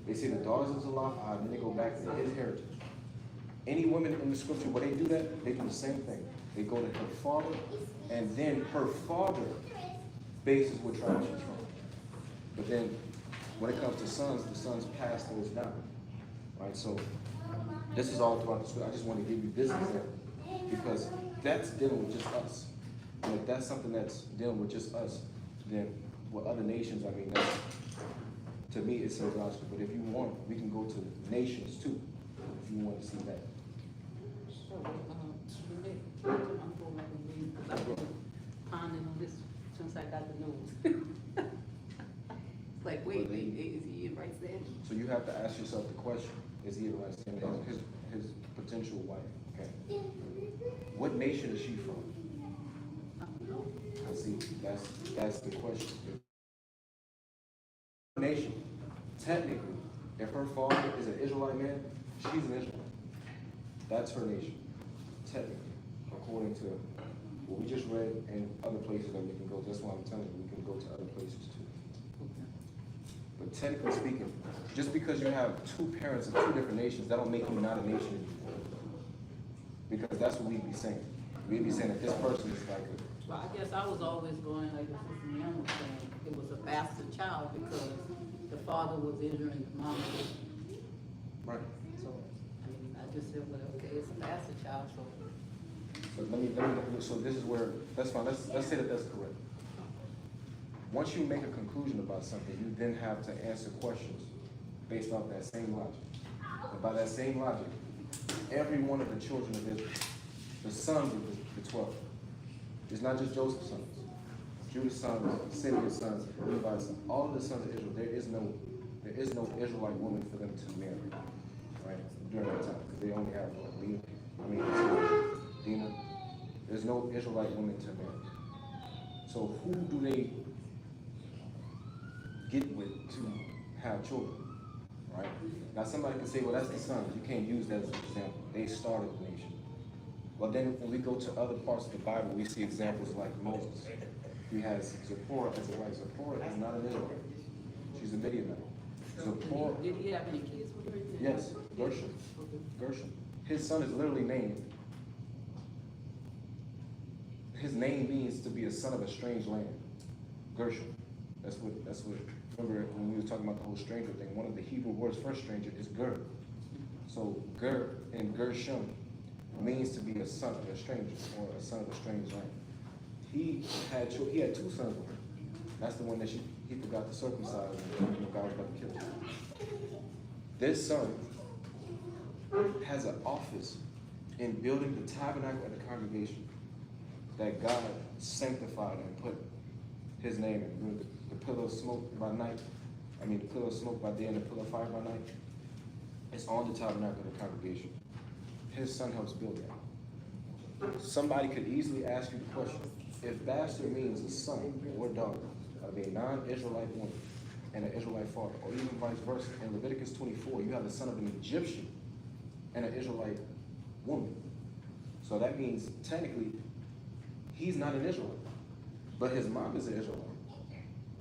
they say the daughters of Zelophehad, and then they go back to his heritage. Any woman in the scripture, when they do that, they do the same thing. They go to her father, and then her father bases what tribe she's from. But then, when it comes to sons, the sons pass those down. Right? So, this is all throughout the scripture. I just want to give you this example, because that's dealing with just us. And if that's something that's dealing with just us, then with other nations, I mean, that's, to me, it seems logical. But if you want, we can go to nations too, if you want to see that. So, I'm going back and read, because I've been pondering on this since I got the news. It's like, wait, is he in right standing? So you have to ask yourself the question, is he a right standing? His potential wife, okay? What nation is she from? I don't know. I see, that's the question. Nation, technically, if her father is an Israelite man, she's an Israelite. That's her nation, technically, according to what we just read and other places that we can go. That's why I'm telling you, we can go to other places too. But technically speaking, just because you have two parents of two different nations, that don't make you not a nation anymore. Because that's what we'd be saying. We'd be saying that this person is like a... Well, I guess I was always going, like the Sister Ma'am was saying, it was a bastard child because the father was Israel and the mom was Israel. Right. So, I mean, I just said, well, okay, it's a bastard child, so. But let me, so this is where, that's fine, let's say that that's correct. Once you make a conclusion about something, you then have to answer questions based off that same logic. And by that same logic, every one of the children of Israel, the sons of the 12, it's not just Joseph's sons, Judah's sons, Simeon's sons, Levi's sons, all of the sons of Israel, there is no Israelite woman for them to marry, right, during that time, because they only have Dinah. There's no Israelite woman to marry. So who do they get with to have children, right? Now somebody can say, well, that's the sons. You can't use that as an example. They started the nation. Well, then when we go to other parts of the Bible, we see examples like Moses. He has Zipporah as a wife. Zipporah is not an Israelite. She's a Midianite. Zipporah. Did he have any kids with her? Yes, Gershom. Gershom. His son is literally named. His name means to be a son of a strange land. Gershom. That's what, remember when we were talking about the whole stranger thing, one of the Hebrew words for stranger is ger. So ger and Gershom means to be a son of a stranger or a son of a strange land. He had two sons with her. That's the one that he forgot to circumcise and God was about to kill him. This son has an office in building the tabernacle of the congregation that God sanctified and put his name in. The pillar of smoke by night, the pillar of smoke by day and the pillar of fire by night, it's on the tabernacle of the congregation. His son helps build that. Somebody could easily ask you the question, if bastard means a son or daughter of a non-Israelite woman and an Israelite father, or even vice versa, in Leviticus 24, you have the son of an Egyptian and an Israelite woman. So that means, technically, he's not an Israelite, but his mom is an Israelite.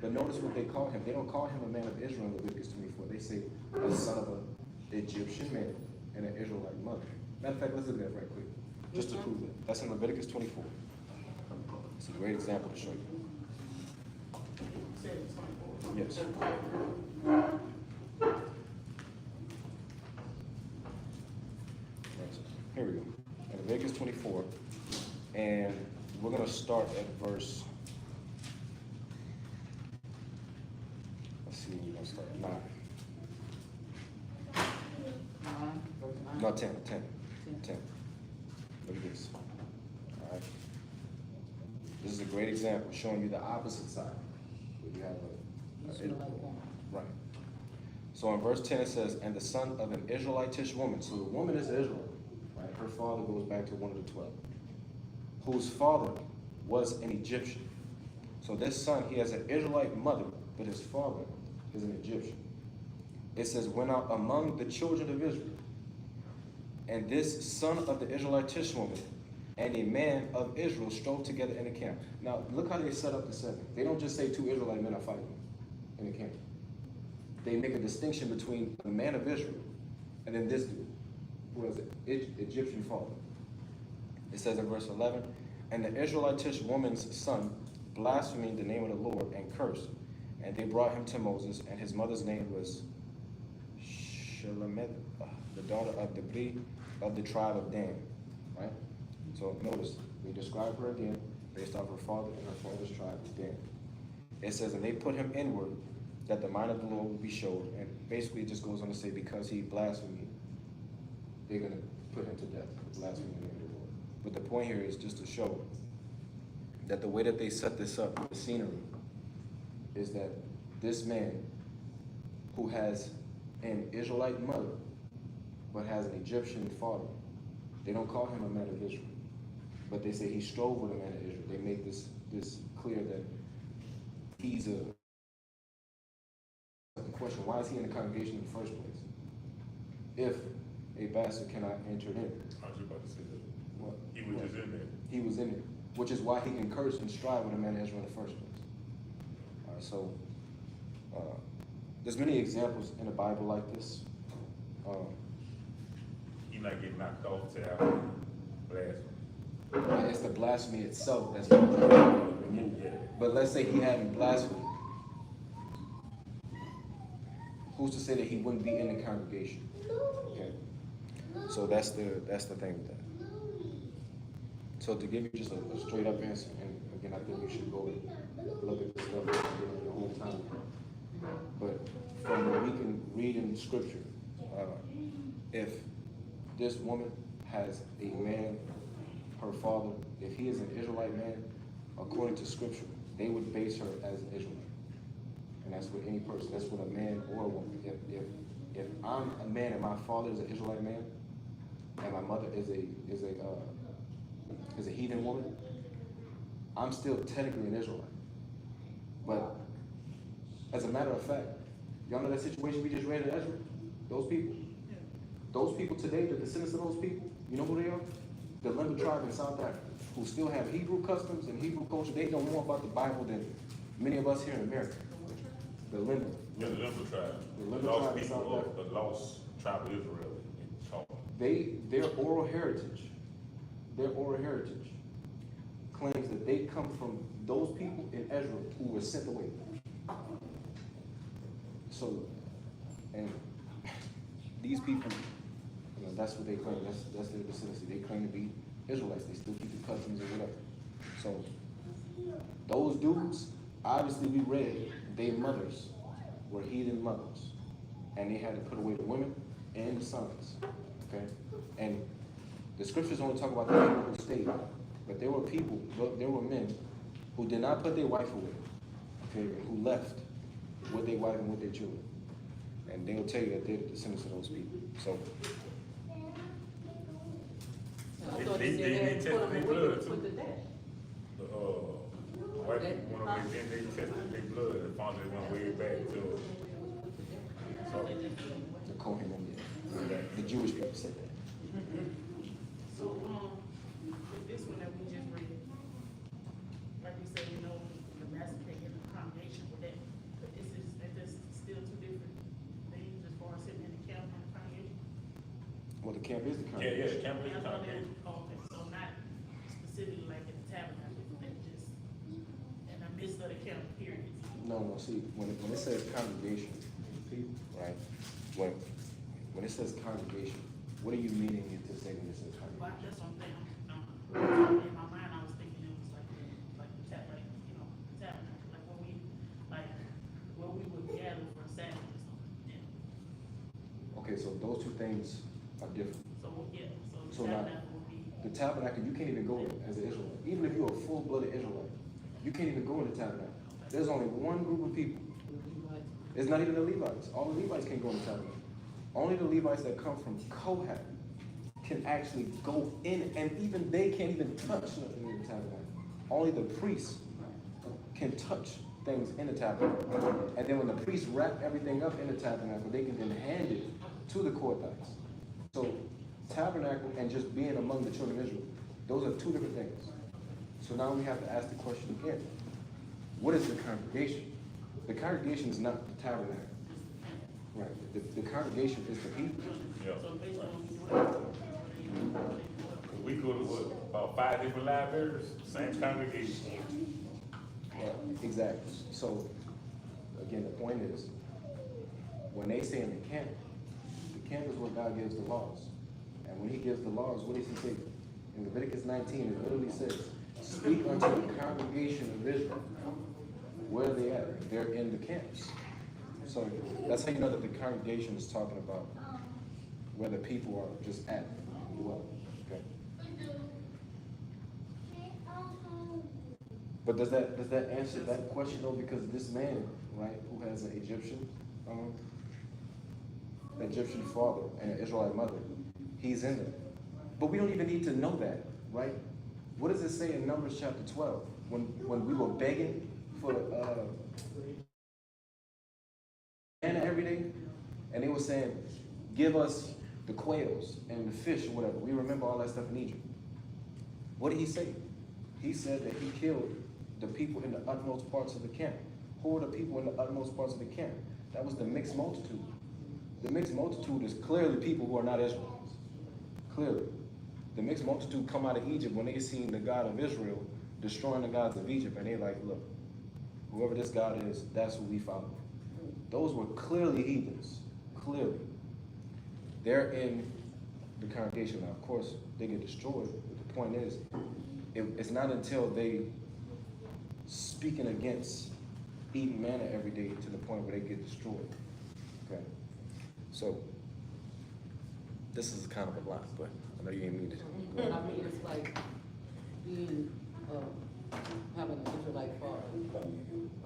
But notice what they call him. They don't call him a man of Israel in Leviticus 24. They say a son of an Egyptian man and an Israelite mother. Matter of fact, let's look at that right quick, just to prove that. That's in Leviticus 24. It's a great example to show you. Yes. Here we go. In Leviticus 24, and we're going to start at verse. Let's see, we're going to start at 9. No, 10. Look at this. All right. This is a great example showing you the opposite side. You have right. So in verse 10 it says, and the son of an Israelitish woman. So the woman is Israel, right? Her father goes back to one of the 12, whose father was an Egyptian. So this son, he has an Israelite mother, but his father is an Egyptian. It says, went out among the children of Israel, and this son of the Israelitish woman and a man of Israel strove together in the camp. Now, look how they set up the setting. They don't just say two Israelite men are fighting in the camp. They make a distinction between a man of Israel and then this dude, who has an Egyptian father. It says in verse 11, and the Israelitish woman's son blasphemed the name of the Lord and cursed. And they brought him to Moses, and his mother's name was Shelamed, the daughter of Debri of the tribe of Dan, right? So notice, we describe her again based off her father and her father's tribe of Dan. It says, and they put him inward that the mind of the Lord would be showed. And basically it just goes on to say, because he blasphemed, they're going to put him to death, blaspheming the name of the Lord. But the point here is just to show that the way that they set this up, the scenery, is that this man who has an Israelite mother, but has an Egyptian father, they don't call him a man of Israel, but they say he strove with a man of Israel. They make this clear that he's a question. Why is he in the congregation in the first place? If a bastard cannot enter in. I was about to say that. What? He was just in there. He was in it, which is why he can curse and strive with a man of Israel in the first place. All right, so there's many examples in the Bible like this. He not getting knocked off to have blasphemy. It's the blasphemy itself that's removed. But let's say he hadn't blasphemed. Who's to say that he wouldn't be in the congregation? Okay. So that's the thing with that. So to give you just a straight up answer, and again, I think you should go and look at this stuff in your own time. But from what we can read in scripture, if this woman has a man, her father, if he is an Israelite man, according to scripture, they would base her as an Israelite. And that's with any person, that's with a man or a woman. If I'm a man and my father is an Israelite man, and my mother is a heathen woman, I'm still technically an Israelite. But as a matter of fact, y'all know that situation we just read in Ezra? Those people today, the descendants of those people, you know who they are? The Limba tribe in South Africa, who still have Hebrew customs and Hebrew culture. They know more about the Bible than many of us here in America. The Limba. Yeah, the Limba tribe. The Limba lost tribe in people South of Africa. the lost tribe of Israel. Their oral heritage claims that they come from those people in Ezra who were sent away. So, and these people, you know, that's what they claim. That's their descendancy. They claim to be Israelites. They still keep the customs or whatever. So, those dudes, obviously we read, their mothers were heathen mothers, and they had to put away the women and the sons. Okay, and the scriptures only talk about the people who stayed, but there were people, there were men who did not put their wife away, okay, and who left with their wife and with their children, and they'll tell you that they're the descendants of those people. So I thought They they had to tested put them their away blood, to too. put to death. The white people went away, then they tested their blood and found they went way back to. So, the Kohen, the Jewish people said that. So, this one that we just read, like you said, you know, the massacre in the congregation with that, but is this still two different things as far as sitting in the camp and the congregation? Well, the camp is the yeah, congregation. the camp is I thought that, congregation. okay, so not specifically like in the tabernacle, but just in the midst of the camp, period. No. See, when it says congregation, right? When it says congregation, what are you meaning to say when it says Well, congregation? that's what I'm saying. In my mind, I was thinking it was like the tabernacle, you know, the tabernacle, like where we would gather for a Sabbath or something. Yeah. Okay, so those two things are different. So yeah, So the now, tabernacle would be. the tabernacle, you can't even go in as an Israelite. Even if you're a full-blooded Israelite, you can't even go in the tabernacle. There's only one group of people. It's not even the Levites. All the Levites can't go in the tabernacle. Only the Levites that come from Kohath can actually go in, and even they can't even touch nothing in the tabernacle. Only the priests can touch things in the tabernacle. And then when the priests wrap everything up in the tabernacle, they can then hand it to the Kohathites. So tabernacle and just being among the children of Israel, those are two different things. So now we have to ask the question again. What is the congregation? The congregation is not the tabernacle. Right. The congregation is the people. Yeah. So based Right. on We go to what, about 5 different libraries, same congregation. Yeah, exactly. So, again, the point is, when they say in the camp is where God gives the laws. And when he gives the laws, what does he say? In Leviticus 19, it literally says, speak unto the congregation of Israel. Where are they at? They're in the camps. So that's how you know that the congregation is talking about where the people are just at. Well, okay. But does that answer that question though? Because this man, right, who has an Egyptian father and an Israelite mother, he's in there. But we don't even need to know that, right? What does it say in Numbers chapter 12 when we were begging for manna every day, and they were saying, give us the quails and the fish or whatever. We remember all that stuff in Egypt. What did he say? He said that he killed the people in the utmost parts of the camp. Who were the people in the utmost parts of the camp? That was the mixed multitude. The mixed multitude is clearly people who are not Israelites. Clearly. The mixed multitude come out of Egypt when they seen the God of Israel destroying the gods of Egypt, and they like, look, whoever this God is, that's who we follow. Those were clearly heathens. Clearly. They're in the congregation. Now, of course, they get destroyed, but the point is, it's not until they speaking against eating manna every day to the point where they get destroyed. Okay, so this is kind of a lot, but I know you ain't mean it. But I mean, it's like being, having an Israelite father.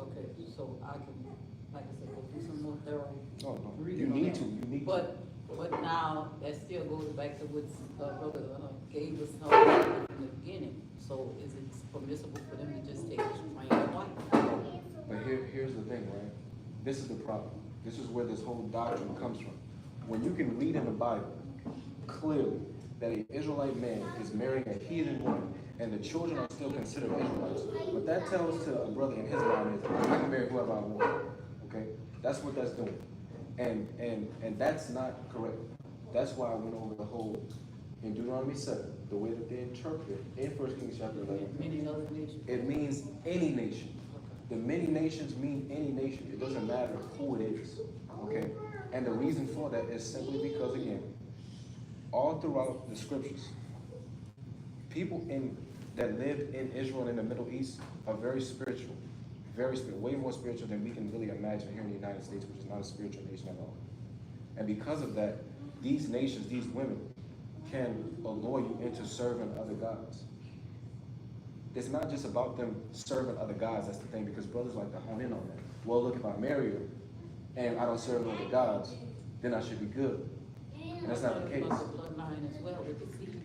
Okay, so I can, like I said, go do some more thorough No, no, you reading on need that. to, you need to. But now, that still goes back to what, Brother, gave us in the beginning. So is it permissible for them to just take a straight white? But here's the thing, right? This is the problem. This is where this whole doctrine comes from. When you can read in the Bible clearly that an Israelite man is marrying a heathen woman and the children are still considered Israelites, what that tells to a brother in his mind is, I can marry whoever I want. Okay? That's what that's doing. And that's not correct. That's why I went over the whole, in Deuteronomy 7, the way that they interpret it in 1 Kings chapter 11. Many other nations. It means any nation. The many nations mean any nation. It doesn't matter who it is. Okay? And the reason for that is simply because, again, all throughout the scriptures, people that lived in Israel and in the Middle East are very spiritual, way more spiritual than we can really imagine here in the United States, which is not a spiritual nation at all. And because of that, these nations, these women, can allure you into serving other gods. It's not just about them serving other gods, that's the thing, because brothers like to hone in on that. Well, look, if I marry her and I don't serve other gods, then I should be good. And that's not the case. About the bloodline as well, with the seed,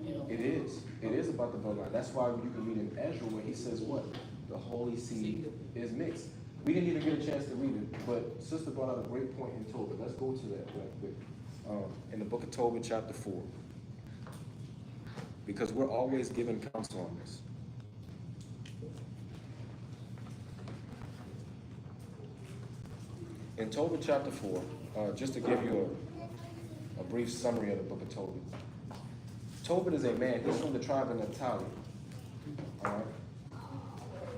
you know. It is. It is about the bloodline. That's why you can read in Ezra where he says what? The holy seed is mixed. We didn't even get a chance to read it, but Sister brought out a great point in Tobit. Let's go to that right quick. In the book of Tobit, chapter 4. Because we're always given counsel on this. In Tobit chapter 4, just to give you a brief summary of the book of Tobit. Tobit is a man, he's from the tribe of Naphtali. All right?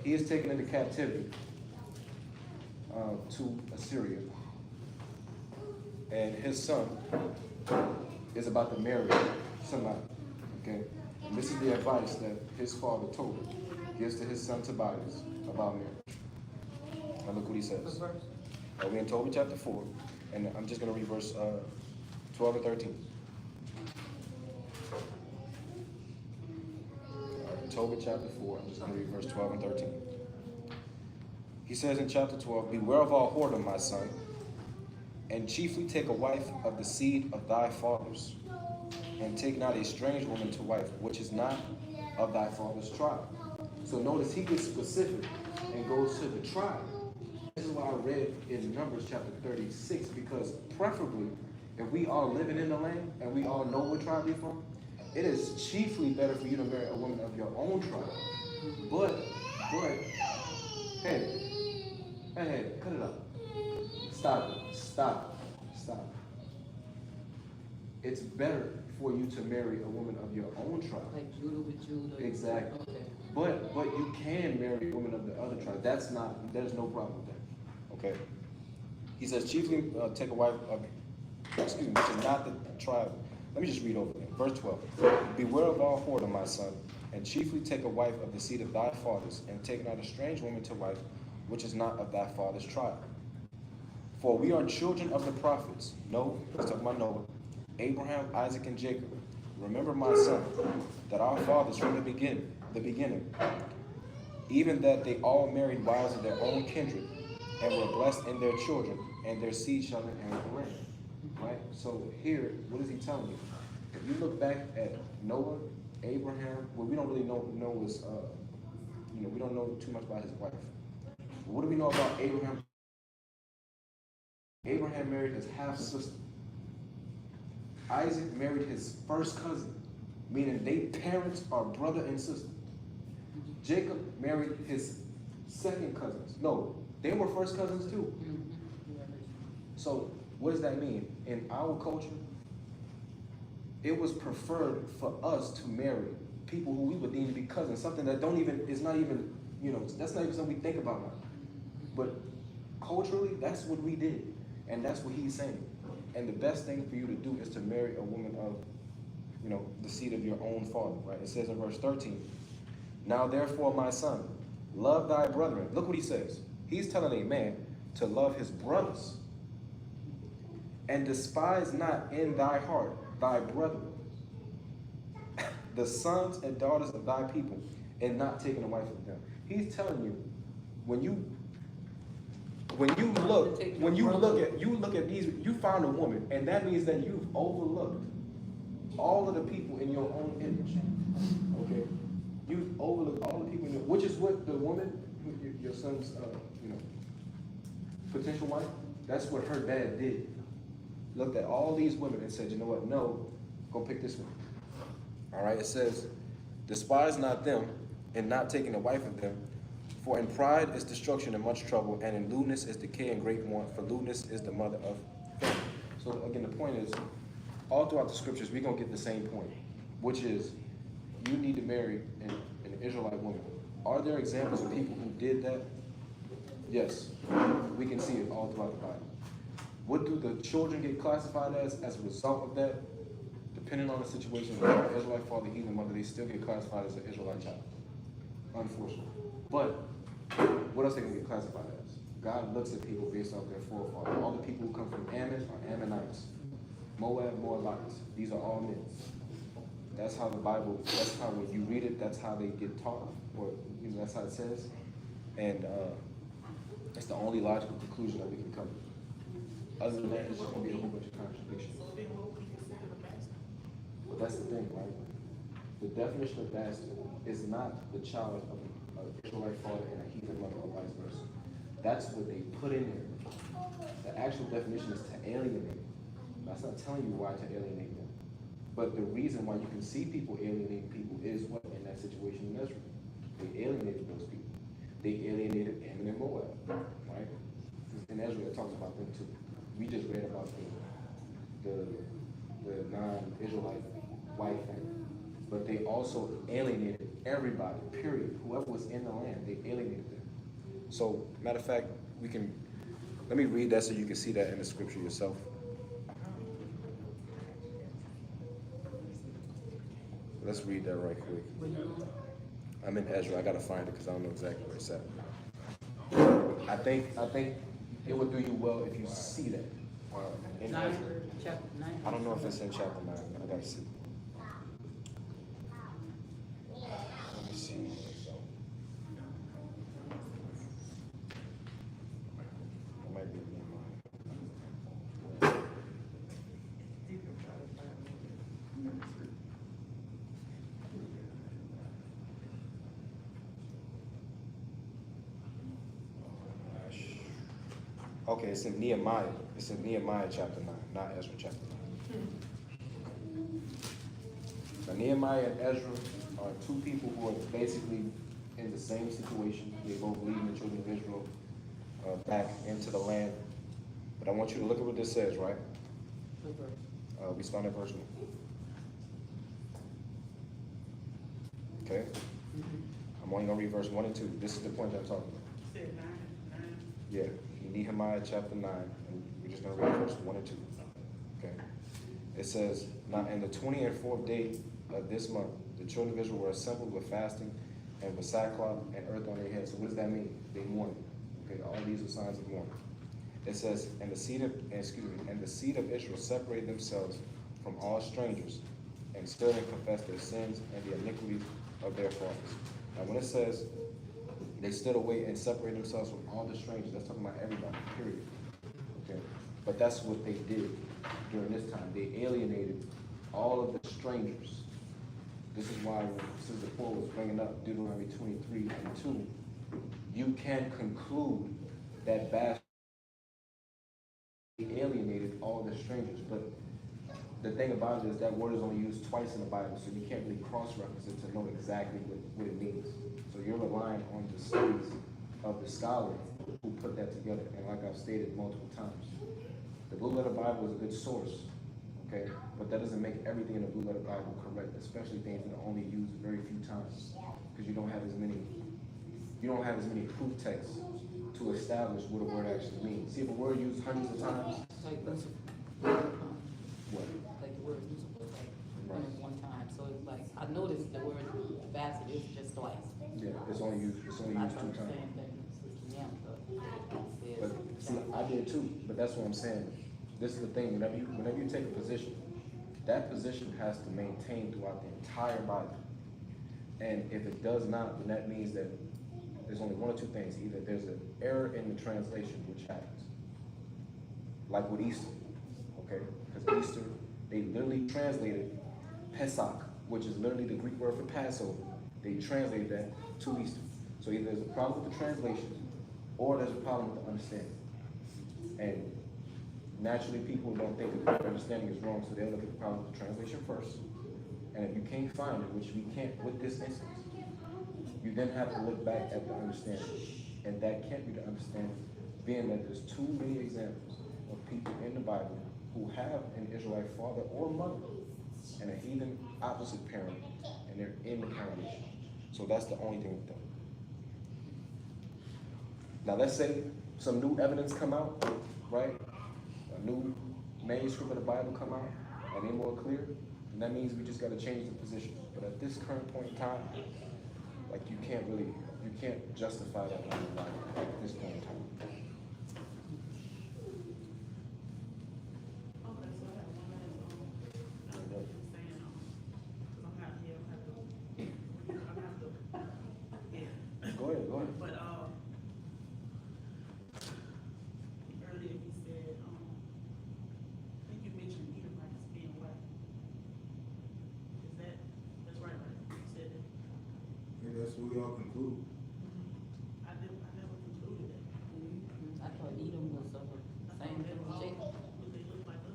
He is taken into captivity to Assyria. And his son is about to marry somebody. Okay? And this is the advice that his father Tobit gives to his son Tobias about marriage. Now look what he says. We're in Tobit chapter 4, and I'm just going to read verse 12 and 13. Tobit chapter 4, I'm just going to read verse 12 and 13. He says in chapter 12, beware of all whoredom, my son, and chiefly take a wife of the seed of thy fathers, and take not a strange woman to wife, which is not of thy father's tribe. So notice he gets specific and goes to the tribe. This is why I read in Numbers chapter 36, because preferably, if we all living in the land and we all know what tribe you're from, it is chiefly better for you to marry a woman of your own tribe. But, hey, cut it up. Stop. It's better for you to marry a woman of your own tribe. Like Judah with Judah. Exactly. Okay. But you can marry a woman of the other tribe. There's no problem with that. Okay. He says, chiefly take a wife of, which is not the tribe. Let me just read over again. Verse 12. Beware of all whoredom, my son, and chiefly take a wife of the seed of thy fathers, and take not a strange woman to wife, which is not of thy father's tribe. For we are children of the prophets. No, let's talk about Noah, Abraham, Isaac, and Jacob. Remember, my son, that our fathers from the beginning, even that they all married wives of their own kindred, and were blessed in their children, and their seed shall inherit the land. Right? So here, what is he telling you? If you look back at Noah, Abraham, well, we don't really know Noah's, we don't know too much about his wife. But what do we know about Abraham? Abraham married his half-sister. Isaac married his first cousin, meaning they parents are brother and sister. Jacob married his second cousins. No, they were first cousins too. So what does that mean? In our culture, it was preferred for us to marry people who we would deem to be cousins, something that is not even, that's not even something we think about now. But culturally, that's what we did. And that's what he's saying. And the best thing for you to do is to marry a woman of, the seed of your own father, right? It says in verse 13, Now therefore, my son, love thy brethren. Look what he says. He's telling a man to love his brothers. And despise not in thy heart thy brethren, the sons and daughters of thy people, and not taking a wife of them. He's telling you, when you look at these, you find a woman, and that means that you've overlooked all of the people in your own image. Okay? You've overlooked all the people in your, which is what the woman, your son's, potential wife, that's what her dad did. Looked at all these women and said, you know what, no, go pick this one. All right, it says, despise not them, and not taking a wife of them, for in pride is destruction and much trouble, and in lewdness is decay and great want, for lewdness is the mother of faith. So again, the point is, all throughout the scriptures, we're gonna get the same point, which is, you need to marry an Israelite woman. Are there examples of people who did that? Yes, we can see it all throughout the Bible. What do the children get classified as a result of that? Depending on the situation, if they're an Israelite father, heathen mother, they still get classified as an Israelite child. Unfortunately. But what else they can get classified as? God looks at people based off their forefathers. All the people who come from Ammon are Ammonites. Moab, Moabites. These are all men. That's how the Bible, that's how when you read it, that's how they get taught, or that's how it says. And it's the only logical conclusion that we can come to. Other than that, it's just going to be a whole bunch of contradictions. So then what would be considered a bastard? But that's the thing, right? The definition of bastard is not the child of an Israelite father and a heathen mother, or vice versa. That's what they put in there. The actual definition is to alienate. That's not telling you why to alienate them. But the reason why you can see people alienate people is what in that situation in Israel. They alienated those people. They alienated Ammon and Moab, right? In Ezra, it talks about them too. We just read about the non-Israelite white family. But they also alienated everybody, period. Whoever was in the land, they alienated them. So, matter of fact, let me read that so you can see that in the scripture yourself. Let's read that right quick. I'm in Ezra. I gotta find it because I don't know exactly where it's at. I think it would do you well if you see that. In Ezra. Chapter 9. I don't know if it's in chapter 9. I gotta see. Let me see. It might be Nehemiah. Okay, it's in Nehemiah. It's in Nehemiah chapter 9, not Ezra chapter 9. Now, Nehemiah and Ezra are two people who are basically in the same situation. They both leading the children of Israel back into the land. But I want you to look at what this says, right? We start at verse 1. Okay? I'm only going to read verse 1 and 2. This is the point that I'm talking about. You said 9. Yeah, Nehemiah chapter 9, and we're just going to read verse 1 and 2. Okay. It says, now in the 24th day of this month, the children of Israel were assembled with fasting and with sackcloth and earth on their heads. So what does that mean? They mourned. Okay, all these are signs of mourning. It says, and the seed of Israel separated themselves from all strangers and stood and confessed their sins and the iniquities of their fathers. Now when it says they stood away and separated themselves from all the strangers, that's talking about everybody, period. Okay? But that's what they did during this time. They alienated all of the strangers. This is why when Sister Paul was bringing up Deuteronomy 23 and 2, you can conclude that Bash alienated all the strangers. But the thing about it is that word is only used twice in the Bible, so you can't really cross-reference it to know exactly what it means. So you're relying on the studies of the scholar who put that together. And like I've stated multiple times, the Blue Letter Bible is a good source, okay? But that doesn't make everything in the Blue Letter Bible correct, especially things that are only used very few times, because you don't have as many proof texts to establish what a word actually means. See, if a word used hundreds of times, Like what? the word principle, like one time. So it's like, I noticed the word bastard it's just twice. Yeah, it's only used two I times. understand that, Sister Yam, But see, I did too, but that's what I'm saying. This is the thing, whenever you take a position, that position has to maintain throughout the entire Bible. And if it does not, then that means that there's only one or two things. Either there's an error in the translation, which happens. Like with Easter, okay? Because Easter, they literally translated Pesach, which is literally the Greek word for Passover. They translated that to Easter. So either there's a problem with the translation, or there's a problem with the understanding. And naturally, people don't think that the understanding is wrong, so they'll look at the problem with the translation first. And if you can't find it, which we can't with this instance, you then have to look back at the understanding. And that can't be the understanding, being that there's too many examples of people in the Bible who have an Israelite father or mother and a heathen opposite parent, and they're in the congregation. So that's the only thing with them. Now let's say some new evidence come out, right? A new manuscript of the Bible come out, and they're more clear, and that means we just gotta change the position. But at this current point in time, like you can't justify that on the Bible at this point in time. Okay, so I have one last, saying, cause I'm not here, yeah. Go ahead. But, earlier you said, I think you mentioned Edomites being white. That's right, you said that? Yeah, that's what we all conclude. I never concluded that. I thought Edom was the same They thing were with Jacob. they look like us.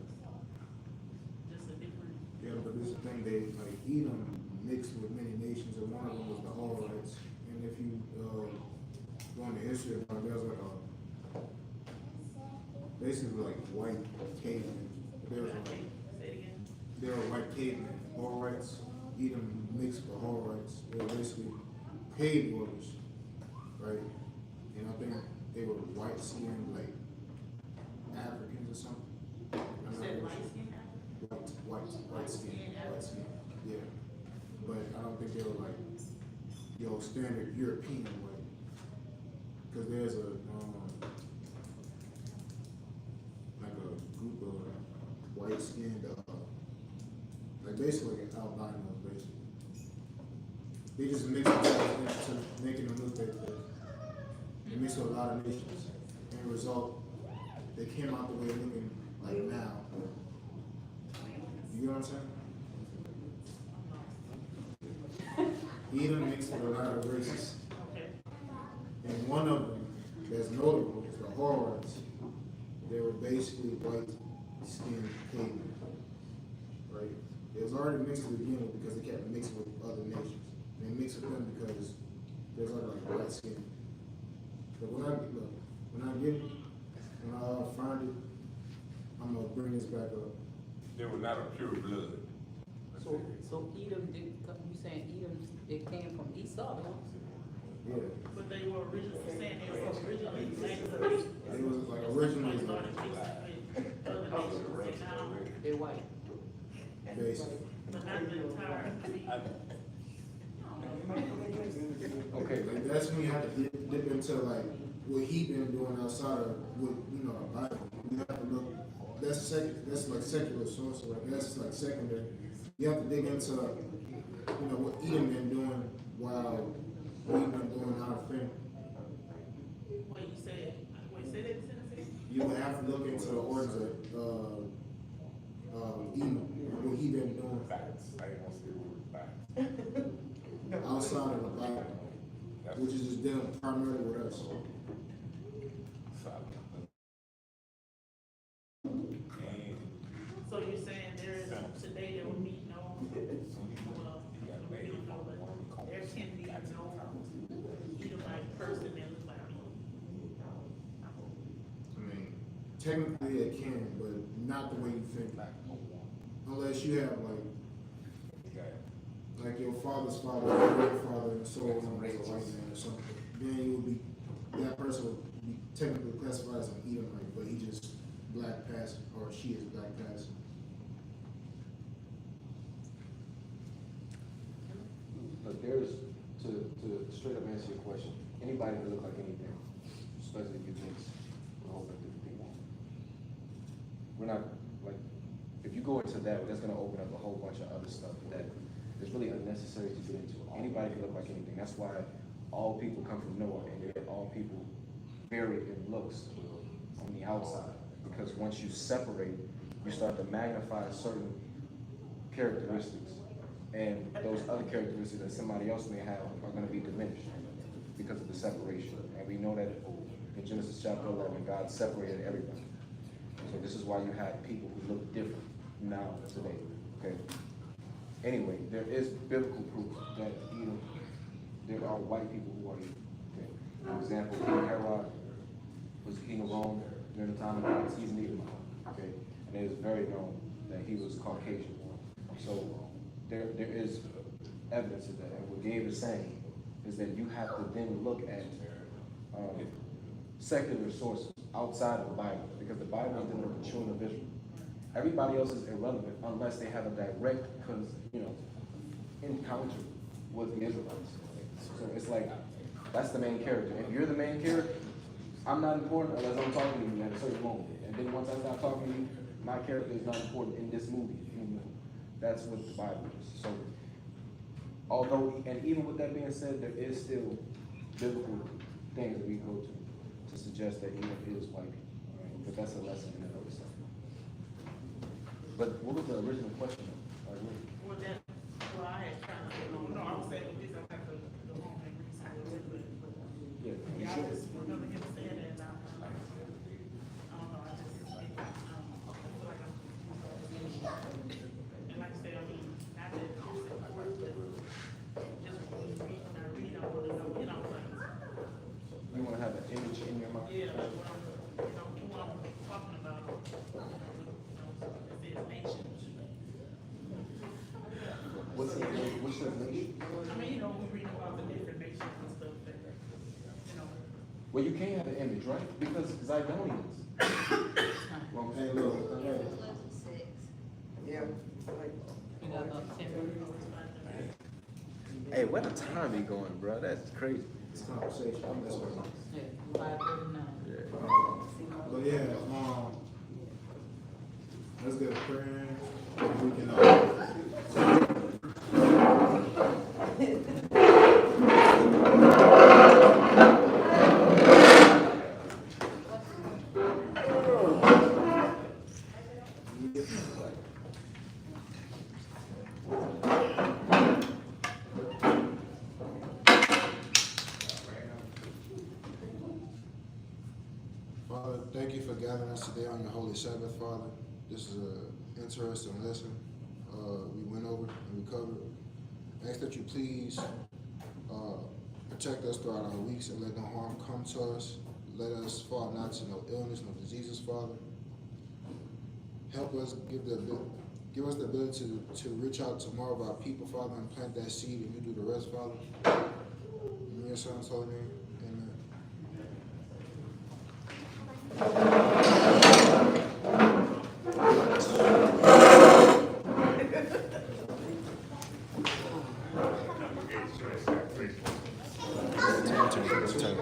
Just a different. Yeah, but this is the thing, they, like, Edom mixed with many nations, and one of them was the Horites. And if you, go into history, there's like basically like white cavemen. There's like, Say it again. there are white cavemen, Horites, Edom mixed with Horites. They're basically cave dwellers, right? And I think they were white skinned, like Africans or something. I'm You not said really light sure. skin? White skin, yeah. But I don't think they were like your standard European white. Cause there's a, like a group of white skinned, like basically like albinos, basically. They just mix themselves into making them look like that. They mix with a lot of nations. And the result, they came out the way they're looking like now. You know what I'm saying? Edom mixed with a lot of races. And one of them that's notable is the Horites. They were basically white skinned cavemen. Right? It was already mixed to begin with because they kept mixing with other nations. They mixed with them because there's already like white skin. But when I find it, I'm gonna bring this back up. They were not a pure blood. So Edom did, you saying Edom, it came from Esau, though? Yeah. But they were originally, saying they were originally black. It was like originally like Started mixing with other nations, and now, They're white. basically. but not the entire, Okay, Like that's when you have to dip into like what he been doing outside of what the Bible. You have to look. That's like secular source. Like that's like secondary. You have to dig into what Edom been doing while we've been doing our thing. say that in Tennessee? You would have to look into the origins of Edom, what he been doing I ain't gonna say the word facts. outside of the Bible, which is just dealing primarily with us. So you're saying there is, today there will be no, well, we don't know, but there can be no Edomite person that looks like me. I mean, technically it can, but not the way you think. Unless you have like your father's father, your grandfather, and so on, was a white man or something. Then you would be, that person would be technically classified as an Edomite, but he just black passing, or she is black passing. but to straight up answer your question, anybody can look like anything, especially if you mix with a whole bunch of different people. We're not, like, if you go into that, that's gonna open up a whole bunch of other stuff that is really unnecessary to get into. Anybody can look like anything. That's why all people come from Noah, and yet all people vary in looks on the outside. Because once you separate, you start to magnify certain characteristics, and those other characteristics that somebody else may have are going to be diminished because of the separation. And we know that in Genesis chapter 11, God separated everybody. So this is why you have people who look different now today. Okay. Anyway, there is biblical proof that Edom, there are white people who are Edom. Okay. For example, King Herod was king of Rome during the time of Christ. He's an Edomite. Okay. And it is very known that he was Caucasian. So there is evidence of that. And what Gabe is saying is that you have to then look at secular sources outside of the Bible, because the Bible is dealing with the children of Israel. Everybody else is irrelevant unless they have a direct, encounter with the Israelites. So it's like, that's the main character. If you're the main character, I'm not important unless I'm talking to you at a certain moment. And then once I stop talking to you, my character is not important in this movie anymore. That's what the Bible is. So, although, and even with that being said, there is still biblical things that we go to suggest that Edom is white. Right? But that's a lesson in and of itself. But what was the original question? Well, I had kind of, no, I was saying this, I have the wrong reason. Yeah, you Yeah, I should. just remember him saying that, and I don't know, I just, I feel like I'm, and like I said, I mean, not that it's important, but just when I read, I want to know, like, You want to have an image in your mind? yeah, like what I'm talking about, it says nation. What's the nation? I mean, we read about the different nations and stuff that, Well, you can't have an image, right? Because Zidonians. Well, Hey, look. Yeah. You got about 10 minutes. hey, where the time be going, bro? That's crazy. This conversation, I'm messing with you. Yeah, 5:39. But yeah, let's get a prayer in. We can, Father, thank you for gathering us today on your holy Sabbath, Father. This is an interesting lesson. We went over and we covered. I ask that you please protect us throughout our weeks and let no harm come to us. Let us fall not to no illness, no diseases, Father. Help us, give us the ability to reach out to more of our people, Father, and plant that seed, and you do the rest, Father. In your Son's holy name, amen. Turn.